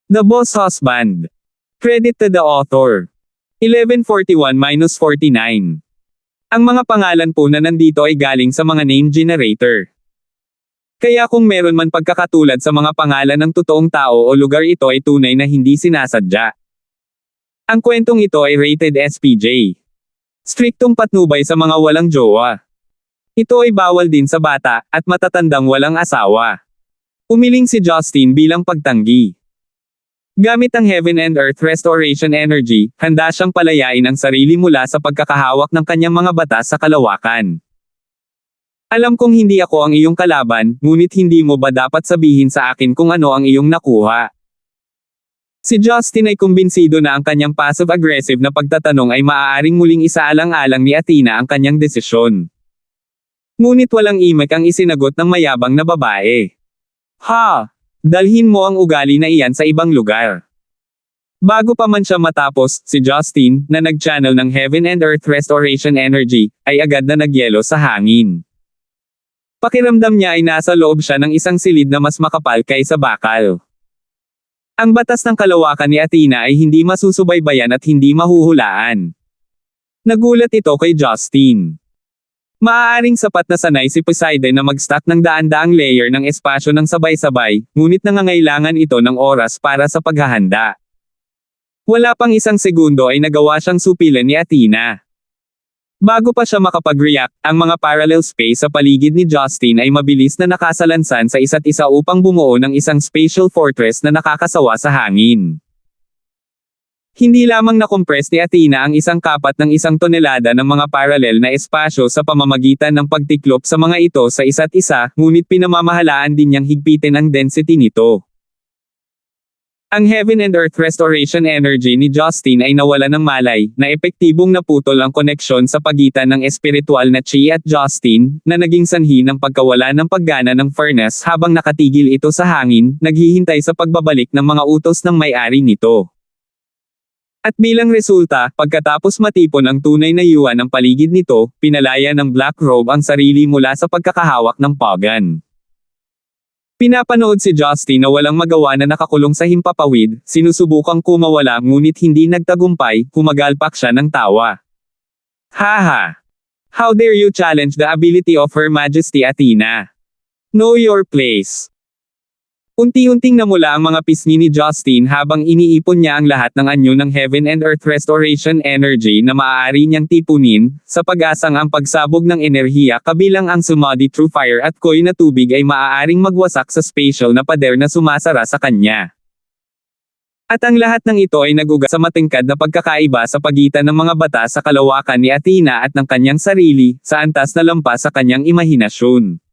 The Boss Husband. Credit to the author. 1141-49. Ang mga pangalan po na nandito ay galing sa mga name generator. Kaya kung meron man pagkakatulad sa mga pangalan ng totoong tao o lugar, ito ay tunay na hindi sinasadya. Ang kwentong ito ay rated SPJ. Striktong patnubay sa mga walang jowa. Ito ay bawal din sa bata at matatandang walang asawa. Umiling si Justin bilang pagtanggi. Gamit ang Heaven and Earth Restoration Energy, handa siyang palayain ang sarili mula sa pagkakahawak ng kanyang mga batas sa kalawakan. Alam kong hindi ako ang iyong kalaban, ngunit hindi mo ba dapat sabihin sa akin kung ano ang iyong nakuha? Si Justin ay kumbinsido na ang kanyang passive-aggressive na pagtatanong ay maaaring muling isaalang-alang ni Athena ang kanyang desisyon. Ngunit walang imik ang isinagot ng mayabang na babae. Ha! Dalhin mo ang ugali na iyan sa ibang lugar. Bago pa man siya matapos, si Justin, na nag-channel ng Heaven and Earth Restoration Energy, ay agad na nagyelo sa hangin. Pakiramdam niya ay nasa loob siya ng isang silid na mas makapal kaysa bakal. Ang batas ng kalawakan ni Athena ay hindi masusubaybayan at hindi mahuhulaan. Nagulat ito kay Justin. Maaaring sapat na sanay si Poseidon na mag-stack ng daan-daang layer ng espasyo ng sabay-sabay, ngunit nangangailangan ito ng oras para sa paghahanda. Wala pang isang segundo ay nagawa siyang supilan ni Athena. Bago pa siya makapag-react, ang mga parallel space sa paligid ni Justin ay mabilis na nakasalansan sa isa't isa upang bumuo ng isang spatial fortress na nakakasawa sa hangin. Hindi lamang na-compress ni Athena ang isang kapat ng 1 tonelada ng mga paralel na espasyo sa pamamagitan ng pagtiklop sa mga ito sa isa't isa, ngunit pinamamahalaan din niyang higpitin ang density nito. Ang Heaven and Earth Restoration Energy ni Justin ay nawala ng malay, na epektibong naputol ang koneksyon sa pagitan ng espiritual na Chi at Justin, na naging sanhi ng pagkawala ng paggana ng furnace habang nakatigil ito sa hangin, naghihintay sa pagbabalik ng mga utos ng may-ari nito. At bilang resulta, pagkatapos matipon ang tunay na yuwa ng paligid nito, pinalaya ng Black Robe ang sarili mula sa pagkakahawak ng pagan. Pinapanood si Justin na walang magawa na nakakulong sa himpapawid, sinusubukang kumawala ngunit hindi nagtagumpay, kumagalpak siya ng tawa. Haha! How dare you challenge the ability of Her Majesty Athena? Know your place. Unti-unting namula ang mga pisngi ni Justin habang iniipon niya ang lahat ng anyo ng Heaven and Earth Restoration Energy na maaari niyang tipunin, sa pag-asang ang pagsabog ng enerhiya kabilang ang sumadi through fire at koy na tubig ay maaaring magwasak sa spatial na pader na sumasara sa kanya. At ang lahat ng ito ay nag-ugat sa matingkad na pagkakaiba sa pagitan ng mga batas sa kalawakan ni Athena at ng kanyang sarili, sa antas na lampas sa kanyang imahinasyon.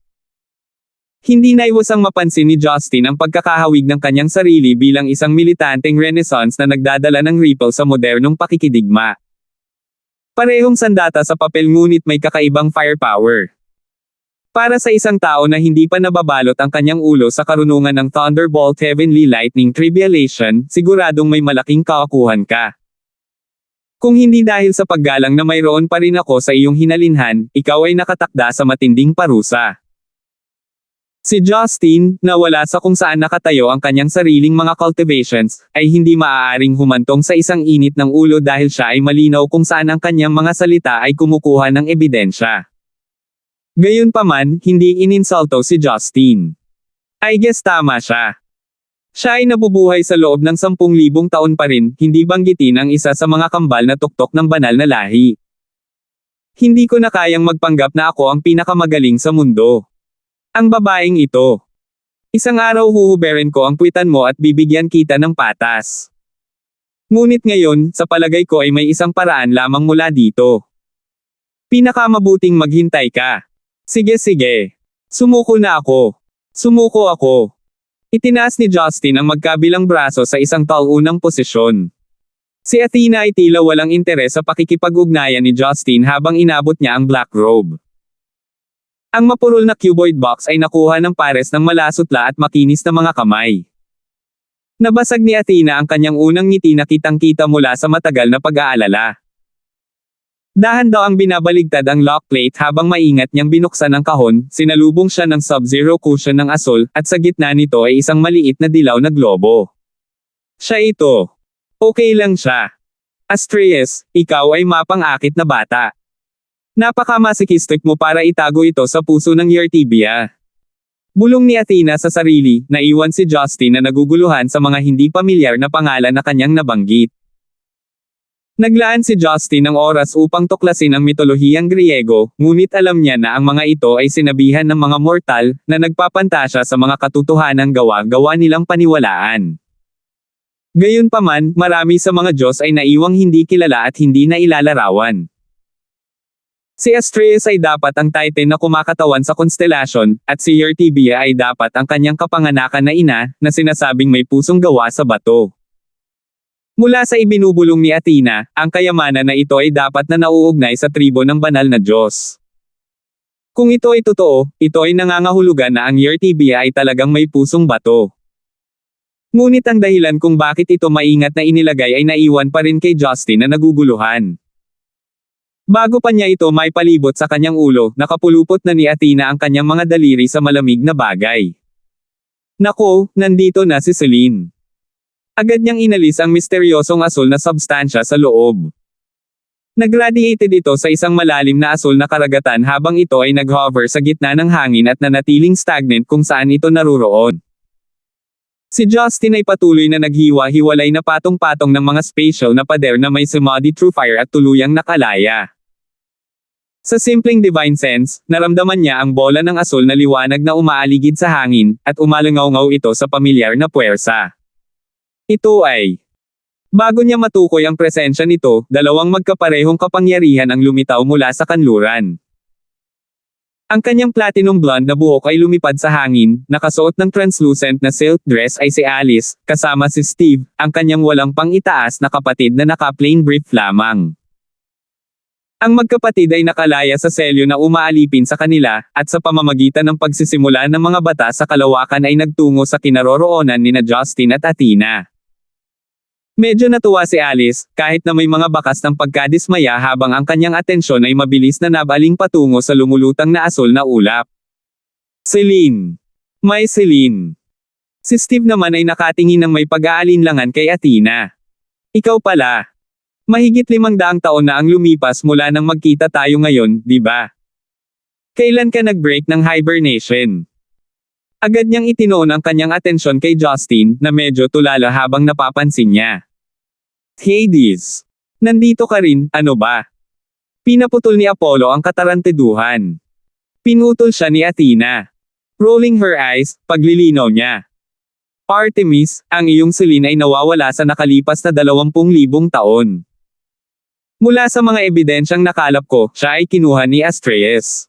Hindi naiwasang mapansin ni Justin ang pagkakahawig ng kanyang sarili bilang isang militanteng Renaissance na nagdadala ng ripple sa modernong pakikidigma. Parehong sandata sa papel ngunit may kakaibang firepower. Para sa isang tao na hindi pa nababalot ang kanyang ulo sa karunungan ng Thunderbolt Heavenly Lightning Tribulation, siguradong may malaking kaakuhan ka. Kung hindi dahil sa paggalang na mayroon pa rin ako sa iyong hinalinhan, ikaw ay nakatakda sa matinding parusa. Si Justin, na wala sa kung saan nakatayo ang kanyang sariling mga cultivations, ay hindi maaaring humantong sa isang init ng ulo dahil siya ay malinaw kung saan ang kanyang mga salita ay kumukuha ng ebidensya. Gayunpaman, hindi ininsulto si Justin. I guess tama siya. Siya ay nabubuhay sa loob ng 10,000 taon pa rin, hindi banggitin ang isa sa mga kambal na tuktok ng banal na lahi. Hindi ko na kayang magpanggap na ako ang pinakamagaling sa mundo. Ang babaeng ito. Isang araw huhuberin ko ang puwitan mo at bibigyan kita ng patas. Ngunit ngayon, sa palagay ko ay may isang paraan lamang mula dito. Pinakamabuting maghintay ka. Sige. Sumuko na ako. Sumuko ako. Itinaas ni Justin ang magkabilang braso sa isang talunang posisyon. Si Athena ay tila walang interes sa pakikipag-ugnayan ni Justin habang inabot niya ang Black Robe. Ang mapurol na cuboid box ay nakuha ng pares ng malasutla at makinis na mga kamay. Nabasag ni Athena ang kanyang unang ngiti na kitang-kita mula sa matagal na pag-aalala. Dahan-daang binabaligtad ang lock plate habang maingat niyang binuksan ang kahon, sinalubong siya ng sub-zero cushion ng asol, at sa gitna nito ay isang maliit na dilaw na globo. Siya ito. Okay lang siya. Astraeus, ikaw ay mapang-akit na bata. Napaka-masochistic mo para itago ito sa puso ng Eurytibia. Bulong ni Athena sa sarili, naiwan si Justin na naguguluhan sa mga hindi pamilyar na pangalan na kanyang nabanggit. Naglaan si Justin ng oras upang tuklasin ang mitolohiyang Griego, ngunit alam niya na ang mga ito ay sinabihan ng mga mortal, na nagpapantasya sa mga katotohanang gawa-gawa nilang paniwalaan. Gayunpaman, marami sa mga Diyos ay naiwang hindi kilala at hindi na ilalarawan. Si Astraeus ay dapat ang Titan na kumakatawan sa konstelasyon, at si Eurytibia ay dapat ang kanyang kapanganakan na ina, na sinasabing may pusong gawa sa bato. Mula sa ibinubulong ni Athena, ang kayamanan na ito ay dapat na nauugnay sa tribo ng banal na Diyos. Kung ito ay totoo, ito ay nangangahulugan na ang Eurytibia ay talagang may pusong bato. Ngunit ang dahilan kung bakit ito maingat na inilagay ay naiwan pa rin kay Justin na naguguluhan. Bago pa niya ito may palibot sa kanyang ulo, nakapulupot na ni Athena ang kanyang mga daliri sa malamig na bagay. Nako, nandito na si Selene. Agad niyang inalis ang misteryosong asul na substansya sa loob. Nagradiated ito sa isang malalim na asul na karagatan habang ito ay nag-hover sa gitna ng hangin at nanatiling stagnant kung saan ito naruroon. Si Justin ay patuloy na naghiwa-hiwalay na patong-patong ng mga spatial na pader na may samadhi through fire at tuluyang nakalaya. Sa simpleng divine sense, naramdaman niya ang bola ng asul na liwanag na umaaligid sa hangin, at umalangaw-ngaw ito sa pamilyar na puwersa. Ito ay. Bago niya matukoy ang presensya nito, dalawang magkaparehong kapangyarihan ang lumitaw mula sa kanluran. Ang kanyang platinum blonde na buhok ay lumipad sa hangin, nakasuot ng translucent na silk dress ay si Alice, kasama si Steve, ang kanyang walang pang-itaas na kapatid na naka-plain brief lamang. Ang magkapatid ay nakalaya sa selyo na umaalipin sa kanila, at sa pamamagitan ng pagsisimula ng mga bata sa kalawakan ay nagtungo sa kinaroroonan nina Justin at Athena. Medyo natuwa si Alice, kahit na may mga bakas ng pagkadismaya habang ang kanyang atensyon ay mabilis na nabaling patungo sa lumulutang na asul na ulap. Selene. May Selene. Si Steve naman ay nakatingin ng may pag-aalinlangan kay Athena. Ikaw pala. Mahigit 500 taon na ang lumipas mula nang magkita tayo ngayon, di ba? Kailan ka nag-break ng hibernation? Agad niyang itinoon ang kanyang atensyon kay Justin, na medyo tulala habang napapansin niya. Hades. Nandito ka rin, ano ba? Pinaputol ni Apollo ang katarantaduhan. Pinutol siya ni Athena. Rolling her eyes, paglilinaw niya. Artemis, ang iyong Selene ay nawawala sa nakalipas na 20,000 taon. Mula sa mga ebidensyang nakalap ko, siya ay kinuha ni Astraeus.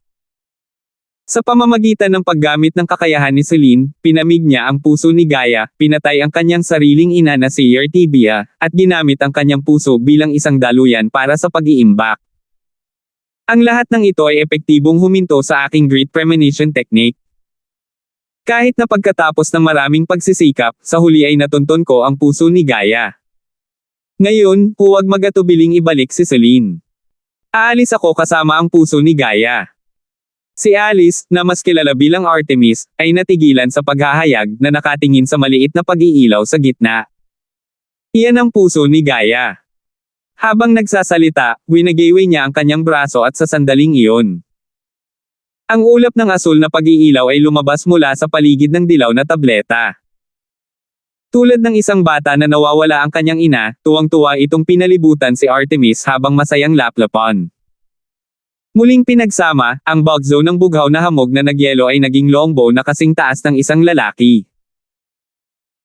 Sa pamamagitan ng paggamit ng kakayahan ni Selene, pinamig niya ang puso ni Gaia, pinatay ang kanyang sariling ina na si Eurytibia, at ginamit ang kanyang puso bilang isang daluyan para sa pag-iimbak. Ang lahat ng ito ay epektibong huminto sa aking Great Premonition Technique. Kahit na pagkatapos ng maraming pagsisikap, sa huli ay natunton ko ang puso ni Gaia. Ngayon, huwag magatubiling ibalik si Selene. Aalis ako kasama ang puso ni Gaia. Si Alice, na mas kilala bilang Artemis, ay natigilan sa paghahayag na nakatingin sa maliit na pag-iilaw sa gitna. Iyan ang puso ni Gaia. Habang nagsasalita, winagiwi niya ang kanyang braso at sa sandaling iyon. Ang ulap ng asul na pag-iilaw ay lumabas mula sa paligid ng dilaw na tableta. Tulad ng isang bata na nawawala ang kanyang ina, tuwang-tuwa itong pinalibutan si Artemis habang masayang laplapon. Muling pinagsama, ang bugzo ng bughaw na hamog na nagyelo ay naging longbow na kasing taas ng isang lalaki.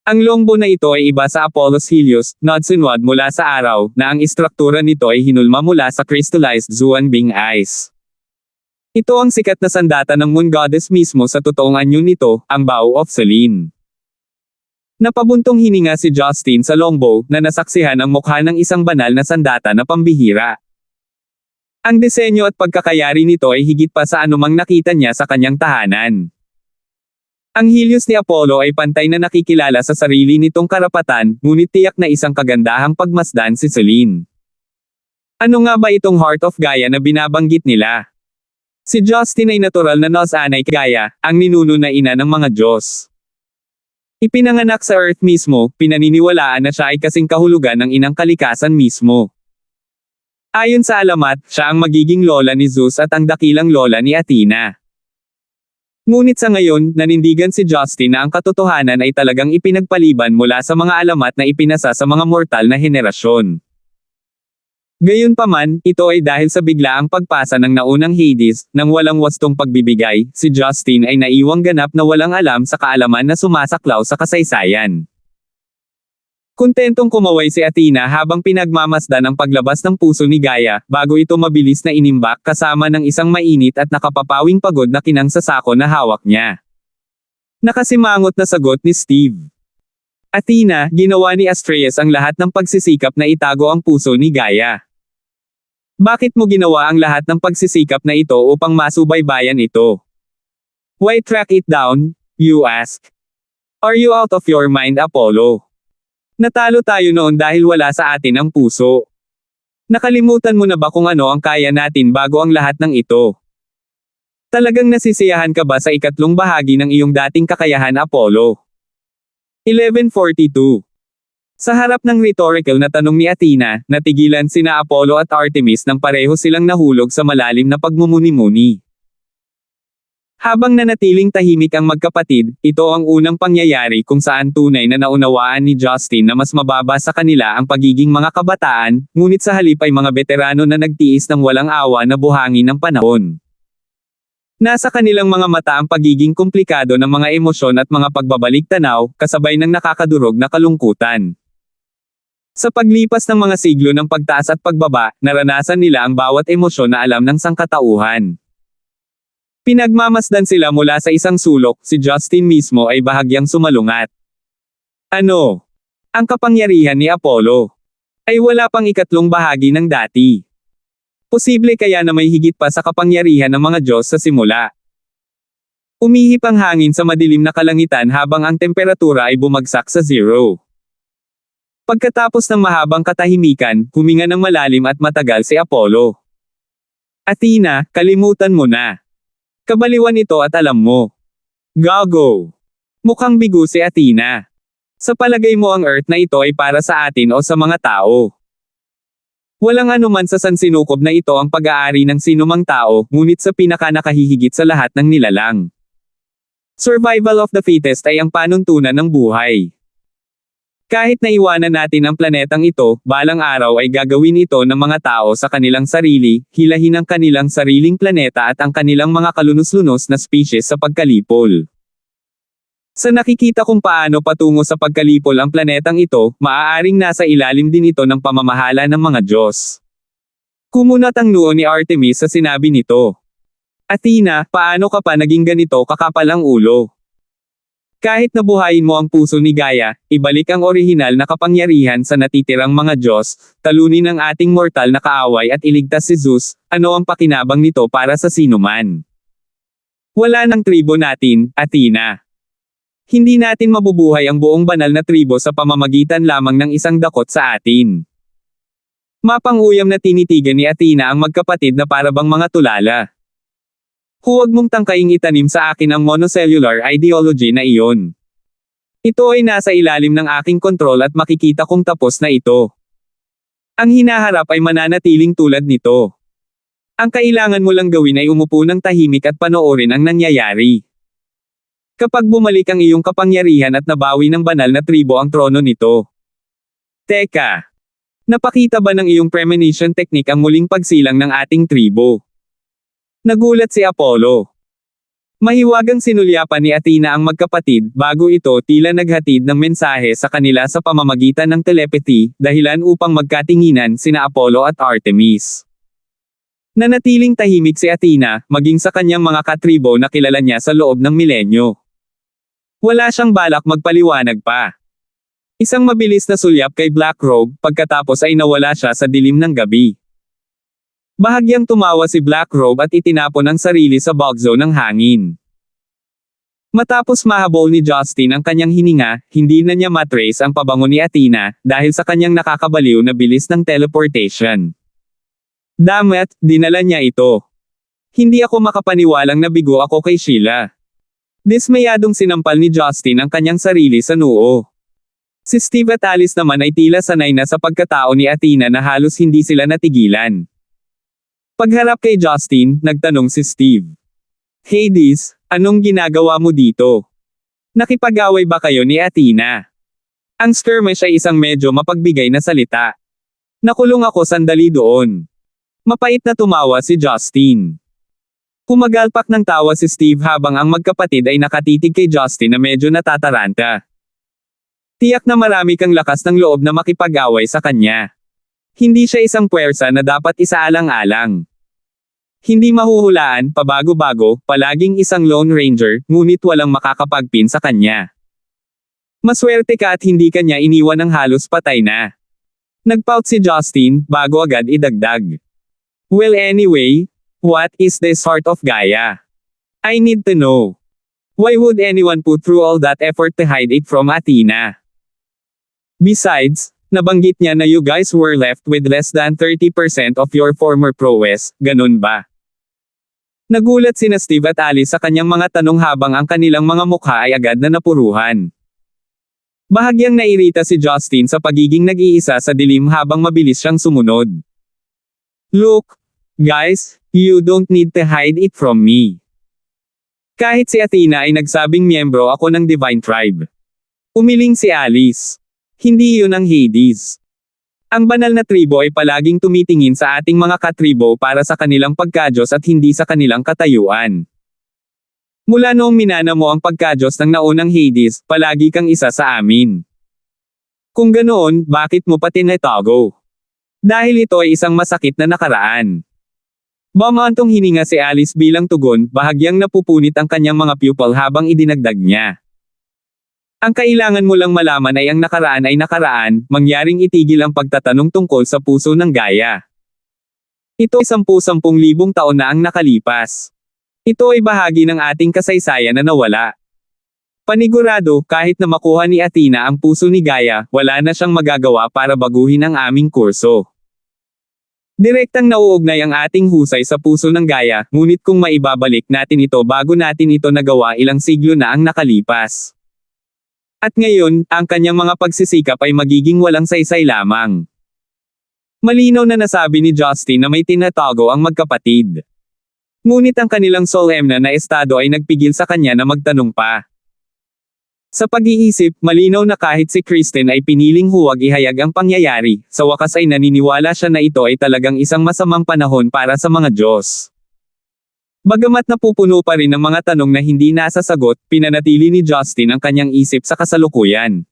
Ang longbow na ito ay iba sa Apollo's Helios, nodsunwad mula sa araw, na ang istruktura nito ay hinulma mula sa crystallized Xuanbing ice. Ito ang sikat na sandata ng moon goddess mismo sa totoong anyo nito, ang Bow of Selene. Napabuntong hininga si Justin sa longbow, na nasaksihan ang mukha ng isang banal na sandata na pambihira. Ang disenyo at pagkakayari nito ay higit pa sa anumang nakita niya sa kanyang tahanan. Ang Helios ni Apollo ay pantay na nakikilala sa sarili nitong karapatan, ngunit tiyak na isang kagandahang pagmasdan si Selene. Ano nga ba itong Heart of Gaia na binabanggit nila? Si Justin ay natural na Nos Anay Gaia, ang ninuno na ina ng mga Diyos. Ipinanganak sa Earth mismo, pinaniniwalaan na siya ay kasing kahulugan ng inang kalikasan mismo. Ayon sa alamat, siya ang magiging lola ni Zeus at ang dakilang lola ni Athena. Ngunit sa ngayon, nanindigan si Justin na ang katotohanan ay talagang ipinagpaliban mula sa mga alamat na ipinasa sa mga mortal na henerasyon. Gayunpaman, ito ay dahil sa biglaang pagpasa ng naunang Hades, nang walang wastong pagbibigay, si Justin ay naiwang ganap na walang alam sa kaalaman na sumasaklaw sa kasaysayan. Kontentong kumaway si Athena habang pinagmamasdan ang paglabas ng puso ni Gaia, bago ito mabilis na inimbak kasama ng isang mainit at nakapapawing pagod na kinang sa sako na hawak niya. Nakasimangot na sagot ni Steve. Athena, ginawa ni Astraeus ang lahat ng pagsisikap na itago ang puso ni Gaia. Bakit mo ginawa ang lahat ng pagsisikap na ito upang masubaybayan ito? Why track it down, you ask? Are you out of your mind, Apollo? Natalo tayo noon dahil wala sa atin ang puso. Nakalimutan mo na ba kung ano ang kaya natin bago ang lahat ng ito? Talagang nasisiyahan ka ba sa ikatlong bahagi ng iyong dating kakayahan, Apollo? 1142. Sa harap ng rhetorical na tanong ni Athena, natigilan sina Apollo at Artemis nang pareho silang nahulog sa malalim na pagmumuni-muni. Habang nanatiling tahimik ang magkapatid, ito ang unang pangyayari kung saan tunay na naunawaan ni Justin na mas mababa sa kanila ang pagiging mga kabataan, ngunit sa halip ay mga veterano na nagtiis ng walang awa na buhangin ng panahon. Nasa kanilang mga mata ang pagiging komplikado ng mga emosyon at mga pagbabalik tanaw, kasabay ng nakakadurog na kalungkutan. Sa paglipas ng mga siglo ng pagtaas at pagbaba, naranasan nila ang bawat emosyon na alam ng sangkatauhan. Pinagmamasdan sila mula sa isang sulok, si Justin mismo ay bahagyang sumalungat. Ano? Ang kapangyarihan ni Apollo ay wala pang ikatlong bahagi ng dati. Posible kaya na may higit pa sa kapangyarihan ng mga Diyos sa simula. Umihip ang hangin sa madilim na kalangitan habang ang temperatura ay bumagsak sa zero. Pagkatapos ng mahabang katahimikan, huminga ng malalim at matagal si Apollo. Athena, kalimutan mo na. Kabaliwan ito at alam mo. Gago. Mukhang bigo si Athena. Sa palagay mo ang Earth na ito ay para sa atin o sa mga tao? Walang anuman sa sansinukob na ito ang pag-aari ng sinumang tao, ngunit sa pinaka-nakahihigit sa lahat ng nilalang. Survival of the fittest ay ang panuntunan ng buhay. Kahit naiwanan natin ang planetang ito, balang araw ay gagawin ito ng mga tao sa kanilang sarili, hilahin ang kanilang sariling planeta at ang kanilang mga kalunos-lunos na species sa pagkalipol. Sa nakikita kung paano patungo sa pagkalipol ang planetang ito, maaaring nasa ilalim din ito ng pamamahala ng mga Diyos. Kumunat ang noo ni Artemis sa sinabi nito. Athena, paano ka pa naging ganito kakapal ang ulo? Kahit nabuhayin mo ang puso ni Gaia, ibalik ang orihinal na kapangyarihan sa natitirang mga Diyos, talunin ang ating mortal na kaaway at iligtas si Zeus, ano ang pakinabang nito para sa sinuman? Wala ng tribo natin, Athena. Hindi natin mabubuhay ang buong banal na tribo sa pamamagitan lamang ng isang dakot sa atin. Mapanguyam na tinitigan ni Athena ang magkapatid na parabang mga tulala. Huwag mong tangkaing itanim sa akin ang monocellular ideology na iyon. Ito ay nasa ilalim ng aking kontrol at makikita kong tapos na ito. Ang hinaharap ay mananatiling tulad nito. Ang kailangan mo lang gawin ay umupo ng tahimik at panoorin ang nangyayari. Kapag bumalik ang iyong kapangyarihan at nabawi ng banal na tribo ang trono nito. Teka! Napakita ba ng iyong premonition technique ang muling pagsilang ng ating tribo? Nagulat si Apollo. Mahiwagang sinulyapan ni Athena ang magkapatid, bago ito tila naghatid ng mensahe sa kanila sa pamamagitan ng telepathy, dahilan upang magkatinginan sina Apollo at Artemis. Nanatiling tahimik si Athena, maging sa kanyang mga katribo na kilala niya sa loob ng milenyo. Wala siyang balak magpaliwanag pa. Isang mabilis na sulyap kay Blackrobe, pagkatapos ay nawala siya sa dilim ng gabi. Bahagyang tumawa si Blackrobe at itinapon ang sarili sa bugzo ng hangin. Matapos mahabol ni Justin ang kanyang hininga, hindi na niya matrace ang pabango ni Athena, dahil sa kanyang nakakabaliw na bilis ng teleportation. Dammit, dinala niya ito. Hindi ako makapaniwalang nabigo ako kay Sheila. Dismayadong sinampal ni Justin ang kanyang sarili sa noo. Si Steve at Alice naman ay tila sanay na sa pagkatao ni Athena na halos hindi sila natigilan. Pagharap kay Justin, nagtanong si Steve. Hades, anong ginagawa mo dito? Nakipag-away ba kayo ni Athena? Ang skirmish ay isang medyo mapagbigay na salita. Nakulong ako sandali doon. Mapait na tumawa si Justin. Pumagalpak ng tawa si Steve habang ang magkapatid ay nakatitig kay Justin na medyo natataranta. Tiyak na marami kang lakas ng loob na makipag-away sa kanya. Hindi siya isang puwersa na dapat isaalang-alang. Hindi mahuhulaan, pabago-bago, palaging isang Lone Ranger, ngunit walang makakapagpin sa kanya. Maswerte ka at hindi kanya iniwan ng halos patay na. Nagpout si Justin, bago agad idagdag. Well anyway, what is the sort of Gaia? I need to know. Why would anyone put through all that effort to hide it from Athena? Besides, nabanggit niya na you guys were left with less than 30% of your former prowess, ganun ba? Nagulat sina Steve at Alice sa kanyang mga tanong habang ang kanilang mga mukha ay agad na napuruhan. Bahagyang nairita si Justin sa pagiging nag-iisa sa dilim habang mabilis siyang sumunod. Look, guys, you don't need to hide it from me. Kahit si Athena ay nagsabing miyembro ako ng Divine Tribe. Umiling si Alice. Hindi yun ang Hades. Ang banal na tribo ay palaging tumitingin sa ating mga katribo para sa kanilang pagkadyos at hindi sa kanilang katayuan. Mula noong minana mo ang pagkadyos ng naunang Hades, palagi kang isa sa amin. Kung ganoon, bakit mo pa tinatago? Dahil ito ay isang masakit na nakaraan. Bumantong hininga si Alice bilang tugon, bahagyang napupunit ang kanyang mga pupil habang idinagdag niya. Ang kailangan mo lang malaman ay ang nakaraan, mangyaring itigil ang pagtatanong tungkol sa puso ng Gaia. Ito ay 10,000 taon na ang nakalipas. Ito ay bahagi ng ating kasaysayan na nawala. Panigurado, kahit na makuha ni Athena ang puso ni Gaia, wala na siyang magagawa para baguhin ang aming kurso. Direktang nauugnay ang ating husay sa puso ng Gaia, ngunit kung maibabalik natin ito bago natin ito nagawa ilang siglo na ang nakalipas. At ngayon, ang kanyang mga pagsisikap ay magiging walang saysay lamang. Malinaw na nasabi ni Justin na may tinatago ang magkapatid. Ngunit ang kanilang solemn na estado ay nagpigil sa kanya na magtanong pa. Sa pag-iisip, malinaw na kahit si Kristen ay piniling huwag ihayag ang pangyayari, sa wakas ay naniniwala siya na ito ay talagang isang masamang panahon para sa mga Diyos. Bagamat napupuno pa rin ng mga tanong na hindi nasasagot, pinanatili ni Justin ang kanyang isip sa kasalukuyan.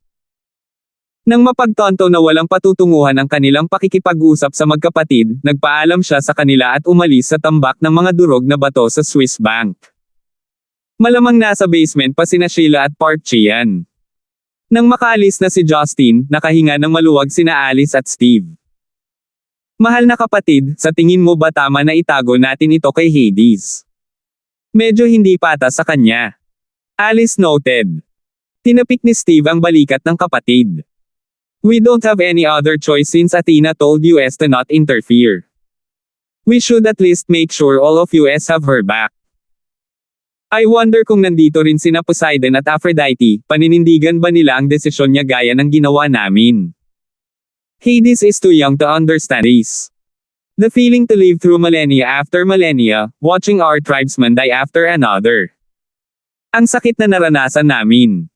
Nang mapagtanto na walang patutunguhan ang kanilang pakikipag-usap sa magkapatid, nagpaalam siya sa kanila at umalis sa tambak ng mga durog na bato sa Swiss Bank. Malamang nasa basement pa sina Sheila at Park Chian. Nang makaalis na si Justin, nakahinga ng maluwag sina Alice at Steve. Mahal na kapatid, sa tingin mo ba tama na itago natin ito kay Hades? Medyo hindi patas sa kanya. Alice noted. Tinapik ni Steve ang balikat ng kapatid. We don't have any other choice since Athena told US to not interfere. We should at least make sure all of US have her back. I wonder kung nandito rin sina Poseidon at Aphrodite, paninindigan ba nila ang desisyon niya gaya ng ginawa namin? Hades is too young to understand this. The feeling to live through millennia after millennia, watching our tribesmen die after another. Ang sakit na naranasan namin.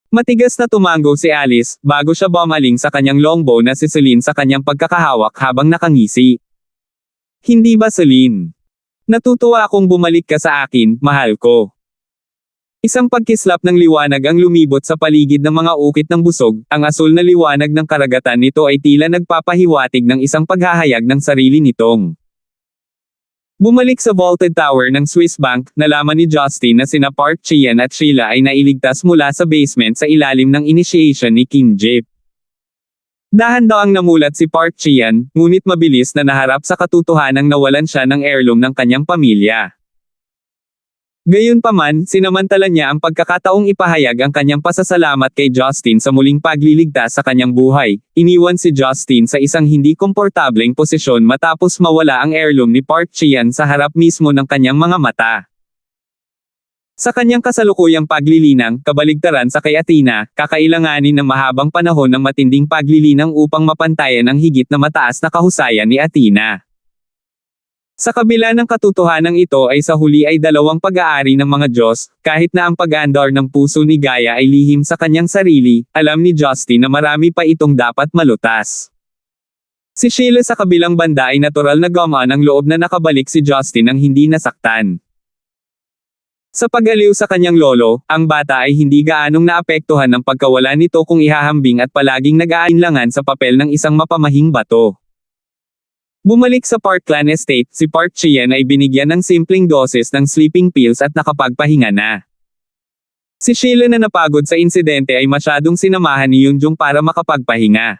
Matigas na tumango si Alice, bago siya bumaling sa kanyang longbow na si Celine sa kanyang pagkakahawak habang nakangisi. Hindi ba Celine? Natutuwa akong bumalik ka sa akin, mahal ko. Isang pagkislap ng liwanag ang lumibot sa paligid ng mga ukit ng busog, ang asul na liwanag ng karagatan nito ay tila nagpapahiwatig ng isang paghahayag ng sarili nitong. Bumalik sa vaulted tower ng Swiss Bank, nalaman ni Justin na sina Park Chian at Sheila ay nailigtas mula sa basement sa ilalim ng initiation ni King Jeep. Dahan-daang namulat si Park Chian, ngunit mabilis na naharap sa katotohanang nawalan siya ng heirloom ng kanyang pamilya. Gayunpaman, sinamantala niya ang pagkakataong ipahayag ang kanyang pasasalamat kay Justin sa muling pagliligtas sa kanyang buhay. Iniwan si Justin sa isang hindi komportableng posisyon matapos mawala ang heirloom ni Park Chian sa harap mismo ng kanyang mga mata. Sa kanyang kasalukuyang paglilinang, kabaligtaran sa kay Athena, kakailanganin ng mahabang panahon ng matinding paglilinang upang mapantayan ang higit na mataas na kahusayan ni Athena. Sa kabila ng katotohanan ito ay sa huli ay dalawang pag-aari ng mga Diyos, kahit na ang pag-aandar ng puso ni Gaia ay lihim sa kanyang sarili, alam ni Justin na marami pa itong dapat malutas. Si Sheila sa kabilang banda ay natural na gumaan ang loob na nakabalik si Justin nang hindi nasaktan. Sa pag-aliw sa kanyang lolo, ang bata ay hindi gaanong naapektuhan ng pagkawala nito kung ihahambing at palaging nag-aalinlangan sa papel ng isang mapamahing bato. Bumalik sa Parkland Estate, si Park Chien ay binigyan ng simpleng doses ng sleeping pills at nakapagpahinga na. Si Sheila na napagod sa insidente ay masyadong sinamahan ni Yunjung para makapagpahinga.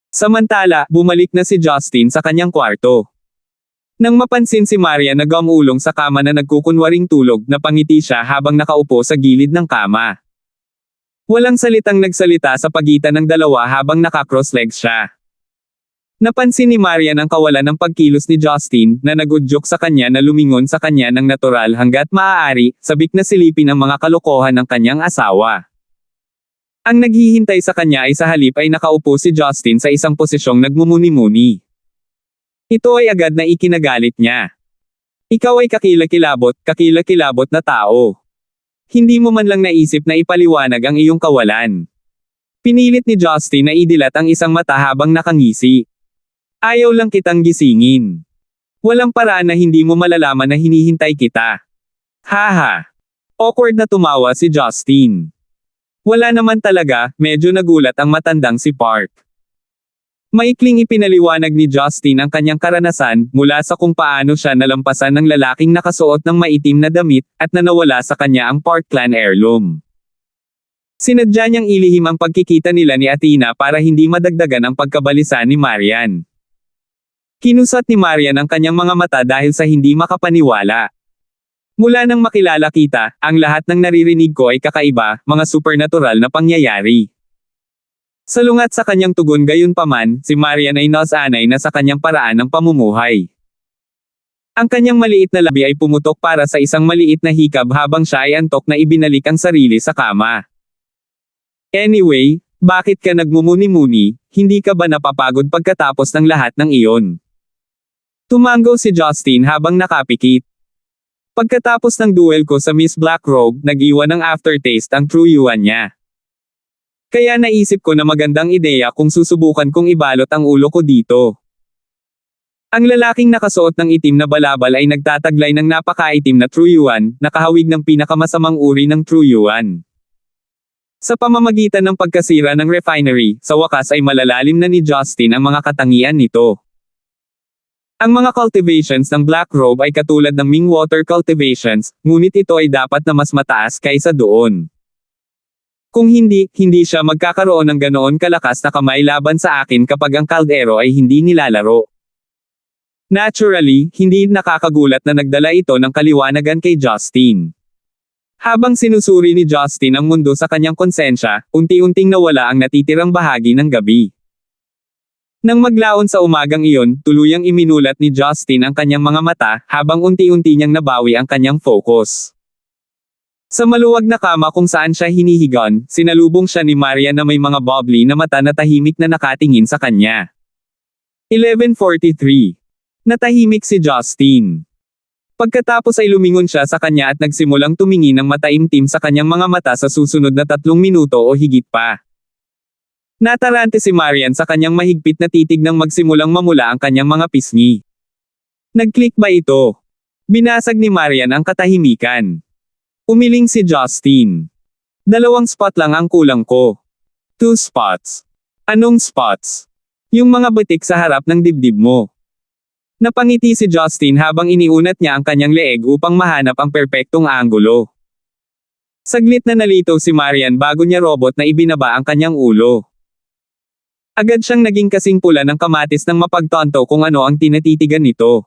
Samantala, bumalik na si Justin sa kanyang kwarto. Nang mapansin si Maria na gumulong sa kama na nagkukunwaring tulog, napangiti siya habang nakaupo sa gilid ng kama. Walang salitang nagsalita sa pagitan ng dalawa habang naka-cross-legs siya. Napansin ni Maria ang kawalan ng pagkilos ni Justin, na nagudyok sa kanya na lumingon sa kanya ng natural hanggat maaari, sabik na silipin ang mga kalokohan ng kanyang asawa. Ang naghihintay sa kanya ay sa halip ay nakaupo si Justin sa isang posisyong nagmumuni-muni. Ito ay agad na ikinagalit niya. Ikaw ay kakilakilabot na tao. Hindi mo man lang naisip na ipaliwanag ang iyong kawalan. Pinilit ni Justin na idilat ang isang mata habang nakangisi. Ayaw lang kitang gisingin. Walang paraan na hindi mo malalaman na hinihintay kita. Haha. Awkward na tumawa si Justin. Wala naman talaga, medyo nagulat ang matandang si Park. Maikling ipinaliwanag ni Justin ang kanyang karanasan, mula sa kung paano siya nalampasan ng lalaking nakasuot ng maitim na damit, at nanawala sa kanya ang Parkland heirloom. Sinadya niyang ilihim ang pagkikita nila ni Athena para hindi madagdagan ang pagkabalisa ni Marian. Kinusat ni Marian ang kanyang mga mata dahil sa hindi makapaniwala. Mula nang makilala kita, ang lahat ng naririnig ko ay kakaiba, mga supernatural na pangyayari. Salungat sa kanyang tugon gayunpaman, si Marian ay nasanay na sa kanyang paraan ng pamumuhay. Ang kanyang maliit na labi ay pumutok para sa isang maliit na hikab habang siya ay antok na ibinalik ang sarili sa kama. Anyway, bakit ka nagmumuni-muni, hindi ka ba napapagod pagkatapos ng lahat ng iyon? Tumango si Justin habang nakapikit. Pagkatapos ng duel ko sa Miss Black Robe, nag-iwan ng aftertaste ang true Yuan niya. Kaya naisip ko na magandang ideya kung susubukan kong ibalot ang ulo ko dito. Ang lalaking nakasuot ng itim na balabal ay nagtataglay ng napakaitim na true Yuan, nakahawig ng pinakamasamang uri ng true Yuan. Sa pamamagitan ng pagkasira ng refinery, sa wakas ay malalalim na ni Justin ang mga katangian nito. Ang mga cultivations ng Black Robe ay katulad ng Ming Water cultivations, ngunit ito ay dapat na mas mataas kaysa doon. Kung hindi siya magkakaroon ng ganoon kalakas na kamay laban sa akin kapag ang kaldero ay hindi nilalaro. Naturally, hindi nakakagulat na nagdala ito ng kaliwanagan kay Justin. Habang sinusuri ni Justin ang mundo sa kanyang konsensya, unti-unting nawala ang natitirang bahagi ng gabi. Nang maglaon sa umagang iyon, tuluyang iminulat ni Justin ang kanyang mga mata, habang unti-unti niyang nabawi ang kanyang focus. Sa maluwag na kama kung saan siya hinihigan, sinalubong siya ni Maria na may mga bubbly na mata na tahimik na nakatingin sa kanya. 11:43. Natahimik si Justin. Pagkatapos ay lumingon siya sa kanya at nagsimulang tumingin ng mataimtim sa kanyang mga mata sa susunod na 3 minuto o higit pa. Natarante si Marian sa kanyang mahigpit na titig nang magsimulang mamula ang kanyang mga pisngi. Nag-click ba ito? Binasag ni Marian ang katahimikan. Umiling si Justin. 2 spot lang ang kulang ko. 2 spots. Anong spots? Yung mga batik sa harap ng dibdib mo. Napangiti si Justin habang iniunat niya ang kanyang leeg upang mahanap ang perpektong anggulo. Saglit na nalito si Marian bago niya robot na ibinaba ang kanyang ulo. Agad siyang naging kasing pula ng kamatis nang mapagtanto kung ano ang tinatitigan nito.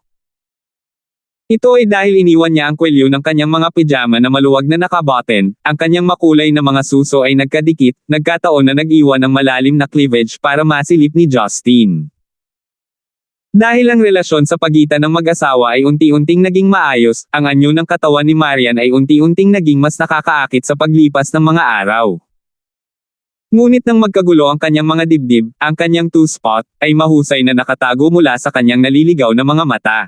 Ito ay dahil iniwan niya ang kwelyo ng kanyang mga pijama na maluwag na nakabotten, ang kanyang makulay na mga suso ay nagkadikit, nagkataon na nag-iwan ng malalim na cleavage para masilip ni Justin. Dahil ang relasyon sa pagitan ng mag-asawa ay unti-unting naging maayos, ang anyo ng katawan ni Marian ay unti-unting naging mas nakakaakit sa paglipas ng mga araw. Ngunit nang magkagulo ang kanyang mga dibdib, ang kanyang two-spot, ay mahusay na nakatago mula sa kanyang naliligaw na mga mata.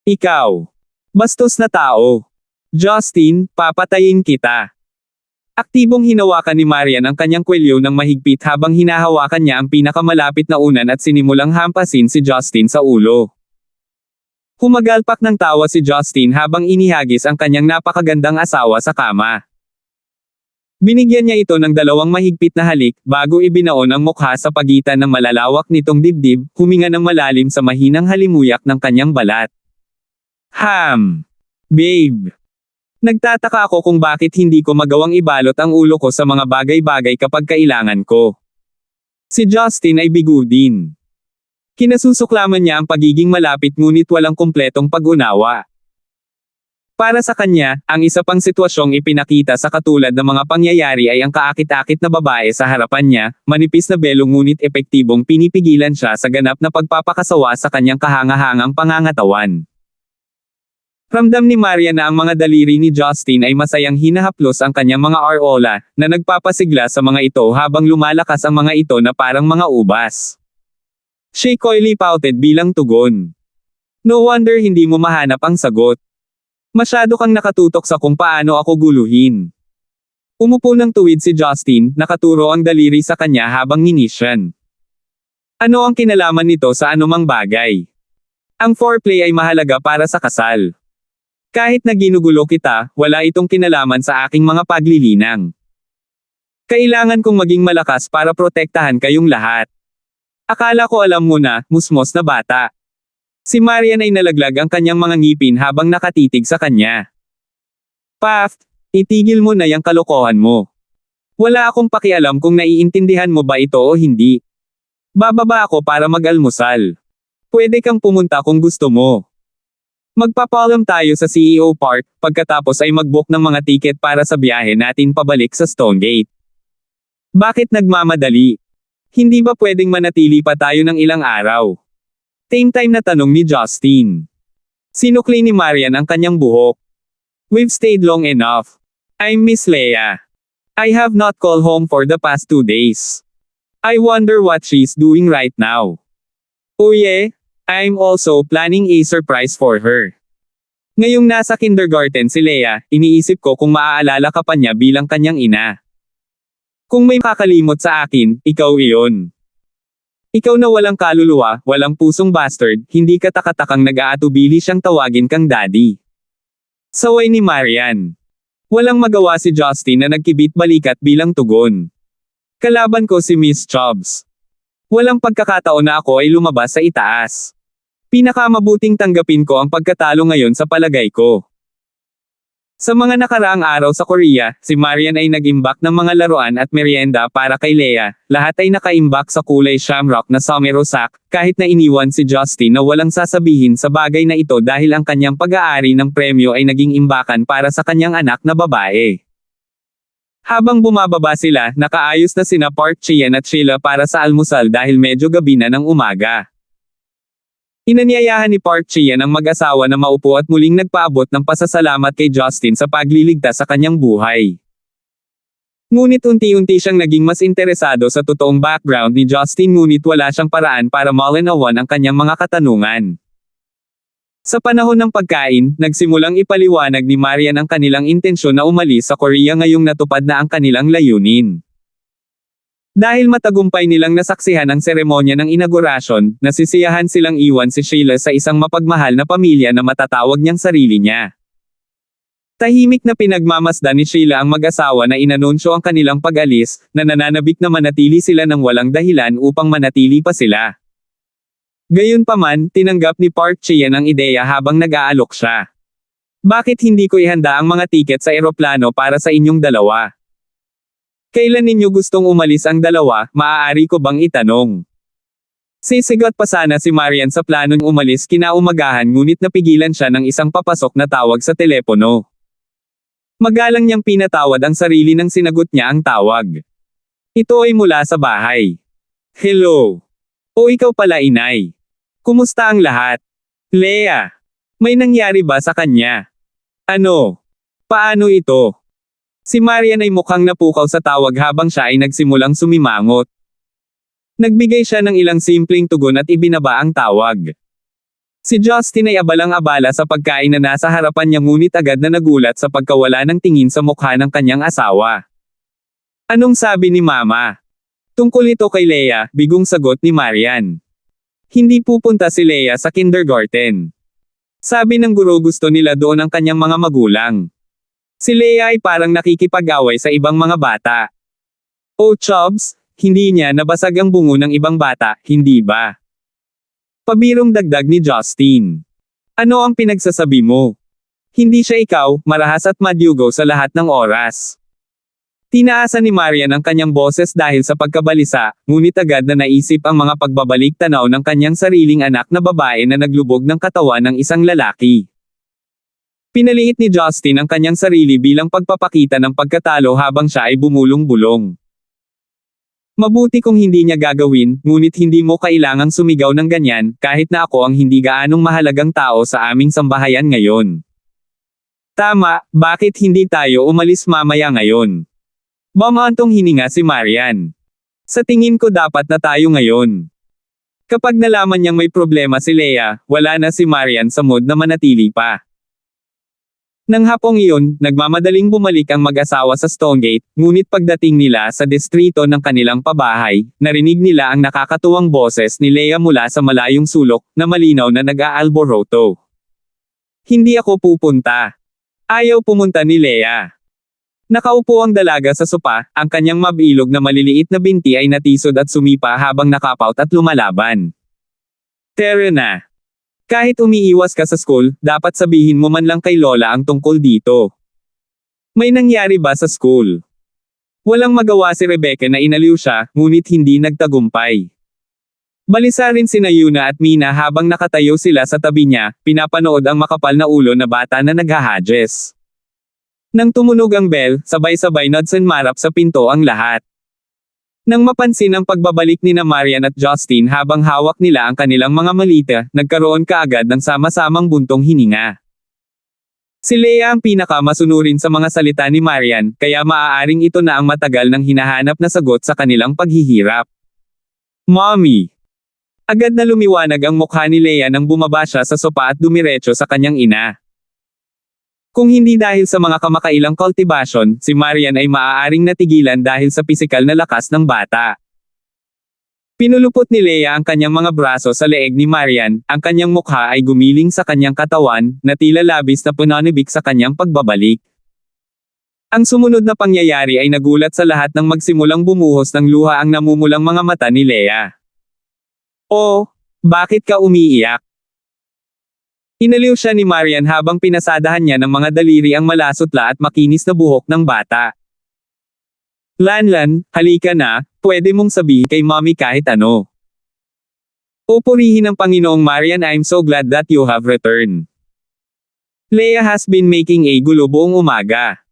Ikaw. Bastos na tao. Justin, papatayin kita. Aktibong hinawakan ni Marian ang kanyang kwelyo ng mahigpit habang hinahawakan niya ang pinakamalapit na unan at sinimulang hampasin si Justin sa ulo. Humagalpak ng tawa si Justin habang inihagis ang kanyang napakagandang asawa sa kama. Binigyan niya ito ng dalawang mahigpit na halik, bago ibinaon ang mukha sa pagitan ng malalawak nitong dibdib, huminga ng malalim sa mahinang halimuyak ng kanyang balat. Babe. Nagtataka ako kung bakit hindi ko magawang ibalot ang ulo ko sa mga bagay-bagay kapag kailangan ko. Si Justin ay bigo din. Kinasusuklaman niya ang pagiging malapit ngunit walang kumpletong pag-unawa. Para sa kanya, ang isa pang sitwasyong ipinakita sa katulad ng mga pangyayari ay ang kaakit-akit na babae sa harapan niya, manipis na belo ngunit epektibong pinipigilan siya sa ganap na pagpapakasawa sa kanyang kahangahangang pangangatawan. Ramdam ni Maria na ang mga daliri ni Justin ay masayang hinahaplos ang kanyang mga areola, na nagpapasigla sa mga ito habang lumalakas ang mga ito na parang mga ubas. She coyly pouted bilang tugon. No wonder hindi mo mahanap ang sagot. Masyado kang nakatutok sa kung paano ako guluhin. Umupo ng tuwid si Justin, nakaturo ang daliri sa kanya habang nginisyan. Ano ang kinalaman nito sa anumang bagay? Ang foreplay ay mahalaga para sa kasal. Kahit na ginugulo kita, wala itong kinalaman sa aking mga paglilinang. Kailangan kong maging malakas para protektahan kayong lahat. Akala ko alam mo na, musmos na bata. Si Marian ay nalaglag ang kanyang mga ngipin habang nakatitig sa kanya. Paft, itigil mo na yung kalokohan mo. Wala akong pakialam kung naiintindihan mo ba ito o hindi. Bababa ako para mag-almusal. Pwede kang pumunta kung gusto mo. Magpapaalam tayo sa CEO Park, pagkatapos ay mag-book ng mga tiket para sa biyahe natin pabalik sa Stonegate. Bakit nagmamadali? Hindi ba pwedeng manatili pa tayo ng ilang araw? Same time na tanong ni Justin. Sinukli ni Marian ang kanyang buhok. We've stayed long enough. I'm Miss Leia. I have not called home for the past 2 days. I wonder what she's doing right now. Oh yeah? I'm also planning a surprise for her. Ngayong nasa kindergarten si Leia, iniisip ko kung maaalala ka pa niya bilang kanyang ina. Kung may makakalimot sa akin, ikaw iyon. Ikaw na walang kaluluwa, walang pusong bastard, hindi ka takatakang nag-aatubili siyang tawagin kang daddy. Saway ni Marian. Walang magawa si Justin na nagkibit balikat bilang tugon. Kalaban ko si Miss Chubbs. Walang pagkakataon na ako ay lumabas sa itaas. Pinakamabuting tanggapin ko ang pagkatalo ngayon sa palagay ko. Sa mga nakaraang araw sa Korea, si Marian ay nag-imbak ng mga laruan at merienda para kay Leia, lahat ay nakaimbak sa kulay shamrock na somero sack, kahit na iniwan si Justin na walang sasabihin sa bagay na ito dahil ang kanyang pag-aari ng premyo ay naging imbakan para sa kanyang anak na babae. Habang bumababa sila, nakaayos na sina Park Chian at Sheila para sa almusal dahil medyo gabi na ng umaga. Inanyayahan ni Park Chian ang mag-asawa na maupo at muling nagpaabot ng pasasalamat kay Justin sa pagliligtas sa kanyang buhay. Ngunit unti-unti siyang naging mas interesado sa totoong background ni Justin ngunit wala siyang paraan para malinawan ang kanyang mga katanungan. Sa panahon ng pagkain, nagsimulang ipaliwanag ni Marian ang kanilang intensyon na umalis sa Korea ngayong natupad na ang kanilang layunin. Dahil matagumpay nilang nasaksihan ang seremonya ng inaugurasyon, nasisiyahan silang iwan si Sheila sa isang mapagmahal na pamilya na matatawag niyang sarili niya. Tahimik na pinagmamasdan ni Sheila ang mag-asawa na inanunsyo ang kanilang pag-alis, na nananabik na manatili sila ng walang dahilan upang manatili pa sila. Gayunpaman, tinanggap ni Park Chian ang ideya habang nag-aalok siya. Bakit hindi ko ihanda ang mga tiket sa eroplano para sa inyong dalawa? Kailan ninyo gustong umalis ang dalawa, maaari ko bang itanong? Sisigot pa sana si Marian sa planong umalis kinaumagahan ngunit napigilan siya ng isang papasok na tawag sa telepono. Magalang niyang pinatawad ang sarili nang sinagot niya ang tawag. Ito ay mula sa bahay. Hello. O ikaw pala inay. Kumusta ang lahat? Leia, may nangyari ba sa kanya? Ano? Paano ito? Si Marian ay mukhang napukaw sa tawag habang siya ay nagsimulang sumimangot. Nagbigay siya ng ilang simpleng tugon at ibinaba ang tawag. Si Justin ay abalang-abala sa pagkain na nasa harapan niya ngunit agad na nagulat sa pagkawala ng tingin sa mukha ng kanyang asawa. Anong sabi ni Mama? Tungkol ito kay Leia, bigong sagot ni Marian. Hindi pupunta si Leia sa kindergarten. Sabi ng guro gusto nila doon ang kanyang mga magulang. Si Leia ay parang nakikipag-away sa ibang mga bata. Oh Chubbs, hindi niya nabasag ang bungo ng ibang bata, hindi ba? Pabirong dagdag ni Justin. Ano ang pinagsasabi mo? Hindi siya ikaw, marahas at madyugaw sa lahat ng oras. Tinaasan ni Marian ang kanyang boses dahil sa pagkabalisa, ngunit agad na naisip ang mga pagbabalik tanaw ng kanyang sariling anak na babae na naglubog ng katawan ng isang lalaki. Pinaliit ni Justin ang kanyang sarili bilang pagpapakita ng pagkatalo habang siya ay bumulong-bulong. Mabuti kung hindi niya gagawin, ngunit hindi mo kailangang sumigaw ng ganyan, kahit na ako ang hindi gaanong mahalagang tao sa aming sambahayan ngayon. Tama, bakit hindi tayo umalis mamaya ngayon? Bumantong hininga si Marian. Sa tingin ko dapat na tayo ngayon. Kapag nalaman niyang may problema si Leia, wala na si Marian sa mood na manatili pa. Nang hapong iyon, nagmamadaling bumalik ang mag-asawa sa Stonegate, ngunit pagdating nila sa distrito ng kanilang pabahay, narinig nila ang nakakatuwang boses ni Leia mula sa malayong sulok, na malinaw na nag-aalboroto. Hindi ako pupunta. Ayaw pumunta ni Leia. Nakaupo ang dalaga sa sopa, ang kanyang mabilog na maliliit na binti ay natisod at sumipa habang nakapout at lumalaban. Tara na. Kahit umiiwas ka sa school, dapat sabihin mo man lang kay Lola ang tungkol dito. May nangyari ba sa school? Walang magawa si Rebecca na inaliw siya, ngunit hindi nagtagumpay. Balisa rin sina Yuna at Mina habang nakatayo sila sa tabi niya, pinapanood ang makapal na ulo na bata na naghahadges. Nang tumunog ang bell, sabay-sabay nodsen marap sa pinto ang lahat. Nang mapansin ang pagbabalik ni na Marian at Justin habang hawak nila ang kanilang mga malita, nagkaroon kaagad ng sama-samang buntong hininga. Si Leia ang pinakamasunurin sa mga salita ni Marian, kaya maaaring ito na ang matagal nang hinahanap na sagot sa kanilang paghihirap. Mommy! Agad na lumiwanag ang mukha ni Leia nang bumaba siya sa sopa at dumiretso sa kanyang ina. Kung hindi dahil sa mga kamakailang kultibasyon, si Marian ay maaaring natigilan dahil sa pisikal na lakas ng bata. Pinulupot ni Leia ang kanyang mga braso sa leeg ni Marian, ang kanyang mukha ay gumiling sa kanyang katawan, na tila labis na pananibik sa kanyang pagbabalik. Ang sumunod na pangyayari ay nagulat sa lahat nang magsimulang bumuhos ng luha ang namumulang mga mata ni Leia. Oh, bakit ka umiiyak? Inaliw siya ni Marian habang pinasadahan niya ng mga daliri ang malasotla at makinis na buhok ng bata. Lanlan, halika na, pwede mong sabihin kay mommy kahit ano. Pupurihin ng Panginoong Marian, I'm so glad that you have returned. Leia has been making a gulo buong umaga.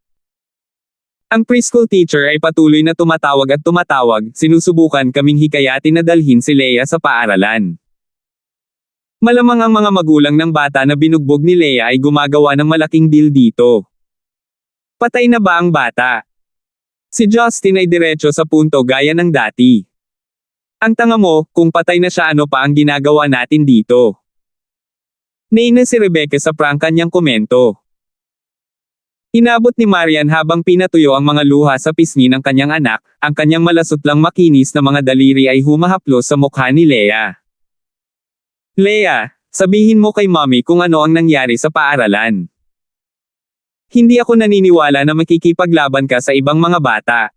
Ang preschool teacher ay patuloy na tumatawag, sinusubukan kaming hikayatin na dalhin si Leia sa paaralan. Malamang ang mga magulang ng bata na binugbog ni Leia ay gumagawa ng malaking deal dito. Patay na ba ang bata? Si Justin ay diretso sa punto gaya ng dati. Ang tanga mo, kung patay na siya ano pa ang ginagawa natin dito? Naina si Rebecca sa prangka niyang komento. Inabot ni Marian habang pinatuyo ang mga luha sa pisngi ng kanyang anak, ang kanyang malasutlang makinis na mga daliri ay humahaplos sa mukha ni Leia. Leia, sabihin mo kay mommy kung ano ang nangyari sa paaralan. Hindi ako naniniwala na makikipaglaban ka sa ibang mga bata.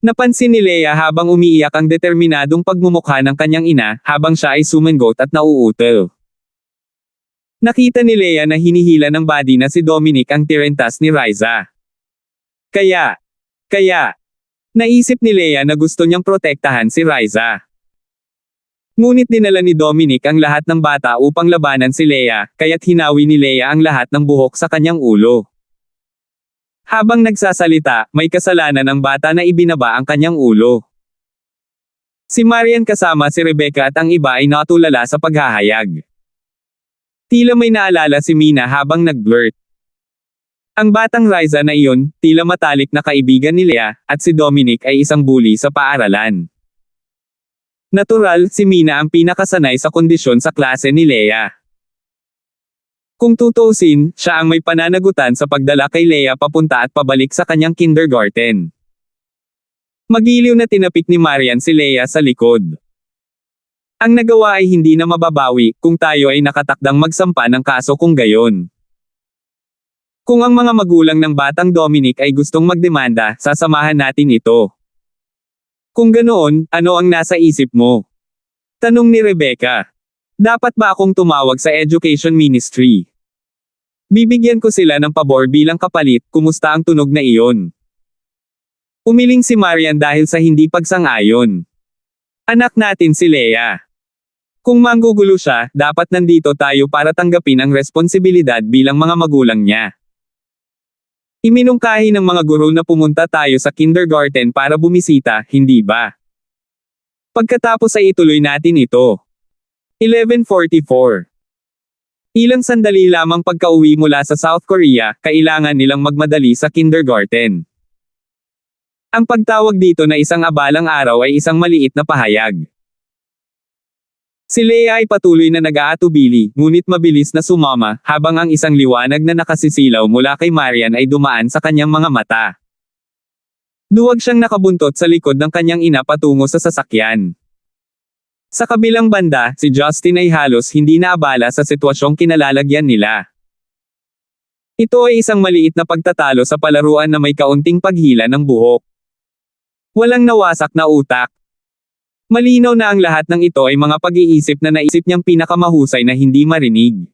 Napansin ni Leia habang umiiyak ang determinadong pagmumukha ng kanyang ina, habang siya ay sumangot at nauutal. Nakita ni Leia na hinihila ng body na si Dominic ang tirentas ni Riza. Kaya, naisip ni Leia na gusto niyang protektahan si Riza. Ngunit dinala ni Dominic ang lahat ng bata upang labanan si Leia, kaya't hinawi ni Leia ang lahat ng buhok sa kanyang ulo. Habang nagsasalita, may kasalanan ang bata na ibinaba ang kanyang ulo. Si Marian kasama si Rebecca at ang iba ay natulala sa paghahayag. Tila may naalala si Mina habang nag-blurt. Ang batang Riza na iyon, tila matalik na kaibigan ni Lea, at si Dominic ay isang bully sa paaralan. Natural, si Mina ang pinakasanay sa kondisyon sa klase ni Lea. Kung tutuusin, siya ang may pananagutan sa pagdala kay Lea papunta at pabalik sa kanyang kindergarten. Magiliw na tinapik ni Marian si Lea sa likod. Ang nagawa ay hindi na mababawi kung tayo ay nakatakdang magsampa ng kaso kung gayon. Kung ang mga magulang ng batang Dominic ay gustong magdemanda, sasamahan natin ito. Kung ganoon, ano ang nasa isip mo? Tanong ni Rebecca. Dapat ba akong tumawag sa Education Ministry? Bibigyan ko sila ng pabor bilang kapalit, kumusta ang tunog na iyon? Umiling si Marian dahil sa hindi pagsang-ayon. Anak natin si Lea. Kung manggugulo siya, dapat nandito tayo para tanggapin ang responsibilidad bilang mga magulang niya. Iminungkahi ng mga guro na pumunta tayo sa kindergarten para bumisita, hindi ba? Pagkatapos ay ituloy natin ito. 11:44. Ilang sandali lamang pagka-uwi mula sa South Korea, kailangan nilang magmadali sa kindergarten. Ang pagtawag dito na isang abalang araw ay isang maliit na pahayag. Si Lea ay patuloy na nag-aatubili, ngunit mabilis na sumama, habang ang isang liwanag na nakasisilaw mula kay Marian ay dumaan sa kanyang mga mata. Duwag siyang nakabuntot sa likod ng kanyang ina patungo sa sasakyan. Sa kabilang banda, si Justin ay halos hindi naabala sa sitwasyong kinalalagyan nila. Ito ay isang maliit na pagtatalo sa palaruan na may kaunting paghila ng buhok. Walang nawasak na utak. Malinaw na ang lahat ng ito ay mga pag-iisip na naisip niyang pinakamahusay na hindi marinig.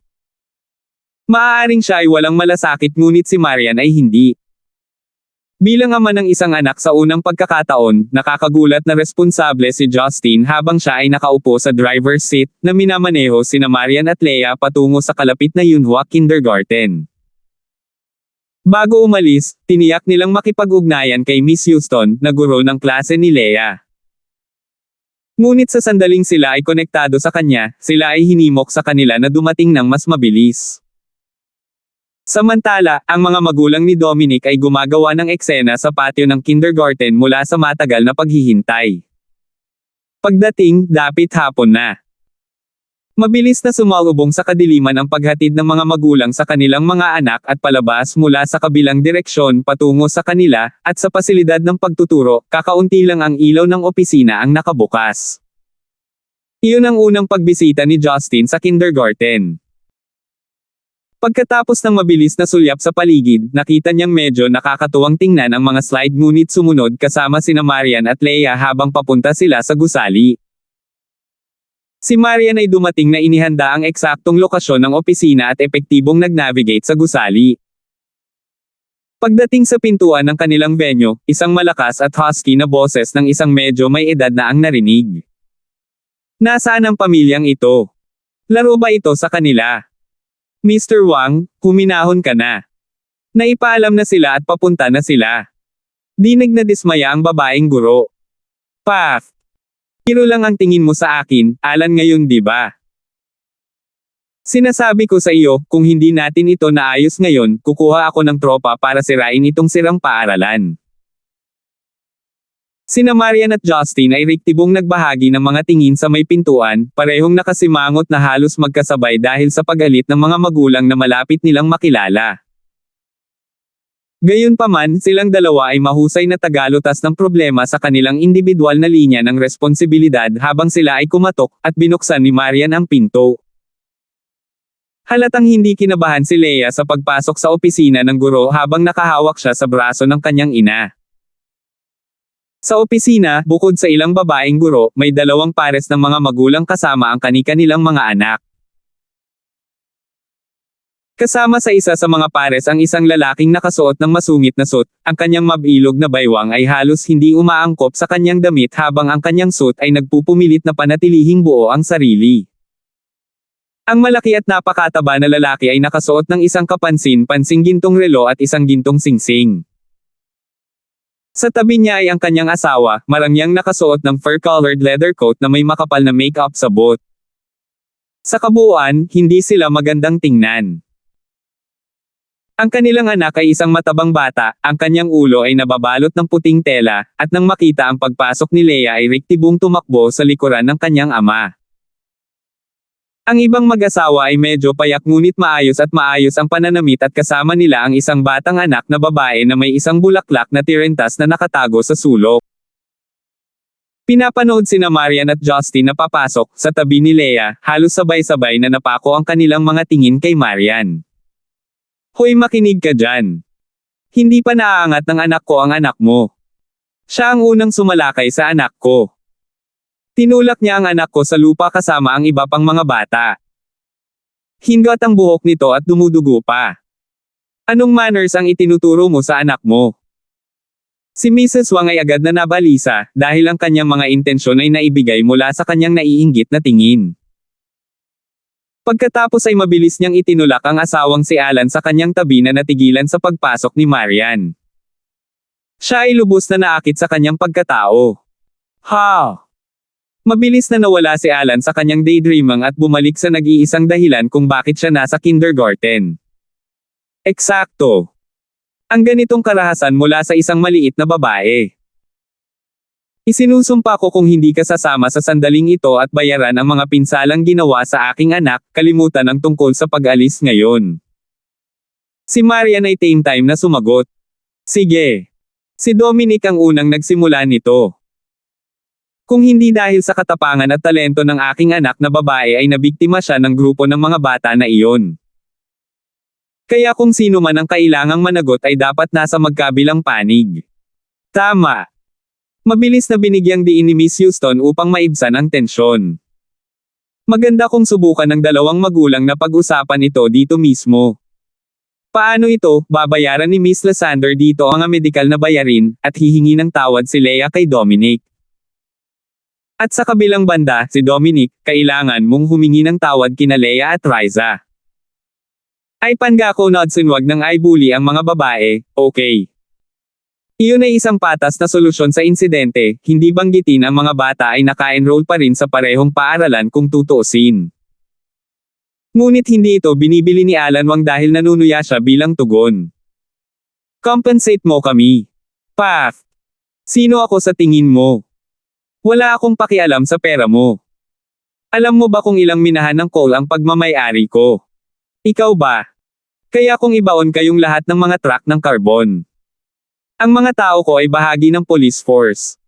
Maaaring siya ay walang malasakit ngunit si Marian ay hindi. Bilang ama ng isang anak sa unang pagkakataon, nakakagulat na responsable si Justin habang siya ay nakaupo sa driver's seat, na minamaneho sina Marian at Lea patungo sa kalapit na Yunhua Kindergarten. Bago umalis, tiniyak nilang makipag-ugnayan kay Miss Houston, na guro ng klase ni Lea. Ngunit sa sandaling sila ay konektado sa kanya, sila ay hinimok sa kanila na dumating ng mas mabilis. Samantala, ang mga magulang ni Dominic ay gumagawa ng eksena sa patio ng kindergarten mula sa matagal na paghihintay. Pagdating, dapit hapon na. Mabilis na sumalubong sa kadiliman ang paghatid ng mga magulang sa kanilang mga anak at palabas mula sa kabilang direksyon patungo sa kanila, at sa pasilidad ng pagtuturo, kakaunti lang ang ilaw ng opisina ang nakabukas. Iyon ang unang pagbisita ni Justin sa kindergarten. Pagkatapos ng mabilis na sulyap sa paligid, nakita niyang medyo nakakatuwang tingnan ang mga slide ngunit sumunod kasama sina Marian at Lea habang papunta sila sa gusali. Si Marian ay dumating na inihanda ang eksaktong lokasyon ng opisina at epektibong nag-navigate sa gusali. Pagdating sa pintuan ng kanilang venue, isang malakas at husky na boses ng isang medyo may edad na ang narinig. Nasaan ang pamilyang ito? Laro ba ito sa kanila? Mr. Wang, huminahon ka na. Naipaalam na sila at papunta na sila. Dinig na dismaya ang babaeng guro. Paf! Kiro lang ang tingin mo sa akin, Alan ngayon di ba? Sinasabi ko sa iyo, kung hindi natin ito naayos ngayon, kukuha ako ng tropa para sirain itong sirang paaralan. Sina Marian at Justin ay riktibong nagbahagi ng mga tingin sa may pintuan, parehong nakasimangot na halos magkasabay dahil sa pag-alit ng mga magulang na malapit nilang makilala. Gayunpaman, silang dalawa ay mahusay na tagalutas ng problema sa kanilang individual na linya ng responsibilidad habang sila ay kumatok, at binuksan ni Marian ang pinto. Halatang hindi kinabahan si Lea sa pagpasok sa opisina ng guro habang nakahawak siya sa braso ng kanyang ina. Sa opisina, bukod sa ilang babaeng guro, may dalawang pares ng mga magulang kasama ang kani-kanilang mga anak. Kasama sa isa sa mga pares ang isang lalaking nakasuot ng masungit na suit, ang kanyang mabilog na baywang ay halos hindi umaangkop sa kanyang damit habang ang kanyang suit ay nagpupumilit na panatilihing buo ang sarili. Ang malaki at napakataba na lalaki ay nakasuot ng isang kapansin-pansing gintong relo at isang gintong singsing. Sa tabi niya ay ang kanyang asawa, marangyang nakasuot ng fur-colored leather coat na may makapal na make-up sa buhok. Sa kabuuan, hindi sila magandang tingnan. Ang kanilang anak ay isang matabang bata, ang kanyang ulo ay nababalot ng puting tela, at nang makita ang pagpasok ni Leia ay riktibong tumakbo sa likuran ng kanyang ama. Ang ibang mag-asawa ay medyo payak ngunit maayos ang pananamit at kasama nila ang isang batang anak na babae na may isang bulaklak na tirentas na nakatago sa sulok. Pinapanood sina Marian at Justin na papasok sa tabi ni Leia, halos sabay-sabay na napako ang kanilang mga tingin kay Marian. Hoy, makinig ka dyan. Hindi pa naaangat ng anak ko ang anak mo. Siya ang unang sumalakay sa anak ko. Tinulak niya ang anak ko sa lupa kasama ang iba pang mga bata. Hingat ang buhok nito at dumudugo pa. Anong manners ang itinuturo mo sa anak mo? Si Mrs. Wang ay agad na nabalisa, dahil ang kanyang mga intensyon ay naibigay mula sa kanyang naiinggit na tingin. Pagkatapos ay mabilis niyang itinulak ang asawang si Alan sa kanyang tabi na natigilan sa pagpasok ni Marian. Siya ay lubos na naakit sa kanyang pagkatao. Ha! Mabilis na nawala si Alan sa kanyang daydreaming at bumalik sa nag-iisang dahilan kung bakit siya nasa kindergarten. Eksakto. Ang ganitong karahasan mula sa isang maliit na babae. Isinusumpa ko kung hindi ka sasama sa sandaling ito at bayaran ang mga pinsalang ginawa sa aking anak, kalimutan ang tungkol sa pag-alis ngayon. Si Marian ay tame time na sumagot. Sige. Si Dominic ang unang nagsimula nito. Kung hindi dahil sa katapangan at talento ng aking anak na babae ay nabiktima siya ng grupo ng mga bata na iyon. Kaya kung sino man ang kailangang managot ay dapat nasa magkabilang panig. Tama. Mabilis na binigyang diin ni Miss Houston upang maibsan ang tensyon. Maganda kung subukan ng dalawang magulang na pag-usapan ito dito mismo. Paano ito, babayaran ni Miss Lysander dito ang mga medikal na bayarin, at hihingi ng tawad si Leia kay Dominic. At sa kabilang banda, si Dominic, kailangan mong humingi ng tawad kina Leia at Riza. Ay Pangako Nodson, wag nang i-bully ang mga babae, okay? Iyon ay isang patas na solusyon sa insidente, hindi banggitin ang mga bata ay naka-enroll pa rin sa parehong paaralan kung tutuusin. Ngunit hindi ito binibili ni Alan Wang dahil nanunuya siya bilang tugon. Compensate mo kami. Path. Sino ako sa tingin mo? Wala akong pakialam sa pera mo. Alam mo ba kung ilang minahan ng coal ang pagmamay-ari ko? Ikaw ba? Kaya kung ibaon kayong lahat ng mga truck ng carbon. Ang mga tao ko ay bahagi ng police force.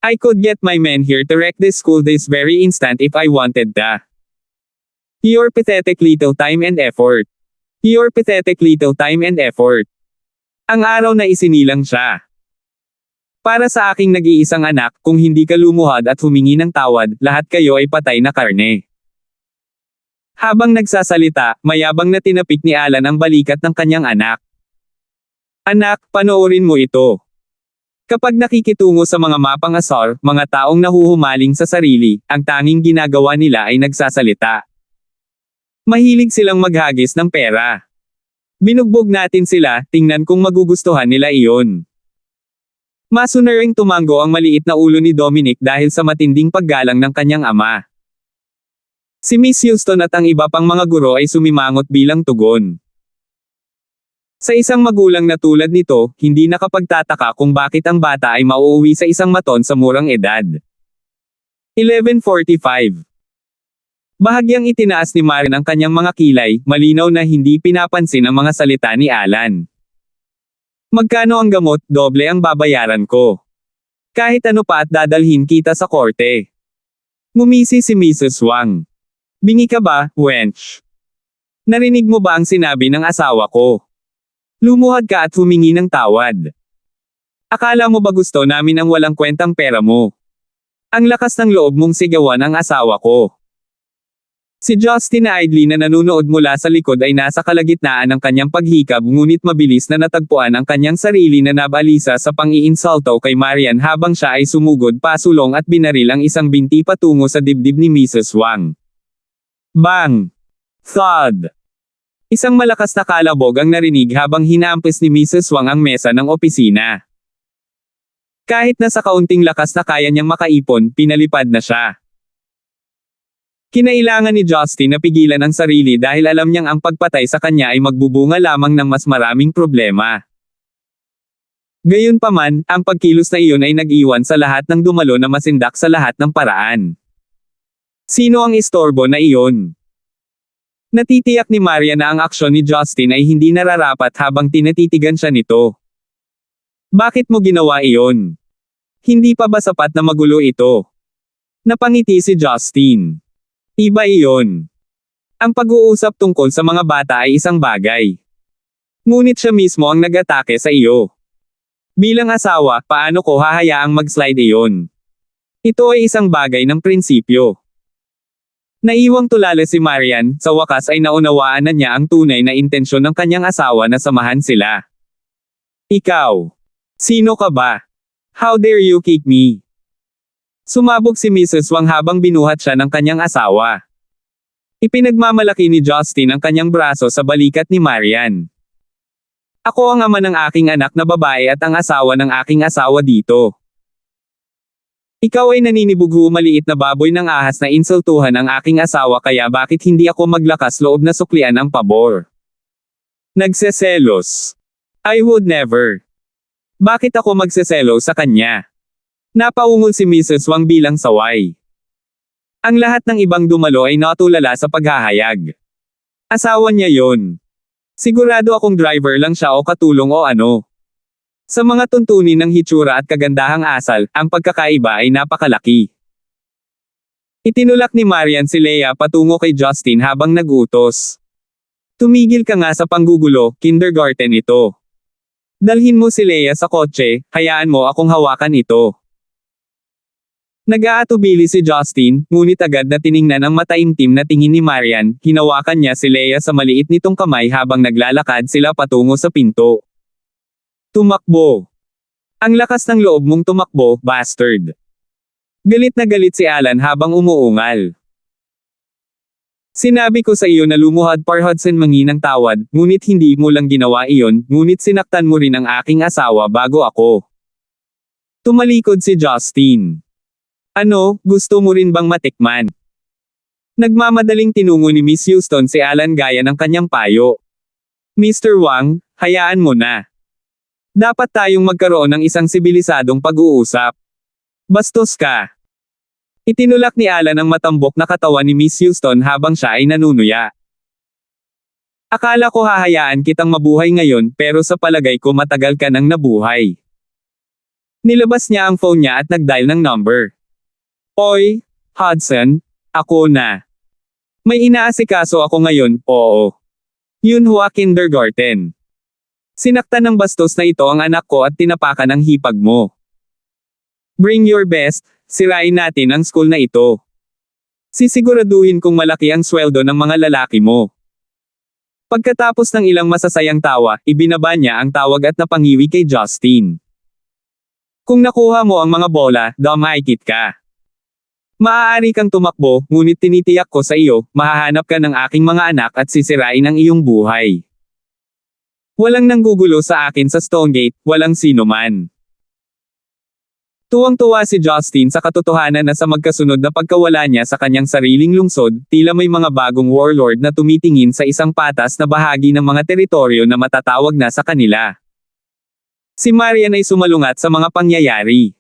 I could get my men here to wreck this school this very instant if I wanted that. Your pathetic little time and effort. Your pathetic little time and effort. Ang araw na isinilang siya. Para sa aking nag-iisang anak, kung hindi ka lumuhad at humingi ng tawad, lahat kayo ay patay na karne. Habang nagsasalita, mayabang na tinapik ni Alan ang balikat ng kanyang anak. Anak, panoorin mo ito. Kapag nakikitungo sa mga mapang asar, mga taong nahuhumaling sa sarili, ang tanging ginagawa nila ay nagsasalita. Mahilig silang maghagis ng pera. Binugbog natin sila, tingnan kung magugustuhan nila iyon. Masunaring tumango ang maliit na ulo ni Dominic dahil sa matinding paggalang ng kanyang ama. Si Miss Houston at ang iba pang mga guro ay sumimangot bilang tugon. Sa isang magulang na tulad nito, hindi nakapagtataka kung bakit ang bata ay mauuwi sa isang maton sa murang edad. 11:45. Bahagyang itinaas ni Marian ang kanyang mga kilay, malinaw na hindi pinapansin ang mga salita ni Alan. Magkano ang gamot, doble ang babayaran ko. Kahit ano pa at dadalhin kita sa korte. Ngumisi si Mrs. Wang. Bingi ka ba, wench? Narinig mo ba ang sinabi ng asawa ko? Lumuhad ka at humingi ng tawad. Akala mo ba gusto namin ang walang kwentang pera mo? Ang lakas ng loob mong sigawan ang asawa ko. Si Justin na idly na nanunood mula sa likod ay nasa kalagitnaan ng kanyang paghikab ngunit mabilis na natagpuan ang kanyang sarili na nabalisa sa pang-iinsulto kay Marian habang siya ay sumugod pasulong at binaril ang isang binti patungo sa dibdib ni Mrs. Wang. Bang! Thud! Isang malakas na kalabog ang narinig habang hinampis ni Mrs. Wang ang mesa ng opisina. Kahit na sa kaunting lakas na kaya niyang makaipon, pinalipad na siya. Kinailangan ni Justin na pigilan ang sarili dahil alam niyang ang pagpatay sa kanya ay magbubunga lamang ng mas maraming problema. Gayunpaman, ang pagkilos na iyon ay nag-iwan sa lahat ng dumalo na masindak sa lahat ng paraan. Sino ang istorbo na iyon? Natitiyak ni Maria na ang aksyon ni Justin ay hindi nararapat habang tinatitigan siya nito. Bakit mo ginawa iyon? Hindi pa ba sapat na magulo ito? Napangiti si Justin. Iba iyon. Ang pag-uusap tungkol sa mga bata ay isang bagay. Ngunit siya mismo ang nag-atake sa iyo. Bilang asawa, paano ko hahayaang mag-slide iyon? Ito ay isang bagay ng prinsipyo. Naiwang tulala si Marian, sa wakas ay naunawaan na niya ang tunay na intensyon ng kanyang asawa na samahan sila. Ikaw. Sino ka ba? How dare you kick me? Sumabog si Mrs. Wang habang binuhat siya ng kanyang asawa. Ipinagmamalaki ni Justin ang kanyang braso sa balikat ni Marian. Ako ang ama ng aking anak na babae at ang asawa ng aking asawa dito. Ikaw ay naninibugho maliit na baboy ng ahas na insultuhan ang aking asawa kaya bakit hindi ako maglakas loob na suklian ang pabor? Nagseselos. I would never. Bakit ako magseselo sa kanya? Napaungol si Mrs. Wang bilang saway. Ang lahat ng ibang dumalo ay natulala sa paghahayag. Asawa niya yon. Sigurado akong driver lang siya o katulong o ano. Sa mga tuntunin ng hitsura at kagandahang asal, ang pagkakaiba ay napakalaki. Itinulak ni Marian si Leia patungo kay Justin habang nag-utos. Tumigil ka nga sa panggugulo, kindergarten ito. Dalhin mo si Leia sa kotse, hayaan mo akong hawakan ito. Nag-aatubili si Justin, ngunit agad na tiningnan ang mataimtim na tingin ni Marian, hinawakan niya si Leia sa maliit nitong kamay habang naglalakad sila patungo sa pinto. Tumakbo. Ang lakas ng loob mong tumakbo, bastard. Galit na galit si Alan habang umuungal. Sinabi ko sa iyo na lumuhad par Hudson mangi ng tawad, ngunit hindi mo lang ginawa iyon, ngunit sinaktan mo rin ang aking asawa bago ako. Tumalikod si Justin. Ano, gusto mo rin bang matikman? Nagmamadaling tinungo ni Miss Houston si Alan gaya ng kanyang payo. Mr. Wang, hayaan mo na. Dapat tayong magkaroon ng isang sibilisadong pag-uusap. Bastos ka. Itinulak ni Alan ang matambok na katawan ni Miss Houston habang siya ay nanunuya. Akala ko hahayaan kitang mabuhay ngayon pero sa palagay ko matagal ka nang nabuhay. Nilabas niya ang phone niya at nag-dial ng number. Oy, Hudson, ako na. May inaasikaso ako ngayon, oo. Yunhua Kindergarten. Sinaktan ng bastos na ito ang anak ko at tinapakan ang hipag mo. Bring your best, sirain natin ang school na ito. Sisiguraduhin kong malaki ang sweldo ng mga lalaki mo. Pagkatapos ng ilang masasayang tawa, ibinaba niya ang tawag at napangiwi kay Justin. Kung nakuha mo ang mga bola, damay-kit ka. Maaari kang tumakbo, ngunit tinitiyak ko sa iyo, mahahanap ka ng aking mga anak at sisirain ang iyong buhay. Walang nanggugulo sa akin sa Stonegate, walang sino man. Tuwang-tuwa si Justin sa katotohanan na sa magkasunod na pagkawala niya sa kanyang sariling lungsod, tila may mga bagong warlord na tumitingin sa isang patas na bahagi ng mga teritoryo na matatawag na sa kanila. Si Marian ay sumalungat sa mga pangyayari.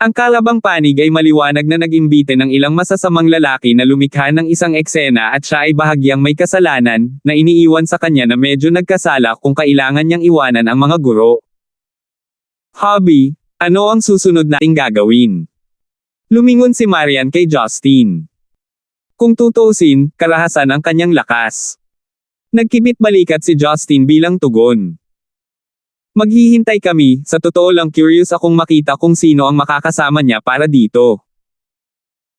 Ang kalabang panig ay maliwanag na nag-imbite ng ilang masasamang lalaki na lumikha ng isang eksena at siya ay bahagyang may kasalanan, na iniiwan sa kanya na medyo nagkasala kung kailangan niyang iwanan ang mga guro. Hobby, ano ang susunod nating gagawin? Lumingon si Marian kay Justin. Kung tutuusin, karahasan ang kanyang lakas. Nagkibit balikat si Justin bilang tugon. Maghihintay kami, sa totoo lang curious akong makita kung sino ang makakasama niya para dito.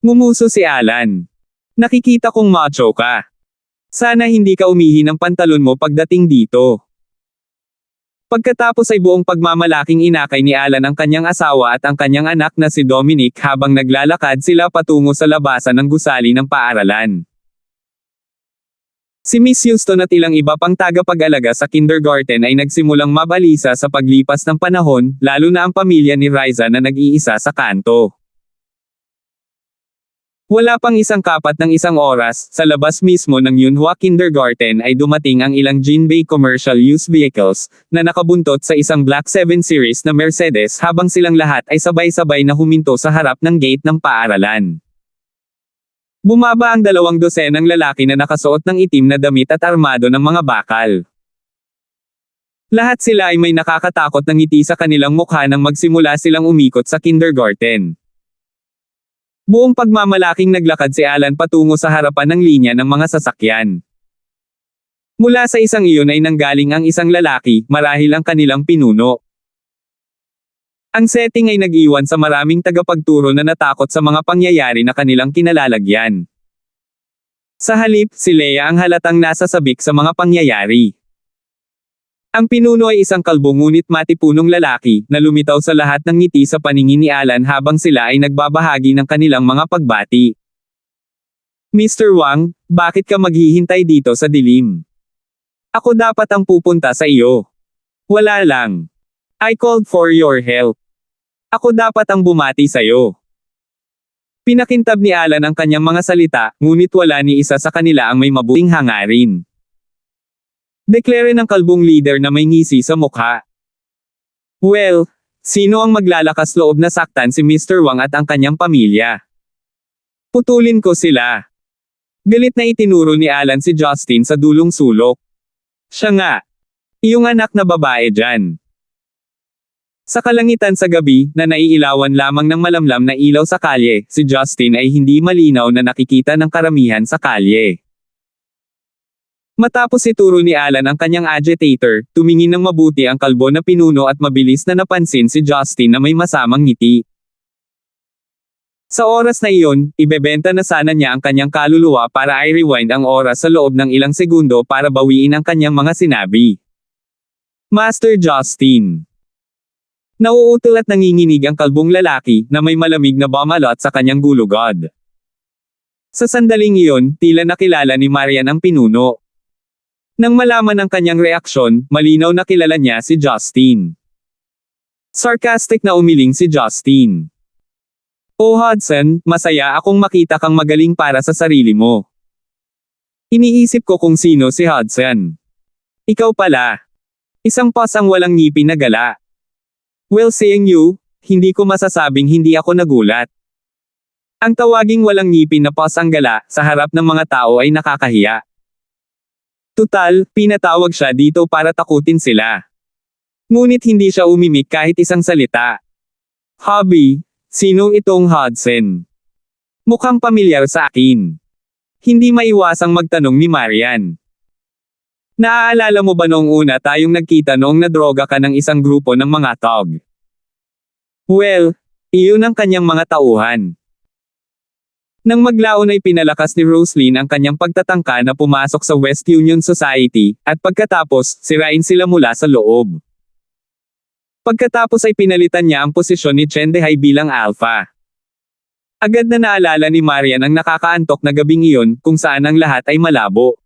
Ngumuso si Alan. Nakikita kong macho ka. Sana hindi ka umihi ng pantalon mo pagdating dito. Pagkatapos ay buong pagmamalaking inakay ni Alan ang kanyang asawa at ang kanyang anak na si Dominic habang naglalakad sila patungo sa labasan ng gusali ng paaralan. Si Miss Houston at ilang iba pang tagapag-alaga sa kindergarten ay nagsimulang mabalisa sa paglipas ng panahon, lalo na ang pamilya ni Riza na nag-iisa sa kanto. Wala pang isang kapat ng isang oras, sa labas mismo ng Yunhua Kindergarten ay dumating ang ilang Jinbei commercial use vehicles, na nakabuntot sa isang Black 7 Series na Mercedes habang silang lahat ay sabay-sabay na huminto sa harap ng gate ng paaralan. Bumaba ang 200 lalaki na nakasuot ng itim na damit at armado ng mga bakal. Lahat sila ay may nakakatakot na ngiti sa kanilang mukha nang magsimula silang umikot sa kindergarten. Buong pagmamalaking naglakad si Alan patungo sa harapan ng linya ng mga sasakyan. Mula sa isang iyon ay nanggaling ang isang lalaki, marahil ang kanilang pinuno. Ang setting ay nag-iwan sa maraming tagapagturo na natakot sa mga pangyayari na kanilang kinalalagyan. Sa halip, si Leia ang halatang nasa sabik sa mga pangyayari. Ang pinuno ay isang kalbo ngunit matipunong lalaki, na lumitaw sa lahat ng ngiti sa paningin ni Alan habang sila ay nagbabahagi ng kanilang mga pagbati. Mr. Wang, bakit ka maghihintay dito sa dilim? Ako dapat ang pupunta sa iyo. Wala lang. I called for your help. Ako dapat ang bumati sa'yo. Pinakintab ni Alan ang kanyang mga salita, ngunit wala ni isa sa kanila ang may mabuting hangarin. Deklare ng kalbong leader na may ngisi sa mukha. Well, sino ang maglalakas loob na saktan si Mr. Wang at ang kanyang pamilya? Putulin ko sila. Galit na itinuro ni Alan si Justin sa dulong sulok. Siya nga. Iyong anak na babae dyan. Sa kalangitan sa gabi, na naiilawan lamang ng malamlam na ilaw sa kalye, si Justin ay hindi malinaw na nakikita ng karamihan sa kalye. Matapos ituro ni Alan ang kanyang agitator, tumingin ng mabuti ang kalbo na pinuno at mabilis na napansin si Justin na may masamang ngiti. Sa oras na iyon, ibebenta na sana niya ang kanyang kaluluwa para i-rewind ang oras sa loob ng ilang segundo para bawiin ang kanyang mga sinabi. Master Justin. Nauutal at nanginginig ang kalbong lalaki, na may malamig na bumalot sa kanyang gulugod. Sa sandaling iyon, tila nakilala ni Marian ang pinuno. Nang malaman ang kanyang reaksyon, malinaw na kilala niya si Justin. Sarcastic na umiling si Justin. Oh Hudson, masaya akong makita kang magaling para sa sarili mo. Iniisip ko kung sino si Hudson. Ikaw pala. Isang pasang walang ngipin na gala. Well seeing you, hindi ko masasabing hindi ako nagulat. Ang tawaging walang ngipin na pasang gala, sa harap ng mga tao ay nakakahiya. Tutal, pinatawag siya dito para takutin sila. Ngunit hindi siya umimik kahit isang salita. Hobby, sino itong Hudson? Mukhang pamilyar sa akin. Hindi maiwasang magtanong ni Marian. Naaalala mo ba noong una tayong nagkita noong nadroga ka ng isang grupo ng mga tog? Well, iyon ang kanyang mga tauhan. Nang maglaon ay pinalakas ni Roslyn ang kanyang pagtatangka na pumasok sa West Union Society, at pagkatapos, sirain sila mula sa loob. Pagkatapos ay pinalitan niya ang posisyon ni Chen Dehai bilang alpha. Agad na naalala ni Marian ang nakakaantok na gabing iyon, kung saan ang lahat ay malabo.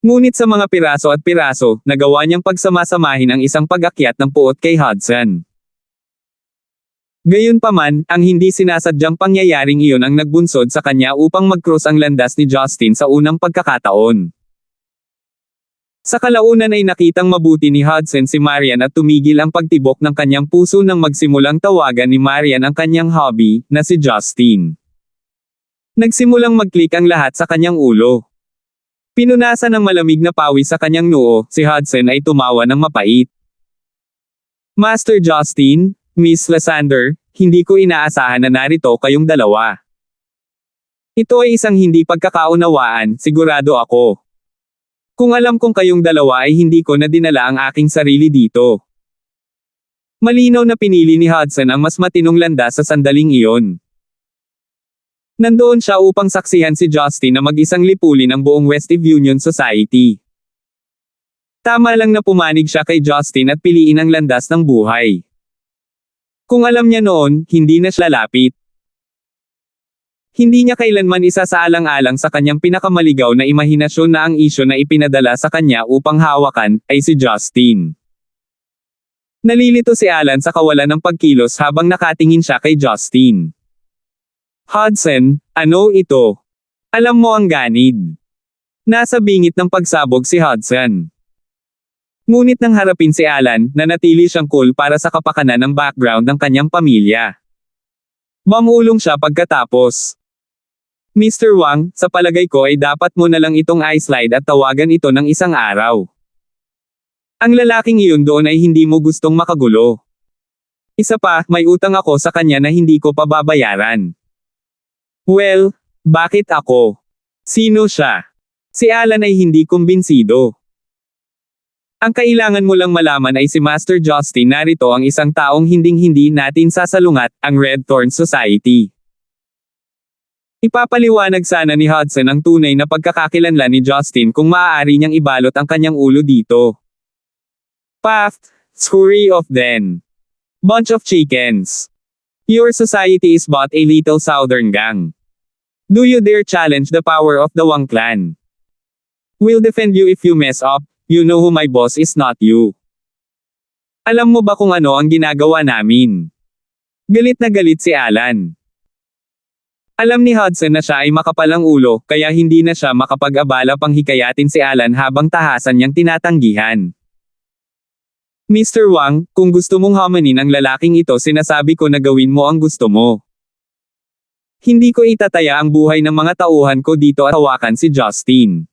Ngunit sa mga piraso at piraso, nagawa niyang pagsamasamahin ang isang pag-akyat ng puot kay Hudson. Gayunpaman, ang hindi sinasadyang pangyayaring iyon ang nagbunsod sa kanya upang mag-cross ang landas ni Justin sa unang pagkakataon. Sa kalaunan ay nakitang mabuti ni Hudson si Marian at tumigil ang pagtibok ng kanyang puso nang magsimulang tawagan ni Marian ang kanyang hobby, na si Justin. Nagsimulang mag-click ang lahat sa kanyang ulo. Pinunasan ng malamig na pawis sa kanyang noo, si Hudson ay tumawa ng mapait. Master Justin, Miss Lysander, hindi ko inaasahan na narito kayong dalawa. Ito ay isang hindi pagkakaunawaan, sigurado ako. Kung alam kong kayong dalawa ay hindi ko na dinala ang aking sarili dito. Malinaw na pinili ni Hudson ang mas matinong landas sa sandaling iyon. Nandoon siya upang saksihan si Justin na mag-isang lipulin ang buong West Union Society. Tama lang na pumanig siya kay Justin at piliin ang landas ng buhay. Kung alam niya noon, hindi na siya lapit. Hindi niya kailanman isasaalang-alang sa kanyang pinakamaligaw na imahinasyon na ang isyo na ipinadala sa kanya upang hawakan, ay si Justin. Nalilito si Alan sa kawalan ng pagkilos habang nakatingin siya kay Justin. Hudson, ano ito? Alam mo ang ganid. Nasa bingit ng pagsabog si Hudson. Ngunit nang harapin si Alan, nanatili siyang cool para sa kapakanan ng background ng kanyang pamilya. Mamulong siya pagkatapos. Mr. Wang, sa palagay ko ay dapat mo na lang itong i-slide at tawagan ito ng isang araw. Ang lalaking iyon doon ay hindi mo gustong makagulo. Isa pa, may utang ako sa kanya na hindi ko pa babayaran. Well, bakit ako? Sino siya? Si Alan ay hindi kumbinsido. Ang kailangan mo lang malaman ay si Master Justin narito ang isang taong hinding-hindi natin sasalungat, ang Red Thorn Society. Ipapaliwanag sana ni Hudson ang tunay na pagkakakilanlan ni Justin kung maaari niyang ibalot ang kanyang ulo dito. Paft, scurry of den. Bunch of chickens. Your society is but a little southern gang. Do you dare challenge the power of the Wang clan? We'll defend you if you mess up, you know who my boss is not you. Alam mo ba kung ano ang ginagawa namin? Galit na galit si Alan. Alam ni Hudson na siya ay makapalang ulo, kaya hindi na siya makapag-abala pang hikayatin si Alan habang tahasan niyang tinatanggihan. Mr. Wang, kung gusto mong hamanin ang lalaking ito sinasabi ko na gawin mo ang gusto mo. Hindi ko itataya ang buhay ng mga tauhan ko dito at hawakan si Justin.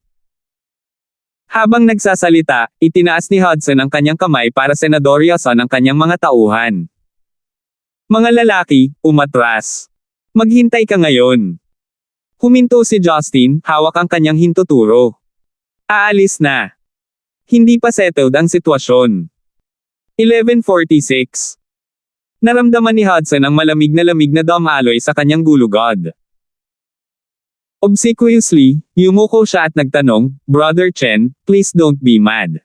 Habang nagsasalita, itinaas ni Hudson ang kanyang kamay para senadoryasan ang kanyang mga tauhan. Mga lalaki, umatras. Maghintay ka ngayon. Huminto si Justin, hawak ang kanyang hintuturo. Aalis na. Hindi pa settled ang sitwasyon. 11:46. Naramdaman ni Hudson ang malamig na damaloy sa kanyang gulugod. Obsequiously, yumuko siya at nagtanong, Brother Chen, please don't be mad.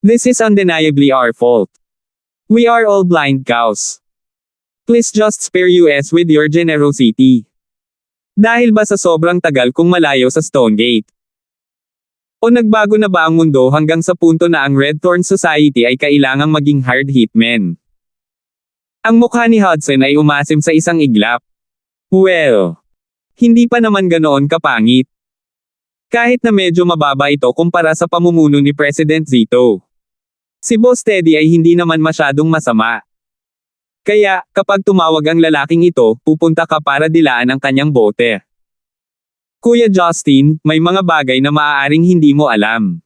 This is undeniably our fault. We are all blind cows. Please just spare us with your generosity. Dahil ba sa sobrang tagal kung malayo sa Stonegate? O nagbago na ba ang mundo hanggang sa punto na ang Red Thorn Society ay kailangang maging hard hitmen? Ang mukha ni Hudson ay umasim sa isang iglap. Well, hindi pa naman ganoon kapangit. Kahit na medyo mababa ito kumpara sa pamumuno ni President Zito. Si Boss Teddy ay hindi naman masyadong masama. Kaya, kapag tumawag ang lalaking ito, pupunta ka para dilaan ang kanyang bote. Kuya Justin, may mga bagay na maaaring hindi mo alam.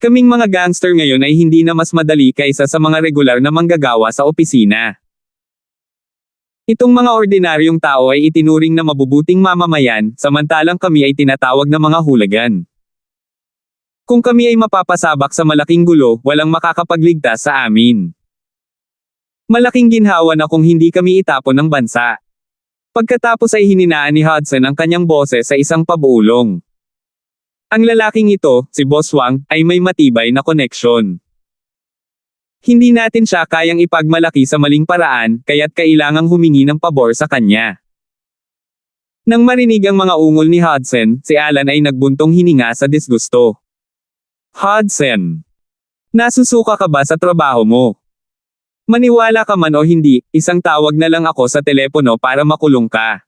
Kaming mga gangster ngayon ay hindi na mas madali kaysa sa mga regular na manggagawa sa opisina. Itong mga ordinaryong tao ay itinuring na mabubuting mamamayan, samantalang kami ay tinatawag na mga hulagan. Kung kami ay mapapasabak sa malaking gulo, walang makakapagligtas sa amin. Malaking ginhawa na kung hindi kami itapon ng bansa. Pagkatapos ay hininaan ni Hudson ang kanyang boses sa isang pabulong. Ang lalaking ito, si Boss Wang, ay may matibay na koneksyon. Hindi natin siya kayang ipagmalaki sa maling paraan, kaya't kailangang humingi ng pabor sa kanya. Nang marinig ang mga ungol ni Hudson, si Alan ay nagbuntong hininga sa disgusto. Hudson, nasusuka ka ba sa trabaho mo? Maniwala ka man o hindi, isang tawag na lang ako sa telepono para makulong ka.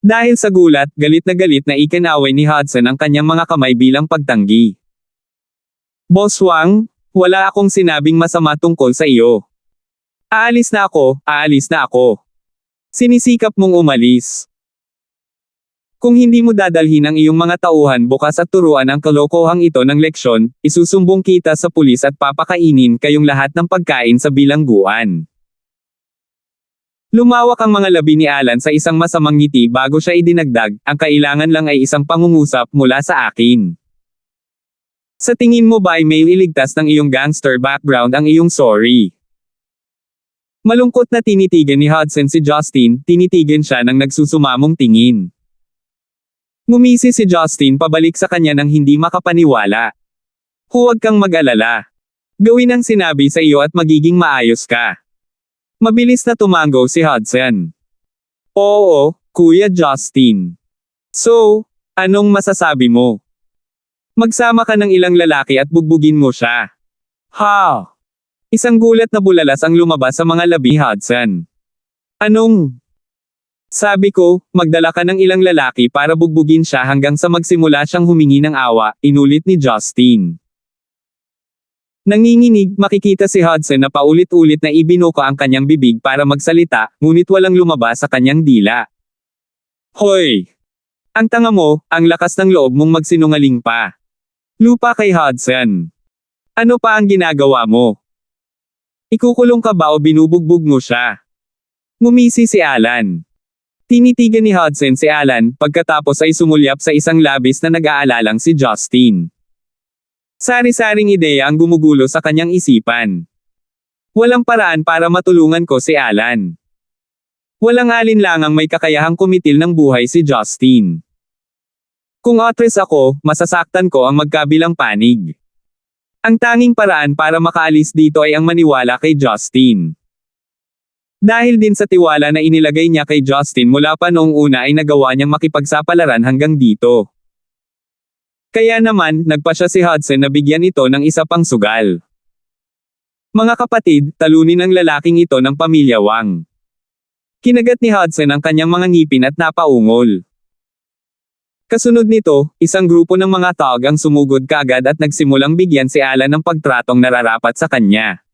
Dahil sa gulat, galit na ikinaway ni Hudson ang kanyang mga kamay bilang pagtanggi. Boss Wang, wala akong sinabing masama tungkol sa iyo. Aalis na ako. Sinisikap mong umalis. Kung hindi mo dadalhin ang iyong mga tauhan bukas at turuan ang kalokohang ito ng leksyon, isusumbong kita sa pulis at papakainin kayong lahat ng pagkain sa bilangguan. Lumawak ang mga labi ni Alan sa isang masamang ngiti bago siya idinagdag, ang kailangan lang ay isang pangungusap mula sa akin. Sa tingin mo ba ay may iligtas ng iyong gangster background ang iyong sorry? Malungkot na tinitigan ni Hudson si Justin, tinitigan siya ng nagsusumamong tingin. Ngumisi si Justin pabalik sa kanya nang hindi makapaniwala. Huwag kang mag-alala. Gawin ang sinabi sa iyo at magiging maayos ka. Mabilis na tumango si Hudson. Oo, Kuya Justin. So, anong masasabi mo? Magsama ka ng ilang lalaki at bugbugin mo siya. Ha? Isang gulat na bulalas ang lumabas sa mga labi ni Hudson. Anong? Sabi ko, magdala ka ng ilang lalaki para bugbugin siya hanggang sa magsimula siyang humingi ng awa, inulit ni Justin. Nanginginig, makikita si Hudson na paulit-ulit na ibinuka ang kanyang bibig para magsalita, ngunit walang lumabas sa kanyang dila. Hoy! Ang tanga mo, ang lakas ng loob mong magsinungaling pa. Lupa kay Hudson. Ano pa ang ginagawa mo? Ikukulong ka ba o binubugbog mo siya? Ngumisi si Alan. Tinitigan ni Hudson si Alan, pagkatapos ay sumulyap sa isang labis na nag-aalalang si Justin. Sari-saring ideya ang gumugulo sa kanyang isipan. Walang paraan para matulungan ko si Alan. Walang alinlangang may kakayahang kumitil ng buhay si Justin. Kung actress ako, masasaktan ko ang magkabilang panig. Ang tanging paraan para makaalis dito ay ang maniwala kay Justin. Dahil din sa tiwala na inilagay niya kay Justin mula pa noong una ay nagawa niyang makipagsapalaran hanggang dito. Kaya naman, nagpa siya si Hudson na bigyan ito ng isa pang sugal. Mga kapatid, talunin ang lalaking ito ng pamilya Wang. Kinagat ni Hudson ang kanyang mga ngipin at napaungol. Kasunod nito, isang grupo ng mga tao ang sumugod kaagad at nagsimulang bigyan si Alan ng pagtratong nararapat sa kanya.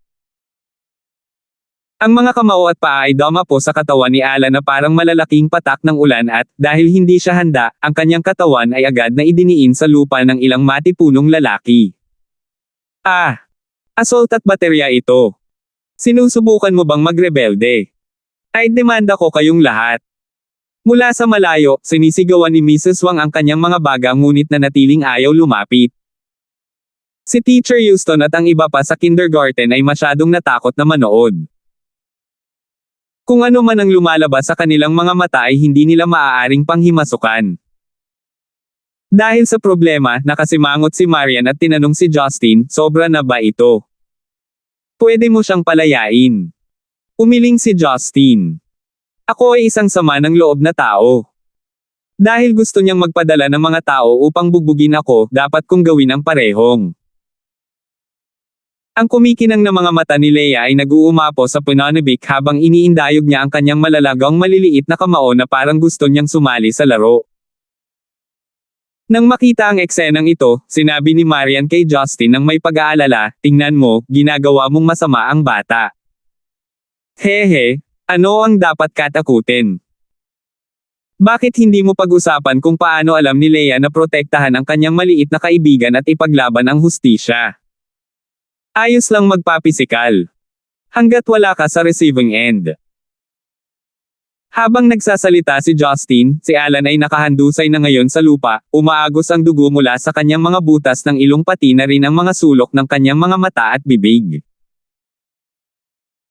Ang mga kamao at paa ay dumapo sa katawan ni Alan na parang malalaking patak ng ulan at, dahil hindi siya handa, ang kanyang katawan ay agad na idiniin sa lupa ng ilang matipunong lalaki. Assault at baterya ito. Sinusubukan mo bang magrebelde? Ay demanda ko kayong lahat. Mula sa malayo, sinisigawan ni Mrs. Wang ang kanyang mga baga ngunit nanatiling ayaw lumapit. Si Teacher Houston at ang iba pa sa kindergarten ay masyadong natakot na manood. Kung ano man ang lumalabas sa kanilang mga mata ay hindi nila maaaring panghimasukan. Dahil sa problema, nakasimangot si Marian at tinanong si Justin, sobra na ba ito? Pwede mo siyang palayain. Umiling si Justin. Ako ay isang sama ng loob na tao. Dahil gusto niyang magpadala ng mga tao upang bugbugin ako, dapat kong gawin ang parehong. Ang kumikinang na mga mata ni Leia ay nag-uumapo sa pananabik habang iniindayog niya ang kanyang malalagong maliliit na kamao na parang gusto niyang sumali sa laro. Nang makita ang eksenang ito, sinabi ni Marian kay Justin nang may pag-aalala, tingnan mo, ginagawa mong masama ang bata. Hehe, ano ang dapat katakutin? Bakit hindi mo pag-usapan kung paano alam ni Leia na protektahan ang kanyang maliit na kaibigan at ipaglaban ang hustisya? Ayos lang magpapisikal. Hanggat wala ka sa receiving end. Habang nagsasalita si Justin, si Alan ay nakahandusay na ngayon sa lupa, umaagos ang dugo mula sa kanyang mga butas ng ilong pati na rin ang mga sulok ng kanyang mga mata at bibig.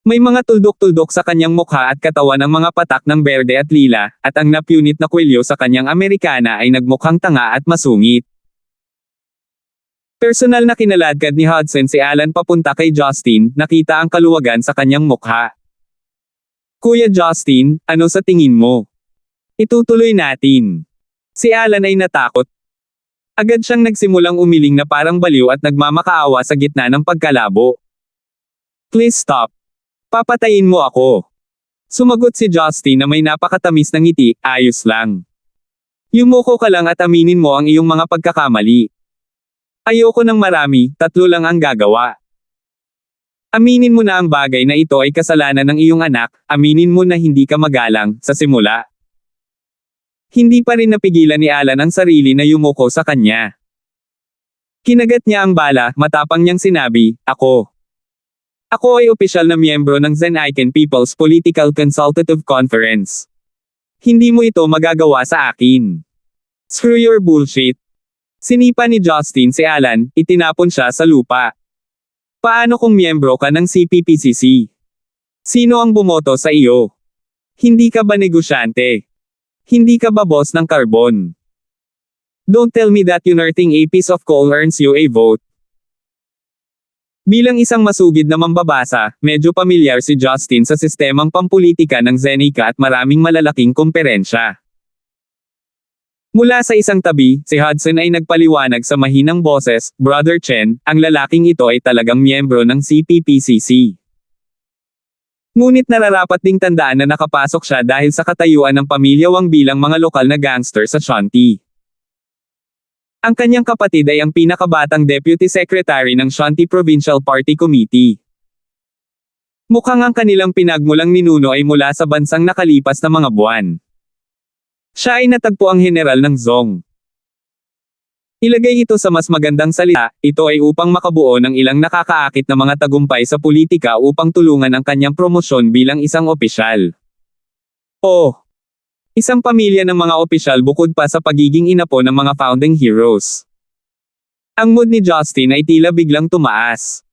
May mga tuldok-tuldok sa kanyang mukha at katawan ng mga patak ng berde at lila, at ang napunit na kwelyo sa kanyang Amerikana ay nagmukhang tanga at masungit. Personal na kinaladkad ni Hudson si Alan papunta kay Justin, nakita ang kaluwagan sa kanyang mukha. Kuya Justin, ano sa tingin mo? Itutuloy natin. Si Alan ay natakot. Agad siyang nagsimulang umiling na parang baliw at nagmamakaawa sa gitna ng pagkalabo. Please stop. Papatayin mo ako. Sumagot si Justin na may napakatamis na ngiti, ayos lang. Yumuko ka lang at aminin mo ang iyong mga pagkakamali. Ayoko ng marami, 3 lang ang gagawa. Aminin mo na ang bagay na ito ay kasalanan ng iyong anak, aminin mo na hindi ka magalang, sa simula. Hindi pa rin napigilan ni Alan ang sarili na yumuko sa kanya. Kinagat niya ang bala, matapang niyang sinabi, Ako ay opisyal na miyembro ng Zen-Iken People's Political Consultative Conference. Hindi mo ito magagawa sa akin. Screw your bullshit. Sinipa ni Justin si Alan, itinapon siya sa lupa. Paano kung miyembro ka ng CPPCC? Sino ang bumoto sa iyo? Hindi ka ba negosyante? Hindi ka ba boss ng carbon? Don't tell me that unearthing a piece of coal earns you a vote. Bilang isang masugid na mambabasa, medyo pamilyar si Justin sa sistemang pampulitika ng Zenica at maraming malalaking komperensya. Mula sa isang tabi, si Hudson ay nagpaliwanag sa mahinang boses, Brother Chen, ang lalaking ito ay talagang miyembro ng CPPCC. Ngunit nararapat ding tandaan na nakapasok siya dahil sa katayuan ng pamilya Wang bilang mga lokal na gangster sa Shanti. Ang kanyang kapatid ay ang pinakabatang Deputy Secretary ng Shanti Provincial Party Committee. Mukhang ang kanilang pinagmulang ninuno ay mula sa bansang nakalipas na mga buwan. Siya ay natagpo ang general ng Zong. Ilagay ito sa mas magandang salita, ito ay upang makabuo ng ilang nakakaakit na mga tagumpay sa politika upang tulungan ang kanyang promosyon bilang isang opisyal. Oh! Isang pamilya ng mga opisyal bukod pa sa pagiging inapo ng mga founding heroes. Ang mood ni Justin ay tila biglang tumaas.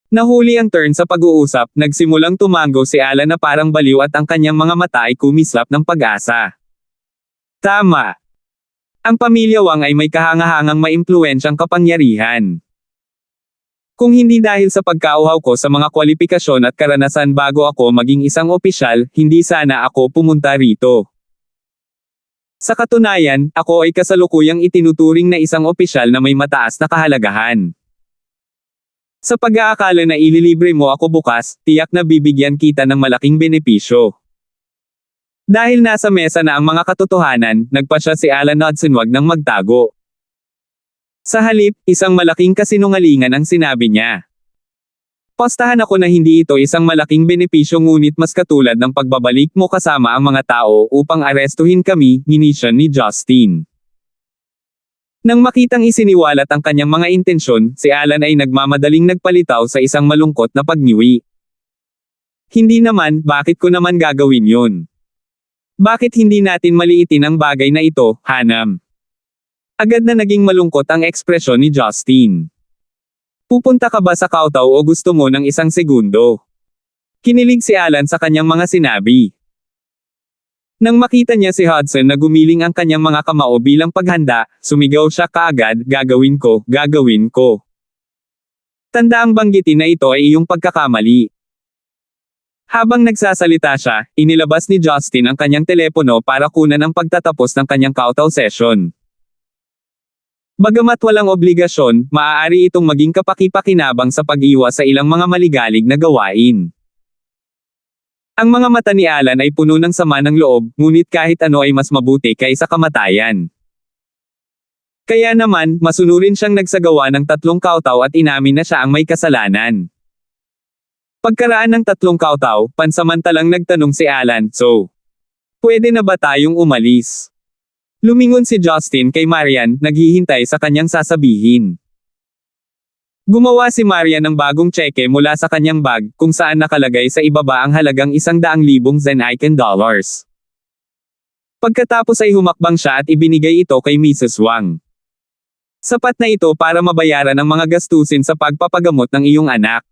Nahuli ang turn sa pag-uusap, nagsimulang tumango si Alan na parang baliw at ang kanyang mga mata ay kumislap ng pag-asa. Tama. Ang pamilya Wang ay may kahangahangang maimpluwensyang kapangyarihan. Kung hindi dahil sa pagkauhaw ko sa mga kwalifikasyon at karanasan bago ako maging isang opisyal, hindi sana ako pumunta rito. Sa katunayan, ako ay kasalukuyang itinuturing na isang opisyal na may mataas na kahalagahan. Sa pag-aakala na ililibre mo ako bukas, tiyak na bibigyan kita ng malaking benepisyo. Dahil nasa mesa na ang mga katotohanan, nagpasya si Alan Hudson wag nang magtago. Sa halip, isang malaking kasinungalingan ang sinabi niya. Postahan ako na hindi ito isang malaking benepisyo ngunit mas katulad ng pagbabalik mo kasama ang mga tao upang arestuhin kami, ginisyon ni Justin. Nang makitang isiniwalat ang kanyang mga intensyon, si Alan ay nagmamadaling nagpalitaw sa isang malungkot na pagniwi. Hindi naman, bakit ko naman gagawin yun? Bakit hindi natin maliitin ang bagay na ito, Hanam? Agad na naging malungkot ang ekspresyon ni Justin. Pupunta ka ba sa Kautaw o gusto mo ng isang segundo? Kinilig si Alan sa kanyang mga sinabi. Nang makita niya si Hudson na gumiling ang kanyang mga kamao bilang paghanda, sumigaw siya kaagad, gagawin ko, gagawin ko. Tandaang banggitin na ito ay iyong pagkakamali. Habang nagsasalita siya, inilabas ni Justin ang kanyang telepono para kunan ang pagtatapos ng kanyang Kautaw session. Bagamat walang obligasyon, maaari itong maging kapaki-pakinabang sa pag-iwas sa ilang mga maligalig na gawain. Ang mga mata ni Alan ay puno ng sama ng loob, ngunit kahit ano ay mas mabuti kaysa kamatayan. Kaya naman, masunurin siyang nagsagawa ng 3 kautaw at inamin na siya ang may kasalanan. Pagkaraan ng 3 kautaw, pansamantalang nagtanong si Alan, so, pwede na ba tayong umalis? Lumingon si Justin kay Marian, naghihintay sa kanyang sasabihin. Gumawa si Marian ng bagong tseke mula sa kanyang bag, kung saan nakalagay sa ibaba ang halagang 100,000 Zen-Icon dollars. Pagkatapos ay humakbang siya at ibinigay ito kay Mrs. Wang. Sapat na ito para mabayaran ang mga gastusin sa pagpapagamot ng iyong anak.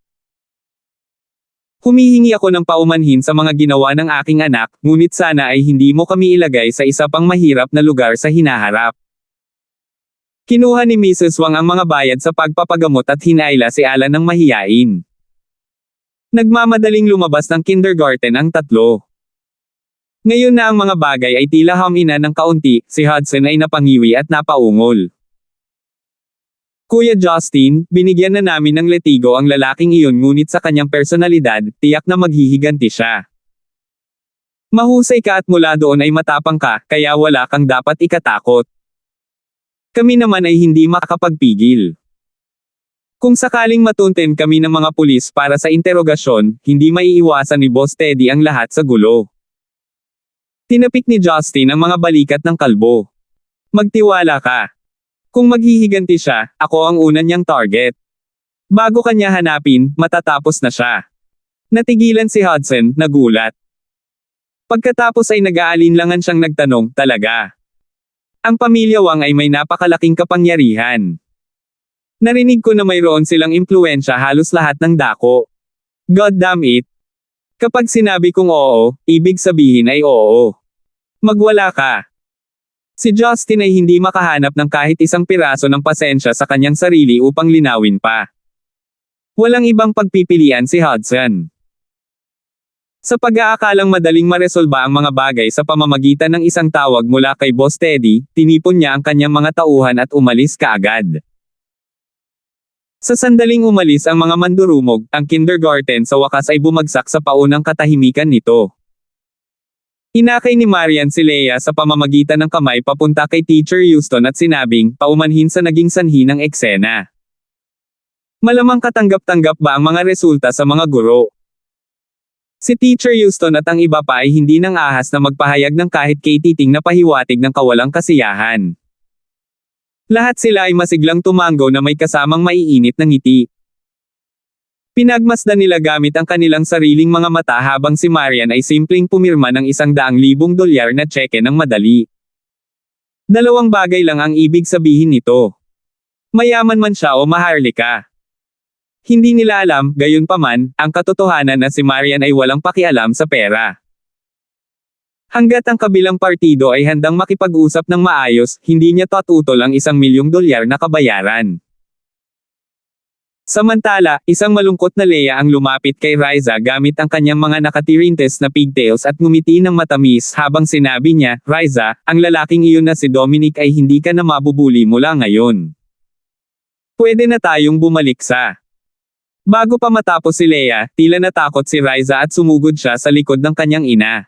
Humihingi ako ng paumanhin sa mga ginawa ng aking anak, ngunit sana ay hindi mo kami ilagay sa isa pang mahirap na lugar sa hinaharap. Kinuha ni Mrs. Wang ang mga bayad sa pagpapagamot at hinayla si Alan ng mahiyain. Nagmamadaling lumabas ng kindergarten ang 3. Ngayon na ang mga bagay ay tila hamina ng kaunti, si Hudson ay napangiwi at napaungol. Kuya Justin, binigyan na namin ng letigo ang lalaking iyon ngunit sa kanyang personalidad, tiyak na maghihiganti siya. Mahusay ka at mula doon ay matapang ka, kaya wala kang dapat ikatakot. Kami naman ay hindi makakapagpigil. Kung sakaling matunten kami ng mga pulis para sa interogasyon, hindi maiiwasan ni Boss Teddy ang lahat sa gulo. Tinapik ni Justin ang mga balikat ng kalbo. Magtiwala ka. Kung maghihiganti siya, ako ang una niyang target. Bago kanya hanapin, matatapos na siya. Natigilan si Hudson, nagulat. Pagkatapos ay nag-aalinlangan siyang nagtanong, talaga. Ang pamilya Wang ay may napakalaking kapangyarihan. Narinig ko na mayroon silang impluwensya halos lahat ng dako. God damn it. Kapag sinabi kong oo, ibig sabihin ay oo. Magwala ka. Si Justin ay hindi makahanap ng kahit isang piraso ng pasensya sa kanyang sarili upang linawin pa. Walang ibang pagpipilian si Hudson. Sa pag-aakalang madaling maresolba ang mga bagay sa pamamagitan ng isang tawag mula kay Boss Teddy, tinipon niya ang kanyang mga tauhan at umalis kaagad. Sa sandaling umalis ang mga mandurumog, ang kindergarten sa wakas ay bumagsak sa paunang katahimikan nito. Inakay ni Marian si Leia sa pamamagitan ng kamay papunta kay Teacher Houston at sinabing, paumanhin sa naging sanhi ng eksena. Malamang katanggap-tanggap ba ang mga resulta sa mga guro? Si Teacher Houston at ang iba pa ay hindi nang ahas na magpahayag ng kahit kay-titing na pahiwatig ng kawalang kasiyahan. Lahat sila ay masiglang tumanggo na may kasamang maiinit na ngiti. Pinagmasdan nila gamit ang kanilang sariling mga mata habang si Marian ay simpleng pumirma ng $100,000 na tseke ng madali. Dalawang bagay lang ang ibig sabihin nito. Mayaman man siya o maharlika. Hindi nila alam, gayunpaman, ang katotohanan na si Marian ay walang pakialam sa pera. Hanggat ang kabilang partido ay handang makipag-usap ng maayos, hindi niya tututol ang $1,000,000 na kabayaran. Samantala, isang malungkot na Leia ang lumapit kay Riza gamit ang kanyang mga nakatirintes na pigtails at ngumiti ng matamis habang sinabi niya, Riza, ang lalaking iyon na si Dominic ay hindi ka na mabubuli mula ngayon. Pwede na tayong bumalik sa... Bago pa matapos si Leia, tila natakot si Riza at sumugod siya sa likod ng kanyang ina.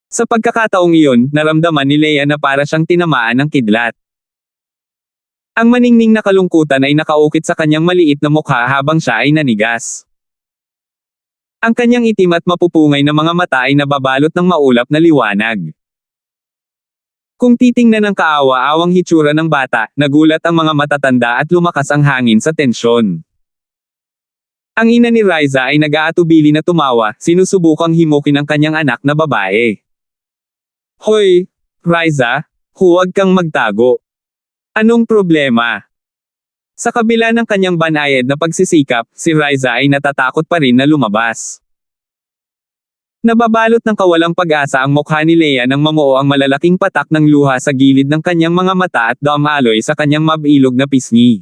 Sa pagkakataong iyon, naramdaman ni Leia na para siyang tinamaan ng kidlat. Ang maningning na kalungkutan ay nakaukit sa kanyang maliit na mukha habang siya ay nanigas. Ang kanyang itim at mapupungay na mga mata ay nababalot ng maulap na liwanag. Kung titingnan ng kaawa-awang hitsura ng bata, nagulat ang mga matatanda at lumakas ang hangin sa tensyon. Ang ina ni Riza ay nag-aatubili na tumawa, sinusubukang himukin ang kanyang anak na babae. Hoy, Riza, huwag kang magtago. Anong problema? Sa kabila ng kanyang banayad na pagsisikap, si Riza ay natatakot pa rin na lumabas. Nababalot ng kawalang pag-asa ang mukha ni Leia nang mamuo ang malalaking patak ng luha sa gilid ng kanyang mga mata at dumaloy sa kanyang mabilog na pisngi.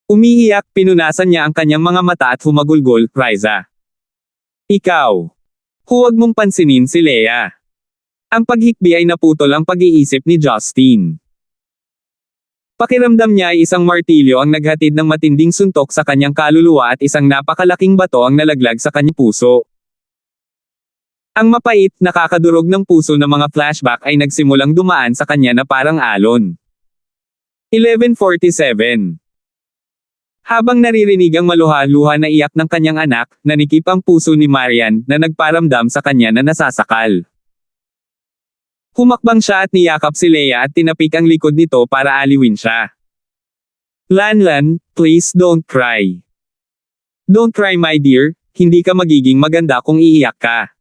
Umiiyak, pinunasan niya ang kanyang mga mata at humagulgol, Riza. Ikaw. Huwag mong pansinin si Leia. Ang paghikbi ay naputol ang pag-iisip ni Justin. Pakiramdam niya ay isang martilyo ang naghatid ng matinding suntok sa kanyang kaluluwa at isang napakalaking bato ang nalaglag sa kanyang puso. Ang mapait, nakakadurog ng puso na mga flashback ay nagsimulang dumaan sa kanya na parang alon. 11:47 Habang naririnig ang maluha-luha na iyak ng kanyang anak, nanikip ang puso ni Marian, na nagparamdam sa kanya na nasasakal. Humakbang siya at niyakap si Leia at tinapik ang likod nito para aliwin siya. Lanlan, please don't cry. Don't cry my dear, hindi ka magiging maganda kung iiyak ka.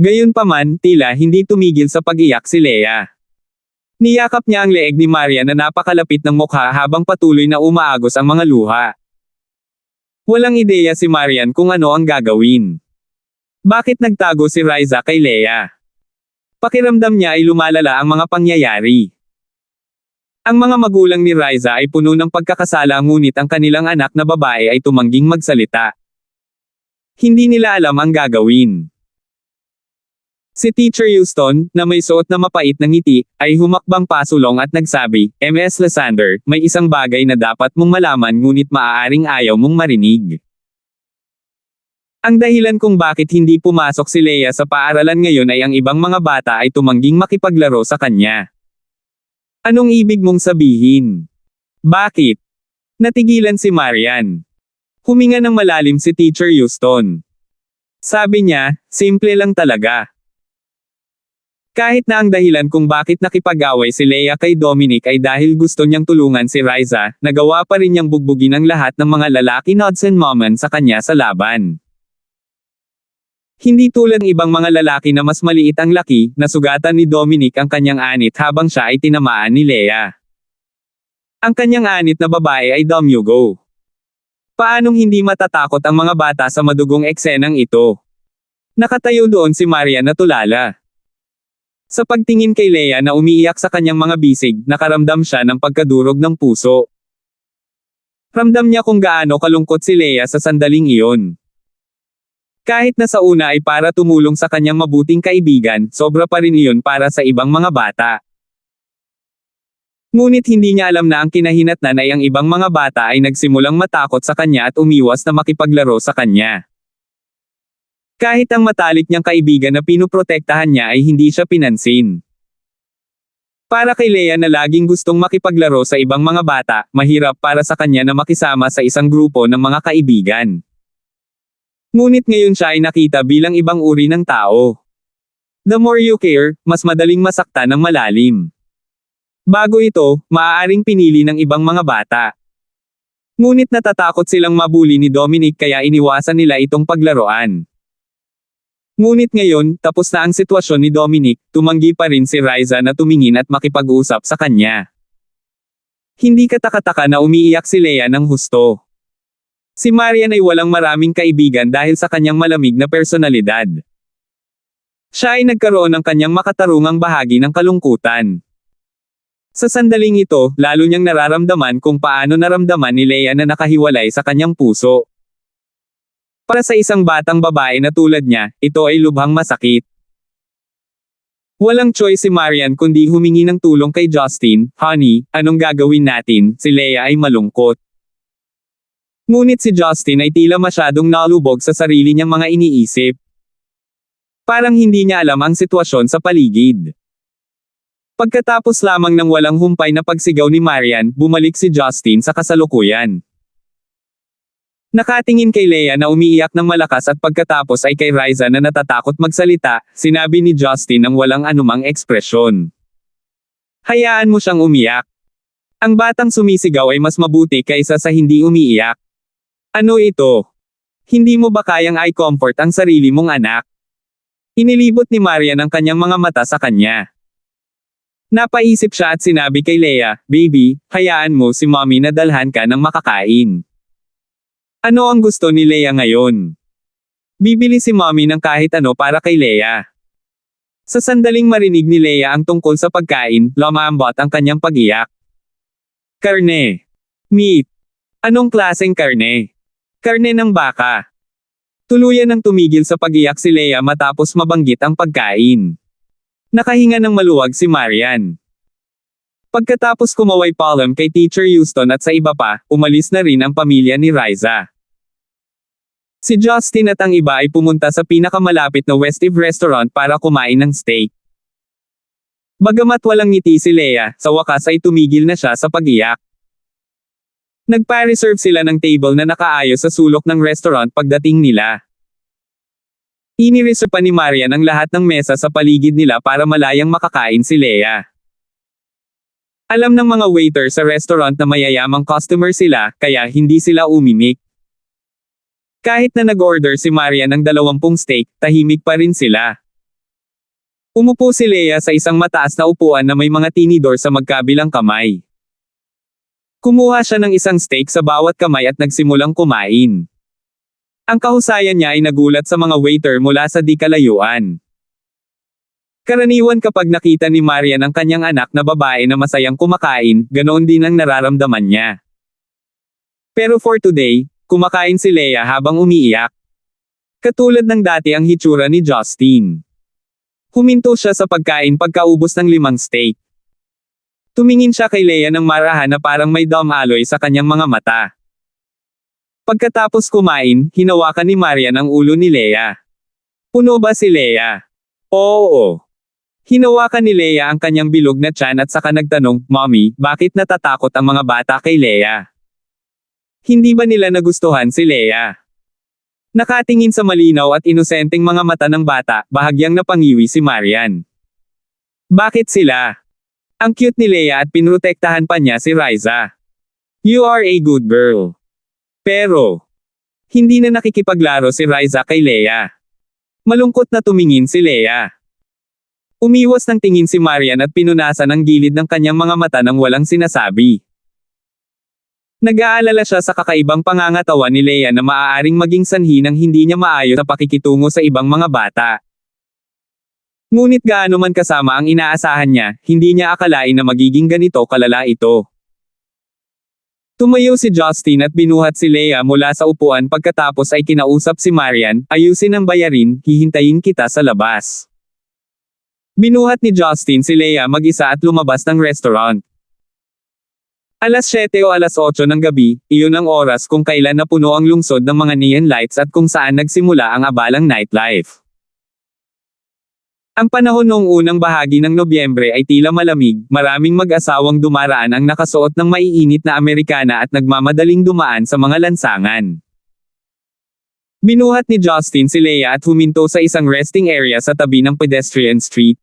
Gayunpaman, tila hindi tumigil sa pag-iyak si Leia. Niyakap niya ang leeg ni Marian na napakalapit ng mukha habang patuloy na umaagos ang mga luha. Walang ideya si Marian kung ano ang gagawin. Bakit nagtago si Riza kay Leia? Pakiramdam niya ay lumalala ang mga pangyayari. Ang mga magulang ni Riza ay puno ng pagkakasala ngunit ang kanilang anak na babae ay tumangging magsalita. Hindi nila alam ang gagawin. Si Teacher Houston, na may suot na mapait na ngiti, ay humakbang pasulong at nagsabi, Ms. Lysander, may isang bagay na dapat mong malaman ngunit maaaring ayaw mong marinig. Ang dahilan kung bakit hindi pumasok si Leia sa paaralan ngayon ay ang ibang mga bata ay tumangging makipaglaro sa kanya. Anong ibig mong sabihin? Bakit? Natigilan si Marian. Huminga ng malalim si Teacher Houston. Sabi niya, simple lang talaga. Kahit na ang dahilan kung bakit nakipag-away si Leia kay Dominic ay dahil gusto niyang tulungan si Riza, nagawa pa rin niyang bugbugin ang lahat ng mga lalaki nods and moment sa kanya sa laban. Hindi tulad ng ibang mga lalaki na mas maliit ang laki, nasugatan ni Dominic ang kanyang anit habang siya ay tinamaan ni Leia. Ang kanyang anit na babae ay Domyugo. Paanong hindi matatakot ang mga bata sa madugong eksenang ito? Nakatayo doon si Marian na tulala. Sa pagtingin kay Leia na umiiyak sa kanyang mga bisig, nakaramdam siya ng pagkadurog ng puso. Ramdam niya kung gaano kalungkot si Leia sa sandaling iyon. Kahit na sa una ay para tumulong sa kanyang mabuting kaibigan, sobra pa rin iyon para sa ibang mga bata. Ngunit hindi niya alam na ang kinahinatnan ay ang ibang mga bata ay nagsimulang matakot sa kanya at umiwas na makipaglaro sa kanya. Kahit ang matalik niyang kaibigan na pinuprotektahan niya ay hindi siya pinansin. Para kay Leia na laging gustong makipaglaro sa ibang mga bata, mahirap para sa kanya na makisama sa isang grupo ng mga kaibigan. Ngunit ngayon siya ay nakita bilang ibang uri ng tao. The more you care, mas madaling masaktan ng malalim. Bago ito, maaaring pinili ng ibang mga bata. Ngunit natatakot silang mabuli ni Dominic kaya iniwasan nila itong paglaruan. Ngunit ngayon, tapos na ang sitwasyon ni Dominic, tumanggi pa rin si Riza na tumingin at makipag-usap sa kanya. Hindi katakataka na umiiyak si Leia ng husto. Si Marian ay walang maraming kaibigan dahil sa kanyang malamig na personalidad. Siya ay nagkaroon ng kanyang makatarungang bahagi ng kalungkutan. Sa sandaling ito, lalo niyang nararamdaman kung paano naramdaman ni Leia na nakahiwalay sa kanyang puso. Para sa isang batang babae na tulad niya, ito ay lubhang masakit. Walang choice si Marian kundi humingi ng tulong kay Justin. "Honey, anong gagawin natin?" Si Leia ay malungkot. Ngunit si Justin ay tila masyadong nalubog sa sarili niyang mga iniisip. Parang hindi niya alam ang sitwasyon sa paligid. Pagkatapos lamang ng walang humpay na pagsigaw ni Marian, bumalik si Justin sa kasalukuyan. Nakatingin kay Leia na umiiyak ng malakas at pagkatapos ay kay Riza na natatakot magsalita, sinabi ni Justin ng walang anumang ekspresyon. "Hayaan mo siyang umiyak. Ang batang sumisigaw ay mas mabuti kaysa sa hindi umiiyak. Ano ito? Hindi mo ba kayang i-comfort ang sarili mong anak?" Inilibot ni Marian ang kanyang mga mata sa kanya. Napaisip siya at sinabi kay Leia, "Baby, hayaan mo si mommy na dalhan ka ng makakain." Ano ang gusto ni Leia ngayon? Bibili si mommy ng kahit ano para kay Leia. Sa sandaling marinig ni Leia ang tungkol sa pagkain, lumambot ang kanyang pag-iyak. "Karne. Meat. Anong klaseng karne? Karne ng baka." Tuluyan ng tumigil sa pag-iyak si Leia matapos mabanggit ang pagkain. Nakahinga ng maluwag si Marian. Pagkatapos kumaway paalam kay Teacher Houston at sa iba pa, umalis na rin ang pamilya ni Riza. Si Justin at ang iba ay pumunta sa pinakamalapit na West Eve restaurant para kumain ng steak. Bagamat walang ngiti si Leia, sa wakas ay tumigil na siya sa pag-iyak. Nagpa-reserve sila ng table na nakaayos sa sulok ng restaurant pagdating nila. Inireserve pa ni Marian ang lahat ng mesa sa paligid nila para malayang makakain si Leia. Alam ng mga waiter sa restaurant na mayayamang customer sila, kaya hindi sila umimik. Kahit na nag-order si Marian ng 20 steak, tahimik pa rin sila. Umupo si Leia sa isang mataas na upuan na may mga tinidor sa magkabilang kamay. Kumuha siya ng isang steak sa bawat kamay at nagsimulang kumain. Ang kahusayan niya ay nagulat sa mga waiter mula sa di kalayuan. Karaniwan kapag nakita ni Marian ang kanyang anak na babae na masayang kumakain, ganoon din ang nararamdaman niya. Pero for today, kumakain si Leia habang umiiyak. Katulad ng dati ang hitsura ni Justin. Huminto siya sa pagkain pagkaubos ng 5 steak. Tumingin siya kay Leia ng marahan na parang may dumaloy sa kanyang mga mata. Pagkatapos kumain, hinawakan ni Marian ang ulo ni Leia. "Puno ba si Leia?" "Oo." Hinawakan ni Leia ang kanyang bilog na tiyan at saka nagtanong, "Mommy, bakit natatakot ang mga bata kay Leia? Hindi ba nila nagustuhan si Leia?" Nakatingin sa malinaw at inosenteng mga mata ng bata, bahagyang napangiwi si Marian. "Bakit sila? Ang cute ni Leia at pinrotektahan pa niya si Riza. You are a good girl." Pero, hindi na nakikipaglaro si Riza kay Leia. Malungkot na tumingin si Leia. Umiwas ng tingin si Marian at pinunasan ang gilid ng kanyang mga mata nang walang sinasabi. Nag-aalala siya sa kakaibang pangangatawan ni Leia na maaaring maging sanhi ng hindi niya maayos na pakikitungo sa ibang mga bata. Ngunit gaano man kasama ang inaasahan niya, hindi niya akalain na magiging ganito kalala ito. Tumayo si Justin at binuhat si Leia mula sa upuan pagkatapos ay kinausap si Marian, ayusin ang bayarin, hihintayin kita sa labas. Binuhat ni Justin si Leia mag-isa at lumabas ng restaurant. Alas 7 o alas 8 ng gabi, iyon ang oras kung kailan napuno ang lungsod ng mga neon lights at kung saan nagsimula ang abalang nightlife. Ang panahon noong unang bahagi ng Nobyembre ay tila malamig, maraming mag-asawang dumaraan ang nakasuot ng maiinit na Amerikana at nagmamadaling dumaan sa mga lansangan. Binuhat ni Justin si Leia at huminto sa isang resting area sa tabi ng pedestrian street.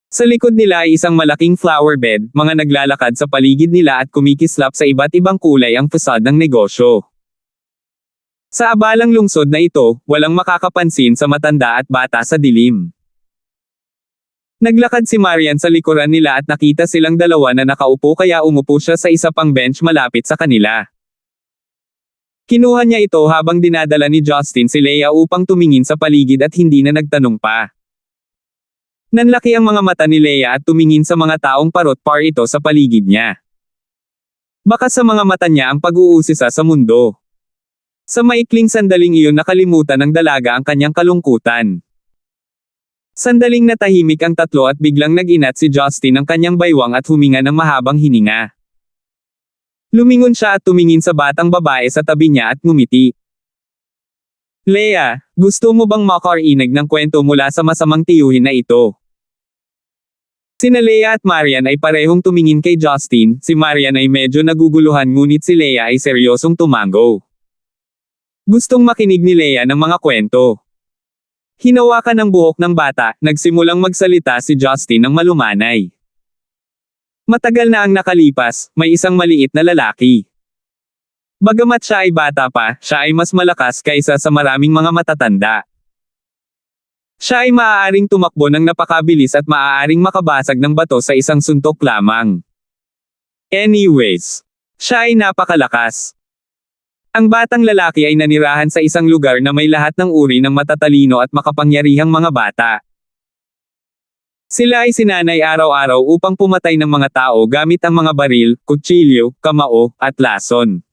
Sa likod nila ay isang malaking flower bed, mga naglalakad sa paligid nila at kumikislap sa iba't ibang kulay ang fasad ng negosyo. Sa abalang lungsod na ito, walang makakapansin sa matanda at bata sa dilim. Naglakad si Marian sa likuran nila at nakita silang dalawa na nakaupo kaya umupo siya sa isa pang bench malapit sa kanila. Kinuha niya ito habang dinadala ni Justin si Leia upang tumingin sa paligid at hindi na nagtanong pa. Nanlaki ang mga mata ni Leia at tumingin sa mga taong parot-par ito sa paligid niya. Baka sa mga mata niya ang pag-uusisa sa mundo. Sa maikling sandaling iyon nakalimutan ng dalaga ang kanyang kalungkutan. Sandaling natahimik ang tatlo at biglang nag-inat si Justin ng kanyang baywang at huminga ng mahabang hininga. Lumingon siya at tumingin sa batang babae sa tabi niya at ngumiti. Leia, gusto mo bang makarinig ng kwento mula sa masamang tiyuhin na ito? Sina Leia at Marian ay parehong tumingin kay Justin, si Marian ay medyo naguguluhan ngunit si Leia ay seryosong tumango. Gustong makinig ni Leia ng mga kwento. Hinawakan ng buhok ng bata, nagsimulang magsalita si Justin ng malumanay. Matagal na ang nakalipas, may isang maliit na lalaki. Bagamat siya ay bata pa, siya ay mas malakas kaysa sa maraming mga matatanda. Siya ay maaaring tumakbo ng napakabilis at maaaring makabasag ng bato sa isang suntok lamang. Anyways, siya ay napakalakas. Ang batang lalaki ay nanirahan sa isang lugar na may lahat ng uri ng matatalino at makapangyarihang mga bata. Sila ay sinanay araw-araw upang pumatay ng mga tao gamit ang mga baril, kutsilyo, kamao, at lason.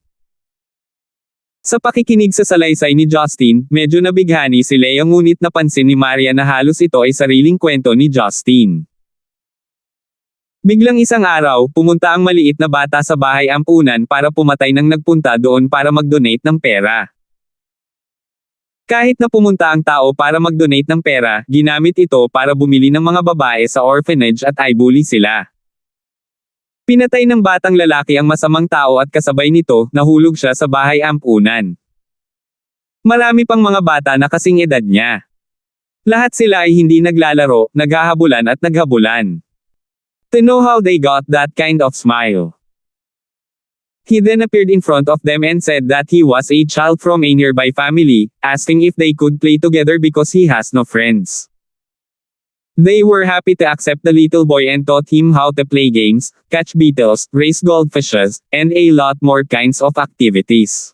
Sa pakikinig sa salaysay ni Justin, medyo nabighani si Leia ngunit napansin ni Maria na halos ito ay sariling kwento ni Justin. Biglang isang araw, pumunta ang maliit na bata sa bahay ampunan para pumatay nang nagpunta doon para mag-donate ng pera. Kahit na pumunta ang tao para mag-donate ng pera, ginamit ito para bumili ng mga babae sa orphanage at i-bully sila. Pinatay ng batang lalaki ang masamang tao at kasabay nito, nahulog siya sa bahay ampunan. Marami pang mga bata na kasing edad niya. Lahat sila ay hindi naglalaro, naghahabulan at naghabulan. To know how they got that kind of smile. He then appeared in front of them and said that he was a child from a nearby family, asking if they could play together because he has no friends. They were happy to accept the little boy and taught him how to play games, catch beetles, raise goldfishes, and a lot more kinds of activities.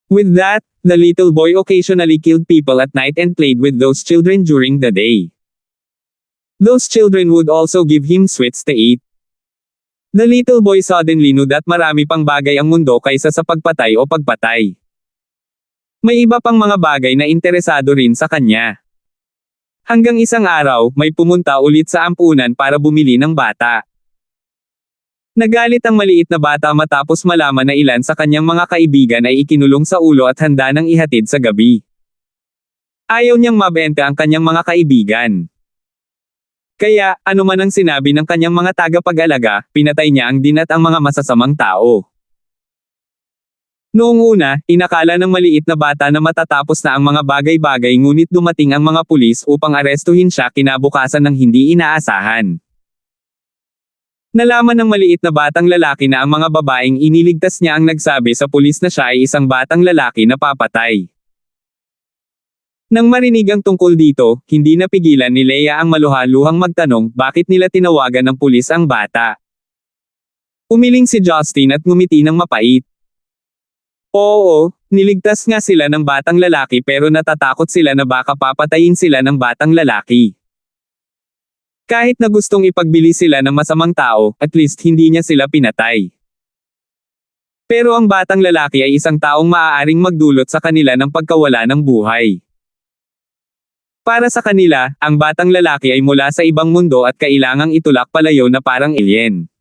With that, the little boy occasionally killed people at night and played with those children during the day. Those children would also give him sweets to eat. The little boy suddenly knew that marami pang bagay ang mundo kaysa sa pagpatay o pagpatay. May iba pang mga bagay na interesado rin sa kanya. Hanggang isang araw, may pumunta ulit sa ampunan para bumili ng bata. Nagalit ang maliit na bata matapos malaman na ilan sa kanyang mga kaibigan ay ikinulong sa ulo at handa nang ihatid sa gabi. Ayaw niyang mabenta ang kanyang mga kaibigan. Kaya, ano man ang sinabi ng kanyang mga tagapag-alaga, pinatay niya ang dinat ang mga masasamang tao. Noong una, inakala ng maliit na bata na matatapos na ang mga bagay-bagay ngunit dumating ang mga pulis upang arestuhin siya kinabukasan ng hindi inaasahan. Nalaman ng maliit na batang lalaki na ang mga babaeng iniligtas niya ang nagsabi sa pulis na siya ay isang batang lalaki na papatay. Nang marinig ang tungkol dito, hindi napigilan ni Leia ang maluhaluhang magtanong bakit nila tinawagan ng pulis ang bata. Umiling si Justin at ngumiti ng mapait. Oo, niligtas nga sila ng batang lalaki pero natatakot sila na baka papatayin sila ng batang lalaki. Kahit na gustong ipagbili sila ng masamang tao, at least hindi niya sila pinatay. Pero ang batang lalaki ay isang taong maaaring magdulot sa kanila ng pagkawala ng buhay. Para sa kanila, ang batang lalaki ay mula sa ibang mundo at kailangang itulak palayo na parang alien.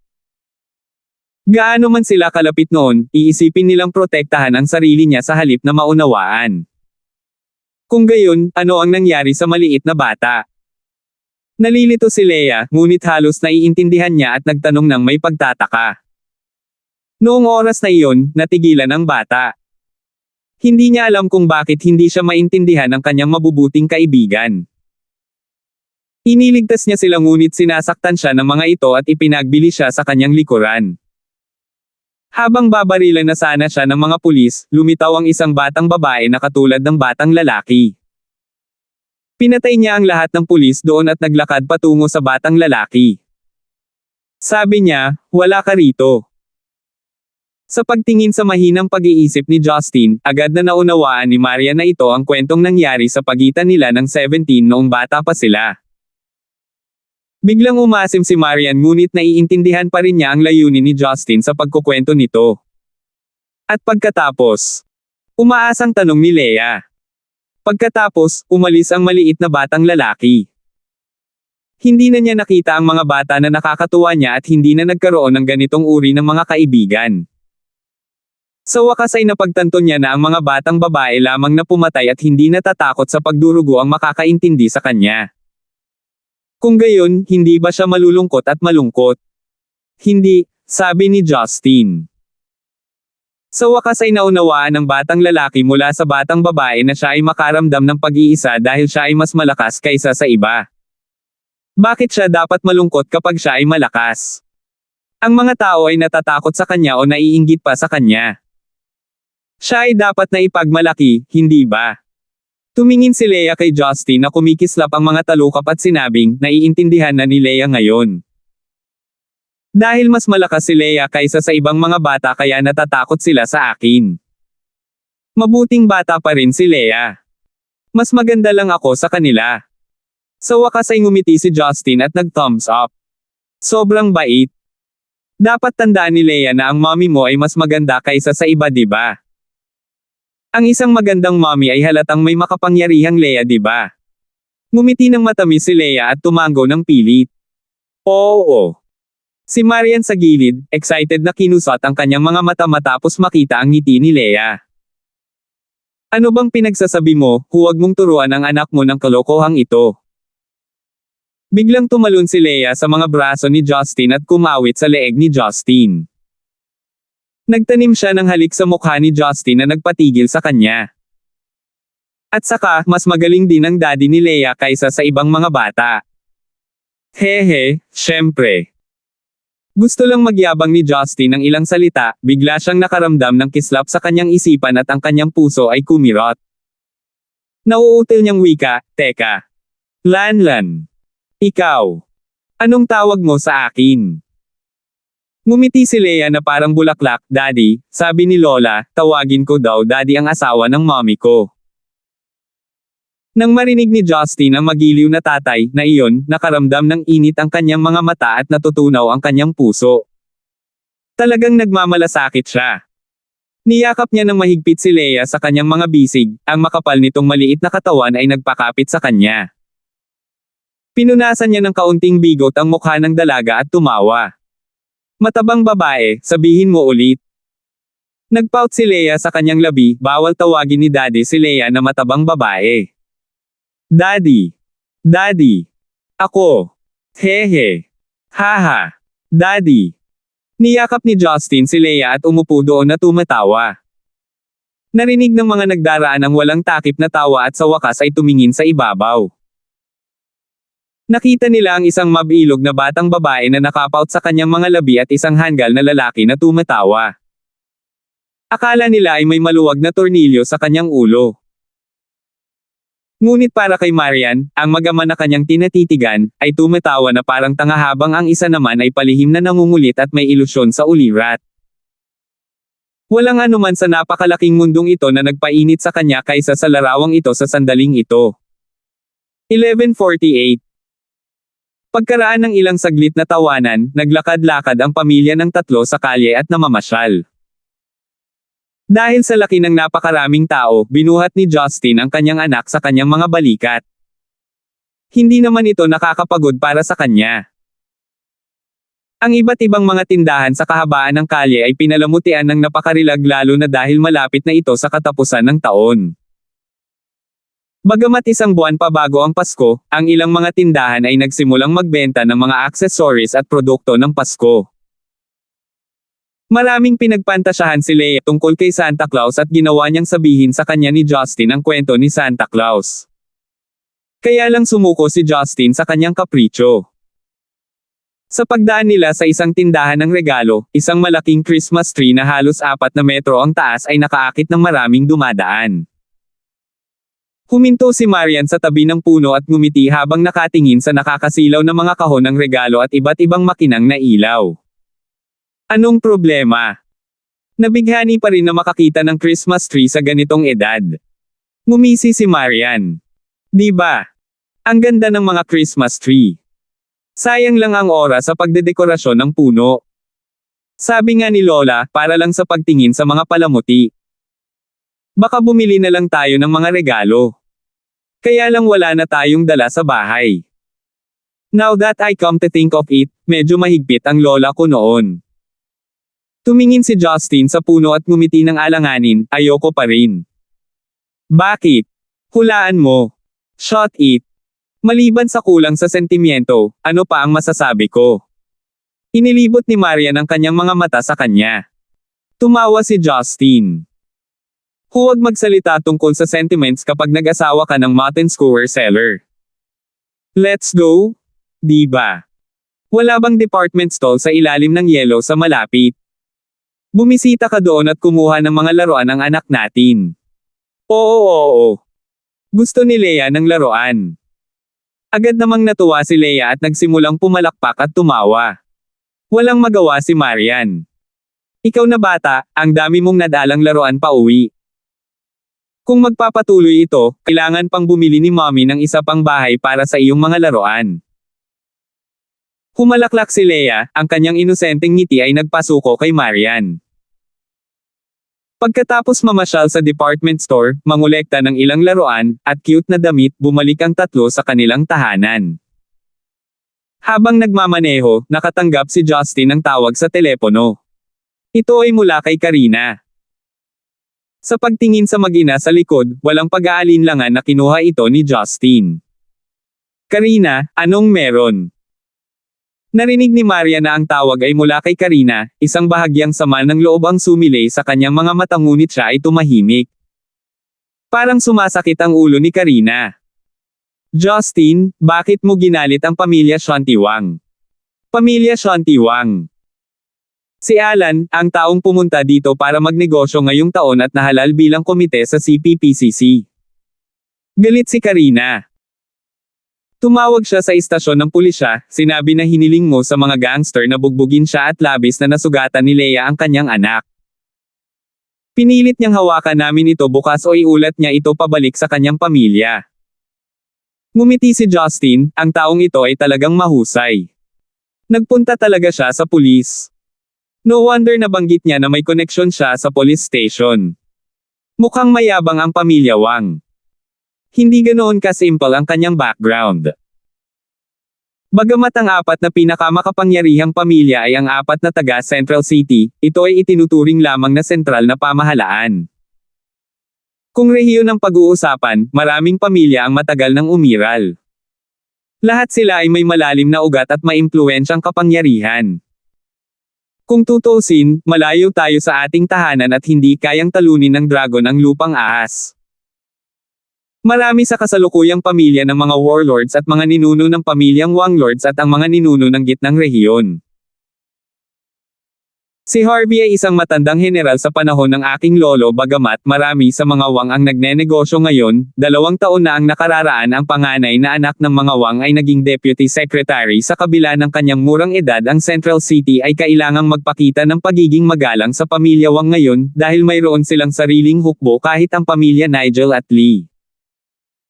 Gaano man sila kalapit noon, iisipin nilang protektahan ang sarili niya sa halip na maunawaan. Kung gayon, ano ang nangyari sa maliit na bata? Nalilito si Leia, ngunit halos naiintindihan niya at nagtanong ng may pagtataka. Noong oras na iyon, natigilan ang bata. Hindi niya alam kung bakit hindi siya maintindihan ng kanyang mabubuting kaibigan. Iniligtas niya sila ngunit sinasaktan siya ng mga ito at ipinagbili siya sa kanyang likuran. Habang babarilan na sana siya ng mga pulis, lumitaw ang isang batang babae na katulad ng batang lalaki. Pinatay niya ang lahat ng pulis doon at naglakad patungo sa batang lalaki. Sabi niya, "Wala ka rito." Sa pagtingin sa mahinang pag-iisip ni Justin, agad na naunawaan ni Marian na ito ang kwentong nangyari sa pagitan nila ng 17 noong bata pa sila. Biglang umasim si Marian ngunit naiintindihan pa rin niya ang layunin ni Justin sa pagkukwento nito. At pagkatapos, umaasang tanong ni Leia. Pagkatapos, umalis ang maliit na batang lalaki. Hindi na niya nakita ang mga bata na nakakatuwa niya at hindi na nagkaroon ng ganitong uri ng mga kaibigan. Sa wakas ay napagtanto niya na ang mga batang babae lamang na pumatay at hindi natatakot sa pagdurugo ang makakaintindi sa kanya. Kung gayon, hindi ba siya malulungkot at malungkot? Hindi, sabi ni Justin. Sa wakas ay naunawaan ng batang lalaki mula sa batang babae na siya ay makaramdam ng pag-iisa dahil siya ay mas malakas kaysa sa iba. Bakit siya dapat malungkot kapag siya ay malakas? Ang mga tao ay natatakot sa kanya o naiinggit pa sa kanya. Siya ay dapat na ipagmalaki, hindi ba? Tumingin si Leia kay Justin na kumikislap ang mga talukap at sinabing, naiintindihan na ni Leia ngayon. Dahil mas malakas si Leia kaysa sa ibang mga bata kaya natatakot sila sa akin. Mabuting bata pa rin si Leia. Mas maganda lang ako sa kanila. Sa wakas ay ngumiti si Justin at nag-thumbs up. Sobrang bait. Dapat tandaan ni Leia na ang mommy mo ay mas maganda kaysa sa iba, diba? Ang isang magandang mommy ay halatang may makapangyarihang Leia, diba? Ngumiti ng matamis si Leia at tumango ng pilit. Oo. Si Marian sa gilid, excited na kinusot ang kanyang mga mata matapos makita ang ngiti ni Leia. Ano bang pinagsasabi mo, huwag mong turuan ang anak mo ng kalokohang ito. Biglang tumalon si Leia sa mga braso ni Justin at kumawit sa leeg ni Justin. Nagtanim siya ng halik sa mukha ni Justin na nagpatigil sa kanya. At saka, mas magaling din ang daddy ni Leia kaysa sa ibang mga bata. Hehe, syempre. Gusto lang magyabang ni Justin ng ilang salita, bigla siyang nakaramdam ng kislap sa kanyang isipan at ang kanyang puso ay kumirot. Nauutil niyang wika, teka. Lanlan. Ikaw. Anong tawag mo sa akin? Ngumiti si Leia na parang bulaklak, Daddy, sabi ni Lola, tawagin ko daw Daddy ang asawa ng mommy ko. Nang marinig ni Justin ang magiliw na tatay, na iyon, nakaramdam ng init ang kanyang mga mata at natutunaw ang kanyang puso. Talagang nagmamalasakit siya. Niyakap niya ng mahigpit si Leia sa kanyang mga bisig, ang makapal nitong maliit na katawan ay nagpakapit sa kanya. Pinunasan niya ng kaunting bigot ang mukha ng dalaga at tumawa. Matabang babae, sabihin mo ulit. Nagpout si Leia sa kanyang labi, bawal tawagin ni Daddy si Leia na matabang babae. Daddy. Daddy. Ako. Hehe. Haha. Daddy. Niyakap ni Justin si Leia at umupo doon na tumatawa. Narinig ng mga nagdaraan ang walang takip na tawa at sa wakas ay tumingin sa ibabaw. Nakita nila ang isang mabilog na batang babae na nakapout sa kanyang mga labi at isang hanggal na lalaki na tumatawa. Akala nila ay may maluwag na tornilyo sa kanyang ulo. Ngunit para kay Marian, ang mag-ama na kanyang tinatitigan, ay tumatawa na parang tanga habang ang isa naman ay palihim na nangungulit at may ilusyon sa ulirat. Walang anuman sa napakalaking mundong ito na nagpainit sa kanya kaysa sa larawang ito sa sandaling ito. 11:48 Pagkaraan ng ilang saglit na tawanan, naglakad-lakad ang pamilya ng tatlo sa kalye at namamasyal. Dahil sa laki ng napakaraming tao, binuhat ni Justin ang kanyang anak sa kanyang mga balikat. Hindi naman ito nakakapagod para sa kanya. Ang iba't ibang mga tindahan sa kahabaan ng kalye ay pinalamutian ng napakarilag lalo na dahil malapit na ito sa katapusan ng taon. Bagamat isang buwan pa bago ang Pasko, ang ilang mga tindahan ay nagsimulang magbenta ng mga accessories at produkto ng Pasko. Maraming pinagpantasyahan si Leia tungkol kay Santa Claus at ginawa niyang sabihin sa kanya ni Justin ang kwento ni Santa Claus. Kaya lang sumuko si Justin sa kanyang kapritsyo. Sa pagdaan nila sa isang tindahan ng regalo, isang malaking Christmas tree na halos 4 na metro ang taas ay nakaakit ng maraming dumadaan. Huminto si Marian sa tabi ng puno at ngumiti habang nakatingin sa nakakasilaw na mga kahon ng regalo at iba't ibang makinang na ilaw. Anong problema? Nabighani pa rin na makakita ng Christmas tree sa ganitong edad. Ngumisi si Marian. Di ba? Ang ganda ng mga Christmas tree. Sayang lang ang oras sa pagdedekorasyon ng puno. Sabi nga ni Lola, para lang sa pagtingin sa mga palamuti. Baka bumili na lang tayo ng mga regalo. Kaya lang wala na tayong dala sa bahay. Now that I come to think of it, medyo mahigpit ang lola ko noon. Tumingin si Justin sa puno at ngumiti ng alanganin, ayoko pa rin. Bakit? Hulaan mo. Shot it. Maliban sa kulang sa sentimiento, ano pa ang masasabi ko? Inilibot ni Marian ang kanyang mga mata sa kanya. Tumawa si Justin. Huwag magsalita tungkol sa sentiments kapag nag-asawa ka ng mutton skewer seller. Let's go? Di ba? Wala bang department store sa ilalim ng yelo sa malapit? Bumisita ka doon at kumuha ng mga laruan ng anak natin. Oo. Gusto ni Leia ng laruan. Agad namang natuwa si Leia at nagsimulang pumalakpak at tumawa. Walang magawa si Marian. Ikaw na bata, ang dami mong nadalang laruan pa uwi. Kung magpapatuloy ito, kailangan pang bumili ni Mommy ng isa pang bahay para sa iyong mga laruan. Humalaklak si Leia, ang kanyang inosenteng ngiti ay nagpasuko kay Marian. Pagkatapos mamasyal sa department store, mangolekta ng ilang laruan, at cute na damit, bumalik ang tatlo sa kanilang tahanan. Habang nagmamaneho, nakatanggap si Justin ng tawag sa telepono. Ito ay mula kay Karina. Sa pagtingin sa mag-ina sa likod, walang pag-aalinlangan na kinuha ito ni Justin. Karina, anong meron? Narinig ni Maria na ang tawag ay mula kay Karina, isang bahagyang sama ng loob ang sumilay sa kanyang mga mata ngunit siya ay tumahimik. Parang sumasakit ang ulo ni Karina. Justin, bakit mo ginalit ang pamilya Shantiwang? Pamilya Shantiwang. Si Alan, ang taong pumunta dito para magnegosyo ngayong taon at nahalal bilang komite sa CPPCC. Galit si Karina. Tumawag siya sa istasyon ng pulisya, sinabi na hiniling mo sa mga gangster na bugbugin siya at labis na nasugatan ni Leia ang kanyang anak. Pinilit niyang hawakan namin ito bukas o iulat niya ito pabalik sa kanyang pamilya. Ngumiti si Justin, ang taong ito ay talagang mahusay. Nagpunta talaga siya sa pulis. No wonder nabanggit niya na may koneksyon siya sa police station. Mukhang mayabang ang pamilya Wang. Hindi ganoon ka-simple ang kanyang background. Bagamat ang 4 na pinakamakapangyarihang pamilya ay ang 4 na taga Central City, ito ay itinuturing lamang na sentral na pamahalaan. Kung rehiyon ang pag-uusapan, maraming pamilya ang matagal nang umiral. Lahat sila ay may malalim na ugat at maimpluwensyang kapangyarihan. Kung tutuusin, malayo tayo sa ating tahanan at hindi kayang talunin ng dragon ang lupang ahas. Marami sa kasalukuyang pamilya ng mga warlords at mga ninuno ng pamilyang Wanglords at ang mga ninuno ng gitnang rehiyon. Si Harvey ay isang matandang general sa panahon ng aking lolo bagamat marami sa mga Wang ang nagnenegosyo ngayon, 2 taon na ang nakararaan ang panganay na anak ng mga Wang ay naging deputy secretary sa kabila ng kanyang murang edad ang Central City ay kailangang magpakita ng pagiging magalang sa pamilya Wang ngayon dahil mayroon silang sariling hukbo kahit ang pamilya Nigel at Lee.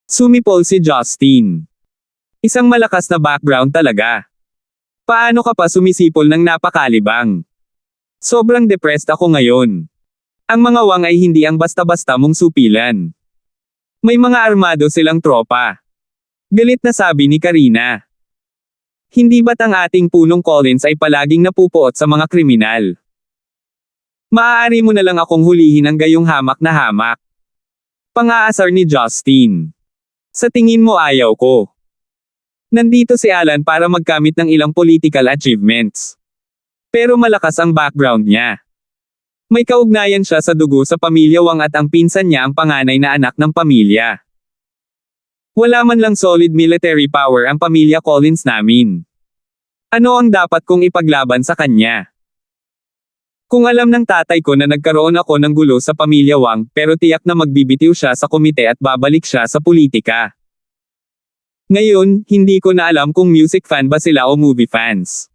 Sumipol si Justin. Isang malakas na background talaga. Paano ka pa sumisipol ng napakalibang? Sobrang depressed ako ngayon. Ang mga Wang ay hindi ang basta-basta mong supilan. May mga armado silang tropa. Galit na sabi ni Karina. Hindi ba't ang ating punong Collins ay palaging napupuot sa mga kriminal? Maaari mo na lang akong hulihin ang gayong hamak na hamak. Pang-aasar ni Justin. Sa tingin mo ayaw ko. Nandito si Alan para magkamit ng ilang political achievements. Pero malakas ang background niya. May kaugnayan siya sa dugo sa pamilya Wang at ang pinsan niya ang panganay na anak ng pamilya. Wala man lang solid military power ang pamilya Collins namin. Ano ang dapat kong ipaglaban sa kanya? Kung alam ng tatay ko na nagkaroon ako ng gulo sa pamilya Wang, pero tiyak na magbibitiw siya sa komite at babalik siya sa politika. Ngayon, hindi ko na alam kung music fan ba sila o movie fans.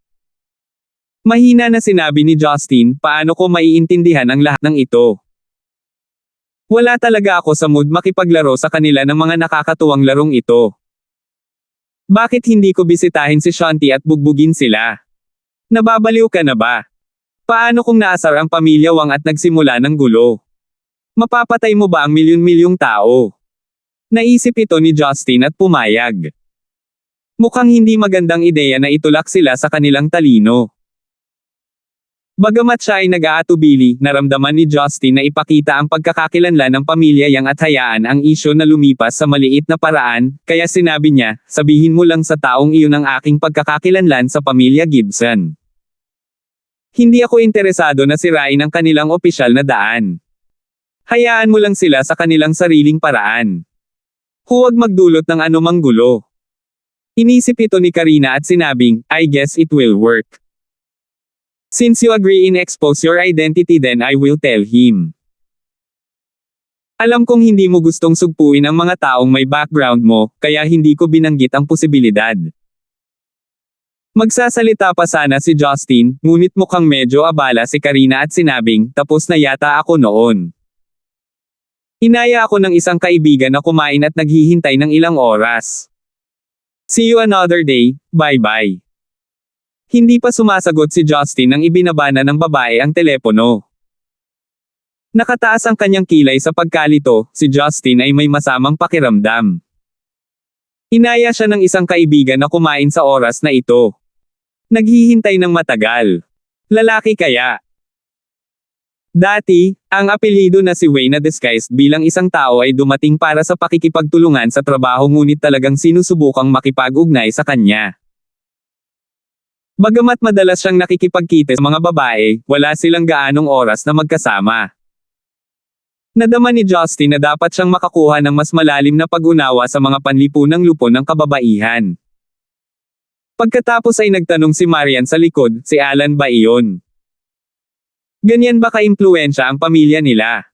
Mahina na sinabi ni Justin, paano ko maiintindihan ang lahat ng ito? Wala talaga ako sa mood makipaglaro sa kanila ng mga nakakatuwang larong ito. Bakit hindi ko bisitahin si Shanti at bugbugin sila? Nababaliw ka na ba? Paano kung naasar ang pamilya Wang at nagsimula ng gulo? Mapapatay mo ba ang milyon-milyong tao? Naisip ito ni Justin at pumayag. Mukhang hindi magandang ideya na itulak sila sa kanilang talino. Bagamat siya ay nag-aatubili, naramdaman ni Justin na ipakita ang pagkakakilanlan ng pamilya Yang at hayaan ang isyo na lumipas sa maliit na paraan, kaya sinabi niya, sabihin mo lang sa taong iyon ang aking pagkakakilanlan sa pamilya Gibson. Hindi ako interesado na sirain ang kanilang opisyal na daan. Hayaan mo lang sila sa kanilang sariling paraan. Huwag magdulot ng anumang gulo. Inisip ito ni Karina at sinabing, I guess it will work. Since you agree in expose your identity then I will tell him. Alam kong hindi mo gustong sugpuin ang mga taong may background mo, kaya hindi ko binanggit ang posibilidad. Magsasalita pa sana si Justin, ngunit mukhang medyo abala si Karina at sinabing, tapos na yata ako noon. Inaya ako ng isang kaibigan na kumain at naghihintay ng ilang oras. See you another day, bye-bye. Hindi pa sumasagot si Justin nang ibinabana ng babae ang telepono. Nakataas ang kanyang kilay sa pagkalito, si Justin ay may masamang pakiramdam. Inaya siya ng isang kaibigan na kumain sa oras na ito. Naghihintay ng matagal. Lalaki kaya? Dati, ang apelyido na si Wayne na disguised bilang isang tao ay dumating para sa pakikipagtulungan sa trabaho ngunit talagang sinusubukang makipag-ugnay sa kanya. Bagamat madalas siyang nakikipagkita sa mga babae, wala silang gaanong oras na magkasama. Nadama ni Justin na dapat siyang makakuha ng mas malalim na pag-unawa sa mga panlipunang lupon ng kababaihan. Pagkatapos ay nagtanong si Marian sa likod, si Alan ba iyon? Ganyan ba ka-impluwensya ang pamilya nila?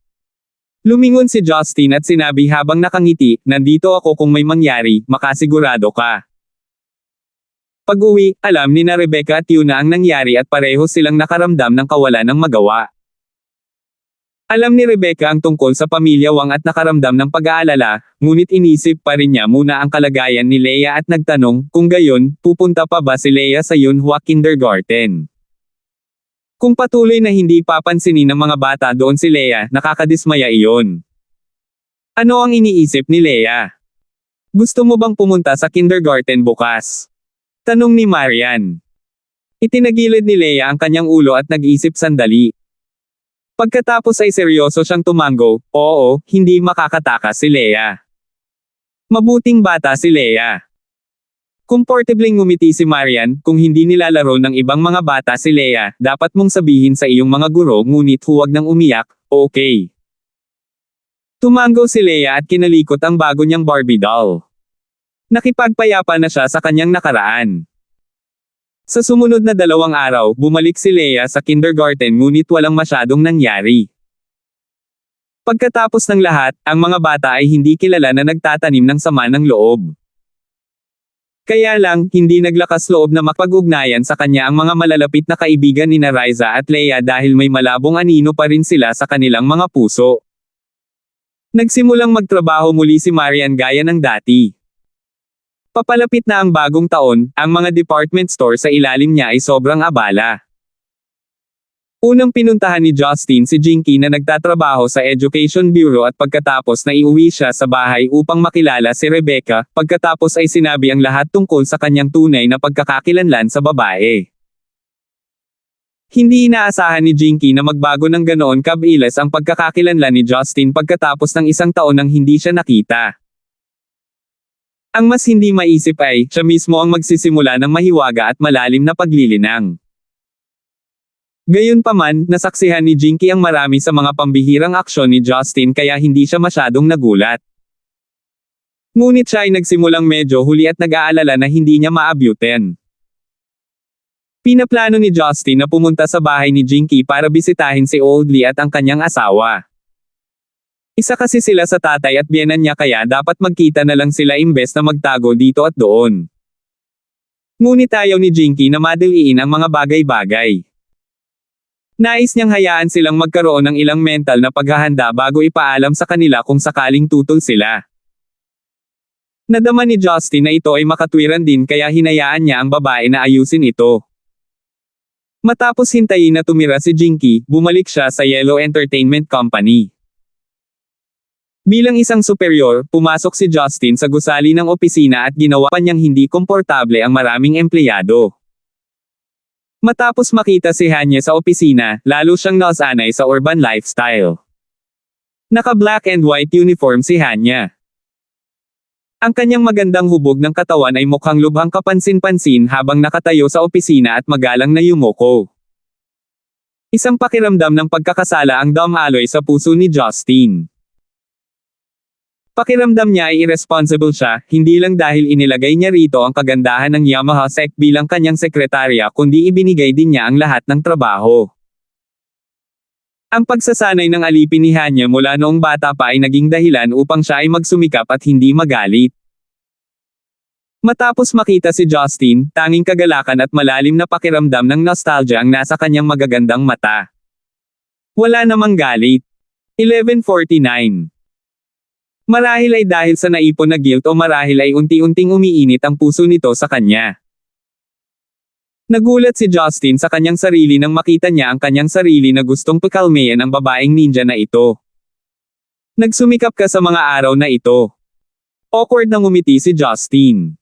Lumingon si Justin at sinabi habang nakangiti, nandito ako kung may mangyari, makasigurado ka. Pag-uwi, alam ni na Rebecca at Yuna ang nangyari at pareho silang nakaramdam ng kawalan ng magawa. Alam ni Rebecca ang tungkol sa pamilya Wang at nakaramdam ng pag-aalala, ngunit inisip pa rin niya muna ang kalagayan ni Leia at nagtanong, kung gayon, pupunta pa ba si Leia sa Yunhua Kindergarten? Kung patuloy na hindi papansinin ng mga bata doon si Leia, nakakadismaya iyon. Ano ang iniisip ni Leia? Gusto mo bang pumunta sa kindergarten bukas? Tanong ni Marian. Itinagilid ni Leia ang kanyang ulo at nag-isip sandali. Pagkatapos ay seryoso siyang tumango, oo, hindi makakatakas si Leia. Mabuting bata si Leia. Komportebling ngumiti si Marian, kung hindi nilalaro ng ibang mga bata si Leia, dapat mong sabihin sa iyong mga guro ngunit huwag nang umiyak, okay. Tumango si Leia at kinalikot ang bago niyang Barbie doll. Nakipagpayapa na siya sa kanyang nakaraan. Sa sumunod na 2 araw, bumalik si Leia sa kindergarten ngunit walang masyadong nangyari. Pagkatapos ng lahat, ang mga bata ay hindi kilala na nagtatanim ng sama ng loob. Kaya lang, hindi naglakas loob na makapag-ugnayan sa kanya ang mga malalapit na kaibigan ni Riza at Leia dahil may malabong anino pa rin sila sa kanilang mga puso. Nagsimulang magtrabaho muli si Marian gaya ng dati. Papalapit na ang bagong taon, ang mga department store sa ilalim niya ay sobrang abala. Unang pinuntahan ni Justin si Jinky na nagtatrabaho sa Education Bureau at pagkatapos na iuwi siya sa bahay upang makilala si Rebecca, pagkatapos ay sinabi ang lahat tungkol sa kanyang tunay na pagkakakilanlan sa babae. Hindi inaasahan ni Jinky na magbago ng ganoon kabilis ang pagkakakilanlan ni Justin pagkatapos ng isang taon nang hindi siya nakita. Ang mas hindi maisip ay, siya mismo ang magsisimula ng mahiwaga at malalim na paglilinang. Gayunpaman, nasaksihan ni Jinky ang marami sa mga pambihirang aksyon ni Justin kaya hindi siya masyadong nagulat. Ngunit siya ay nagsimulang medyo huli at nag-aalala na hindi niya maabutin. Pinaplano ni Justin na pumunta sa bahay ni Jinky para bisitahin si Oldley at ang kanyang asawa. Isa kasi sila sa tatay at biyenan niya kaya dapat magkita na lang sila imbes na magtago dito at doon. Ngunit ayaw ni Jinky na madaliin ang mga bagay-bagay. Nais niyang hayaan silang magkaroon ng ilang mental na paghahanda bago ipaalam sa kanila kung sakaling tutol sila. Nadama ni Justin na ito ay makatwiran din kaya hinayaan niya ang babae na ayusin ito. Matapos hintayin na tumira si Jinky, bumalik siya sa Yellow Entertainment Company. Bilang isang superior, pumasok si Justin sa gusali ng opisina at ginawa pa niyang hindi komportable ang maraming empleyado. Matapos makita si Hanya sa opisina, lalo siyang nasanay sa urban lifestyle. Naka-black and white uniform si Hanya. Ang kanyang magandang hubog ng katawan ay mukhang lubhang kapansin-pansin habang nakatayo sa opisina at magalang na yumuko. Isang pakiramdam ng pagkakasala ang dumaloy sa puso ni Justin. Pakiramdam niya ay irresponsible siya, hindi lang dahil inilagay niya rito ang kagandahan ng Yamaha Sec bilang kanyang sekretarya kundi ibinigay din niya ang lahat ng trabaho. Ang pagsasanay ng alipin ni Hanya mula noong bata pa ay naging dahilan upang siya ay magsumikap at hindi magalit. Matapos makita si Justin, tanging kagalakan at malalim na pakiramdam ng nostalgia ang nasa kanyang magagandang mata. Wala namang galit. 11:49. Marahil ay dahil sa naipon na guilt o marahil ay unti-unting umiinit ang puso nito sa kanya. Nagulat si Justin sa kanyang sarili nang makita niya ang kanyang sarili na gustong pakalmayan ang babaeng ninja na ito. Nagsumikap ka sa mga araw na ito. Awkward na ngumiti si Justin.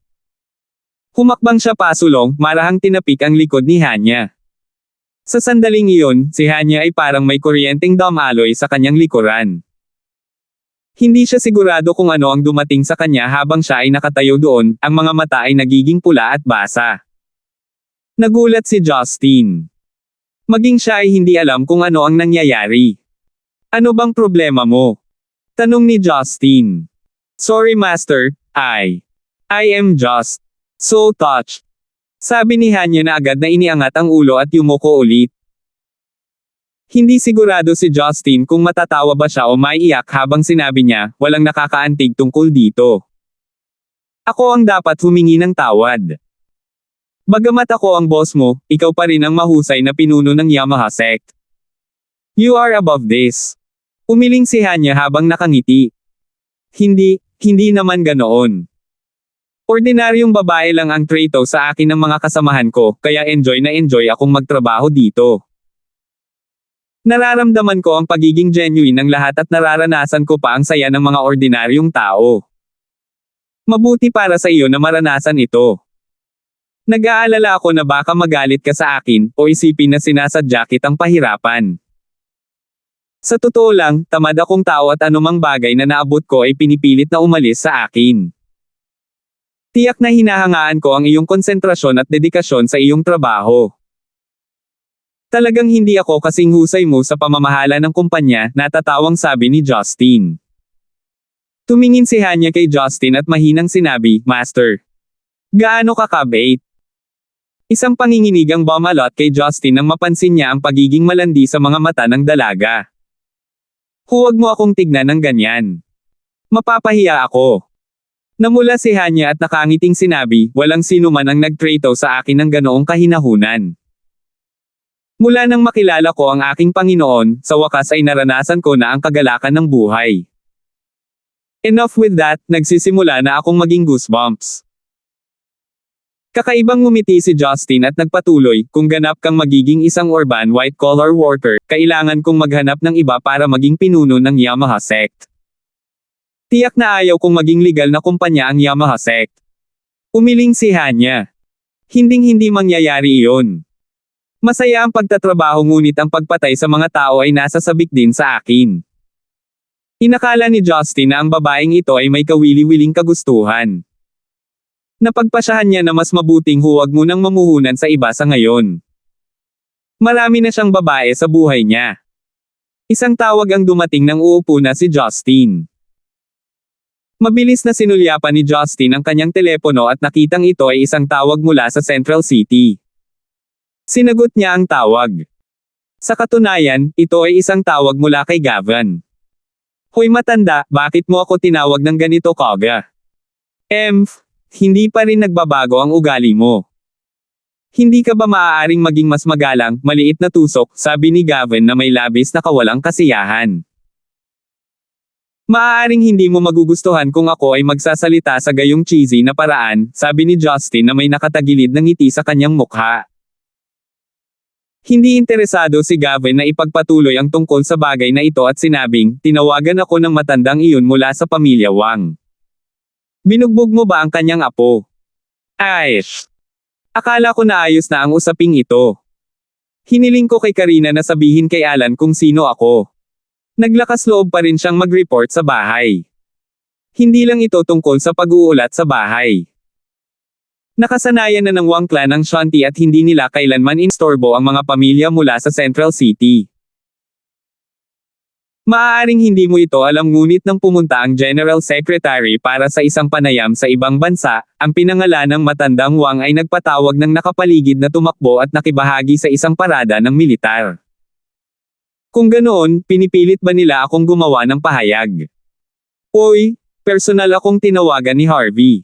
Humakbang siya pasulong, marahang tinapik ang likod ni Hanya. Sa sandaling iyon, si Hanya ay parang may kuryenteng dumaloy sa kanyang likuran. Hindi siya sigurado kung ano ang dumating sa kanya habang siya ay nakatayo doon, ang mga mata ay nagiging pula at basa. Nagulat si Justin. Maging siya ay hindi alam kung ano ang nangyayari. Ano bang problema mo? Tanong ni Justin. Sorry master, I am just so touched. Sabi ni Hanya na agad na iniangat ang ulo at yumuko ulit. Hindi sigurado si Justin kung matatawa ba siya o maiiyak habang sinabi niya, walang nakakaantig tungkol dito. Ako ang dapat humingi ng tawad. Bagamat ako ang boss mo, ikaw pa rin ang mahusay na pinuno ng Yamaha sect. You are above this. Umiling si Hanya habang nakangiti. Hindi naman ganoon. Ordinaryong babae lang ang trito sa akin ng mga kasamahan ko, kaya enjoy na enjoy akong magtrabaho dito. Nararamdaman ko ang pagiging genuine ng lahat at nararanasan ko pa ang saya ng mga ordinaryong tao. Mabuti para sa iyo na maranasan ito. Nag-aalala ako na baka magalit ka sa akin, o isipin na sinasadya kitang pahirapan. Sa totoo lang, tamad akong tao at anumang bagay na naabot ko ay pinipilit na umalis sa akin. Tiyak na hinahangaan ko ang iyong konsentrasyon at dedikasyon sa iyong trabaho. Talagang hindi ako kasing husay mo sa pamamahala ng kumpanya, natatawang sabi ni Justin. Tumingin si Hanya kay Justin at mahinang sinabi, Master. Gaano ka kabait? Isang panginginig ang bumalot kay Justin nang mapansin niya ang pagiging malandi sa mga mata ng dalaga. Huwag mo akong tignan ng ganyan. Mapapahiya ako. Namula si Hanya at nakangiting sinabi, walang sino man ang nagtrato sa akin ng ganoong kahinahunan. Mula nang makilala ko ang aking Panginoon, sa wakas ay naranasan ko na ang kagalakan ng buhay. Enough with that, nagsisimula na akong maging goosebumps. Kakaibang ngumiti si Justin at nagpatuloy, kung ganap kang magiging isang urban white-collar worker, kailangan kong maghanap ng iba para maging pinuno ng Yamaha sect. Tiyak na ayaw kong maging legal na kumpanya ang Yamaha sect. Umiling si Hanya. Hinding-hindi mangyayari iyon. Masaya ang pagtatrabaho ngunit ang pagpatay sa mga tao ay nasa sabik din sa akin. Inakala ni Justin na ang babaeng ito ay may kawili-wiling kagustuhan. Napagpasyahan niya na mas mabuting huwag munang mamuhunan sa iba sa ngayon. Marami na siyang babae sa buhay niya. Isang tawag ang dumating nang uupo na si Justin. Mabilis na sinulyapan ni Justin ang kanyang telepono at nakitang ito ay isang tawag mula sa Central City. Sinagot niya ang tawag. Sa katunayan, ito ay isang tawag mula kay Gavin. Hoy matanda, bakit mo ako tinawag ng ganito kaga? Hindi pa rin nagbabago ang ugali mo. Hindi ka ba maaaring maging mas magalang, maliit na tusok, sabi ni Gavin na may labis na kawalang kasiyahan. Maaaring hindi mo magugustuhan kung ako ay magsasalita sa gayong cheesy na paraan, sabi ni Justin na may nakatagilid ng ngiti sa kanyang mukha. Hindi interesado si Gavin na ipagpatuloy ang tungkol sa bagay na ito at sinabing, tinawagan ako ng matandang iyon mula sa pamilya Wang. Binugbog mo ba ang kanyang apo? Aish! Akala ko na ayos na ang usaping ito. Hiniling ko kay Karina na sabihin kay Alan kung sino ako. Naglakas loob pa rin siyang mag-report sa bahay. Hindi lang ito tungkol sa pag-uulat sa bahay. Nakasanayan na ng Wang clan ang Shanti at hindi nila kailanman instorbo ang mga pamilya mula sa Central City. Maaaring hindi mo ito alam ngunit nang pumunta ang General Secretary para sa isang panayam sa ibang bansa, ang pinangalan ng matandang Wang ay nagpatawag ng nakapaligid na tumakbo at nakibahagi sa isang parada ng militar. Kung ganoon, pinipilit ba nila akong gumawa ng pahayag? Oy, personal akong tinawagan ni Harvey.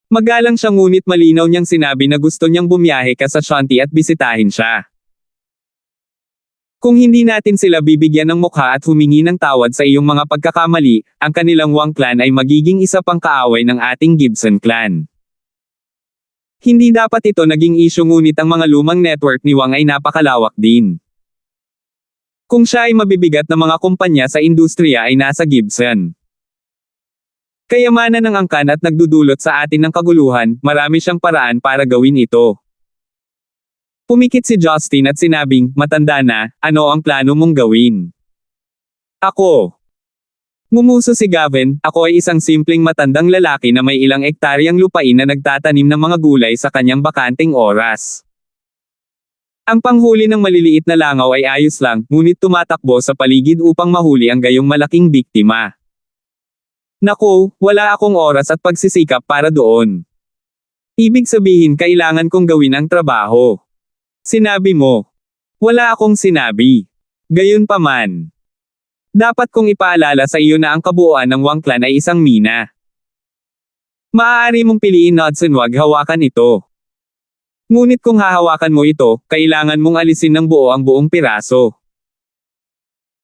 Magalang siya ngunit malinaw niyang sinabi na gusto niyang bumiyahe ka sa Shanti at bisitahin siya. Kung hindi natin sila bibigyan ng mukha at humingi ng tawad sa iyong mga pagkakamali, ang kanilang Wang clan ay magiging isa pang kaaway ng ating Gibson clan. Hindi dapat ito naging issue ngunit ang mga lumang network ni Wang ay napakalawak din. Kung siya ay mabibigat na mga kumpanya sa industriya ay nasa Gibson. Kayamanan ng angkan at nagdudulot sa atin ng kaguluhan, marami siyang paraan para gawin ito. Pumikit si Justin at sinabing, matanda na, ano ang plano mong gawin? Ako. Ngumuso si Gavin, ako ay isang simpleng matandang lalaki na may ilang ektaryang lupain na nagtatanim ng mga gulay sa kanyang bakanting oras. Ang panghuli ng maliliit na langaw ay ayos lang, ngunit tumatakbo sa paligid upang mahuli ang gayong malaking biktima. Naku, wala akong oras at pagsisikap para doon. Ibig sabihin kailangan kong gawin ang trabaho. Sinabi mo. Wala akong sinabi. Gayunpaman. Dapat kong ipaalala sa iyo na ang kabuuan ng Wang clan ay isang mina. Maaari mong piliin na wag hawakan ito. Ngunit kung hahawakan mo ito, kailangan mong alisin ng buo ang buong piraso.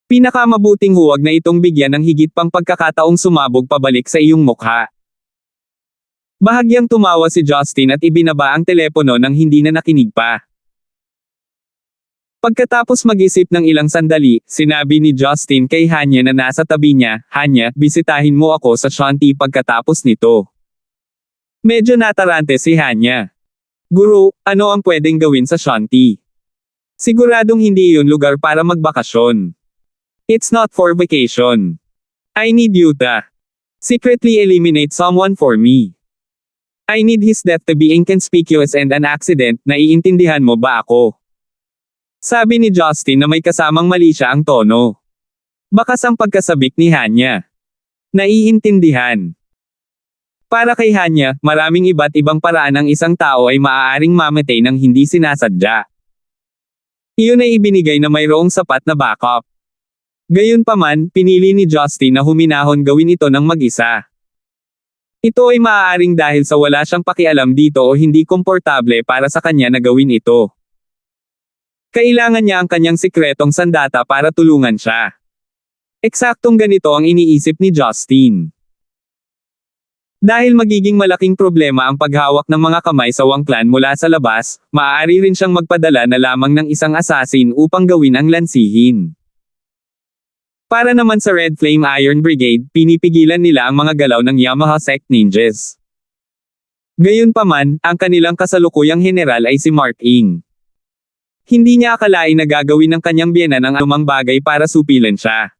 Pinakamabuting huwag na itong bigyan ng higit pang pagkakataong sumabog pabalik sa iyong mukha. Bahagyang tumawa si Justin at ibinaba ang telepono nang hindi na nakinig pa. Pagkatapos mag-isip ng ilang sandali, sinabi ni Justin kay Hanya na nasa tabi niya, Hanya, bisitahin mo ako sa Shanti pagkatapos nito. Medyo natarante si Hanya. Guru, ano ang pwedeng gawin sa Shanti? Siguradong hindi iyon lugar para magbakasyon. It's not for vacation. I need you to secretly eliminate someone for me. I need his death to be inconspicuous and an accident, naiintindihan mo ba ako? Sabi ni Justin na may kasamang mali siya ang tono. Bakas ang pagkasabik ni Hanya. Naiintindihan. Para kay Hanya, maraming iba't ibang paraan ang isang tao ay maaaring mamatay nang hindi sinasadya. Iyon ay ibinigay na mayroong sapat na backup. Gayunpaman, pinili ni Justin na huminahon gawin ito ng mag-isa. Ito ay maaaring dahil sa wala siyang pakialam dito o hindi komportable para sa kanya na gawin ito. Kailangan niya ang kanyang sikretong sandata para tulungan siya. Eksaktong ganito ang iniisip ni Justin. Dahil magiging malaking problema ang paghawak ng mga kamay sa wangklan mula sa labas, maaari rin siyang magpadala na lamang ng isang assassin upang gawin ang lansihin. Para naman sa Red Flame Iron Brigade, pinipigilan nila ang mga galaw ng Yamaha Sect Ninjas. Gayunpaman, ang kanilang kasalukuyang general ay si Mark Ing. Hindi niya akalain na gagawin ng kanyang biyenan ang anumang bagay para supilan siya.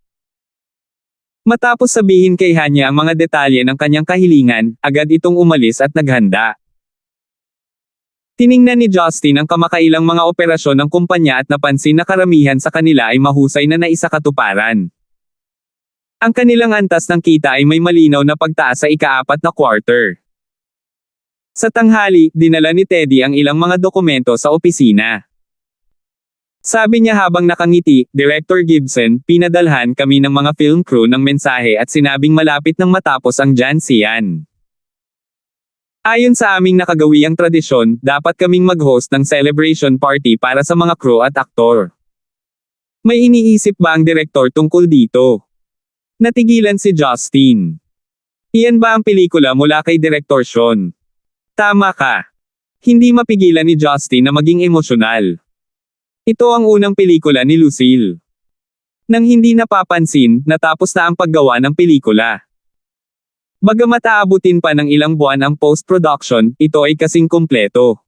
Matapos sabihin kay Hanya ang mga detalye ng kanyang kahilingan, agad itong umalis at naghanda. Tiningnan ni Justin ang kamakailang mga operasyon ng kumpanya at napansin na karamihan sa kanila ay mahusay na naisakatuparan. Ang kanilang antas ng kita ay may malinaw na pagtaas sa ika-4 na quarter. Sa tanghali, dinala ni Teddy ang ilang mga dokumento sa opisina. Sabi niya habang nakangiti, Director Gibson, pinadalhan kami ng mga film crew ng mensahe at sinabing malapit nang matapos ang Jansian. Ayon sa aming nakagawiang tradisyon, dapat kaming mag-host ng celebration party para sa mga crew at aktor. May iniisip ba ang direktor tungkol dito? Natigilan si Justin. Iyan ba ang pelikula mula kay Director Sean? Tama ka. Hindi mapigilan ni Justin na maging emosyonal. Ito ang unang pelikula ni Lucille. Nang hindi napapansin, natapos na ang paggawa ng pelikula. Bagamat aabutin pa ng ilang buwan ang post-production, ito ay kasing kumpleto.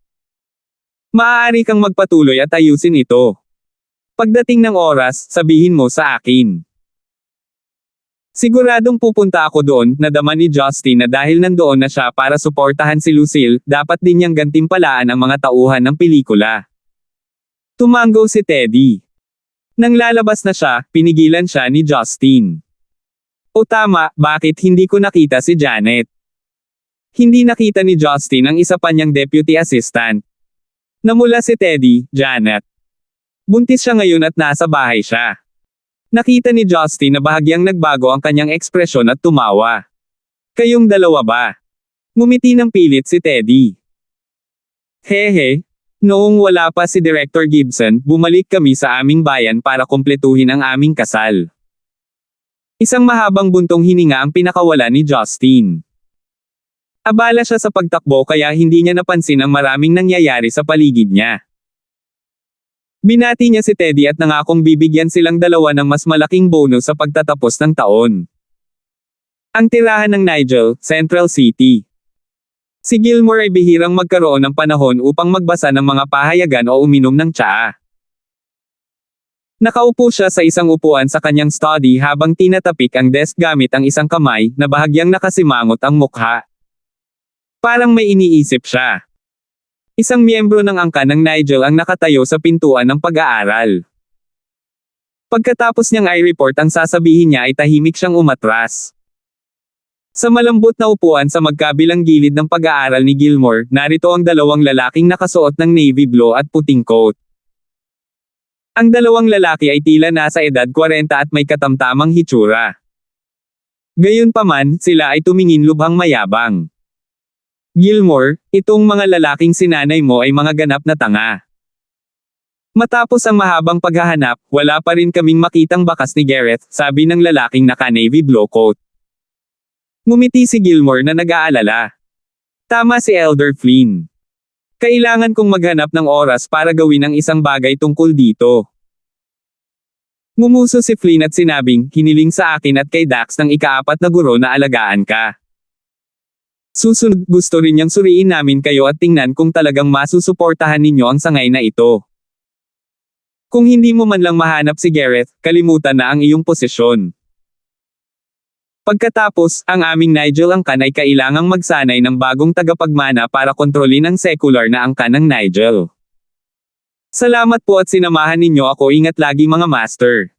Maaari kang magpatuloy at ayusin ito. Pagdating ng oras, sabihin mo sa akin. Siguradong pupunta ako doon, nadama ni Justin na dahil nandoon na siya para suportahan si Lucille, dapat din niyang gantimpalaan ang mga tauhan ng pelikula. Tumango si Teddy. Nang lalabas na siya, pinigilan siya ni Justin. O tama, bakit hindi ko nakita si Janet? Hindi nakita ni Justin ang isa pa niyang deputy assistant. Namula si Teddy, Janet. Buntis siya ngayon at nasa bahay siya. Nakita ni Justin na bahagyang nagbago ang kanyang ekspresyon at tumawa. Kayong dalawa ba? Ngumiti ng pilit si Teddy. Hehe. Noong wala pa si Director Gibson, bumalik kami sa aming bayan para kumpletuhin ang aming kasal. Isang mahabang buntong hininga ang pinakawala ni Justin. Abala siya sa pagtakbo kaya hindi niya napansin ang maraming nangyayari sa paligid niya. Binati niya si Teddy at nangakong bibigyan silang dalawa ng mas malaking bonus sa pagtatapos ng taon. Ang tirahan ng Nigel, Central City. Si Gilmore ay bihirang magkaroon ng panahon upang magbasa ng mga pahayagan o uminom ng tsaa. Nakaupo siya sa isang upuan sa kanyang study habang tinatapik ang desk gamit ang isang kamay na bahagyang nakasimangot ang mukha. Parang may iniisip siya. Isang miyembro ng angkan ng Nigel ang nakatayo sa pintuan ng pag-aaral. Pagkatapos niyang i-report ang sasabihin niya ay tahimik siyang umatras. Sa malambot na upuan sa magkabilang gilid ng pag-aaral ni Gilmore, narito ang dalawang lalaking nakasuot ng navy blue at puting coat. Ang dalawang lalaki ay tila nasa edad 40 at may katamtamang hitsura. Gayunpaman, sila ay tumingin lubhang mayabang. Gilmore, itong mga lalaking sinanay mo ay mga ganap na tanga. Matapos ang mahabang paghahanap, wala pa rin kaming makitang bakas ni Gareth, sabi ng lalaking naka-navy blue coat. Ngumiti si Gilmore na nag-aalala. Tama si Elder Flynn. Kailangan kong maghanap ng oras para gawin ang isang bagay tungkol dito. Ngumuso si Flynn at sinabing, hiniling sa akin at kay Dax ng ika-4 na guro na alagaan ka. Susunod, gusto rin niyang suriin namin kayo at tingnan kung talagang masusuportahan ninyo ang sangay na ito. Kung hindi mo man lang mahanap si Gareth, kalimutan na ang iyong posisyon. Pagkatapos, ang aming Nigel angkan ay kailangang magsanay ng bagong tagapagmana para kontrolin ang secular na angkan ng Nigel. Salamat po at sinamahan ninyo ako, ingat lagi mga master.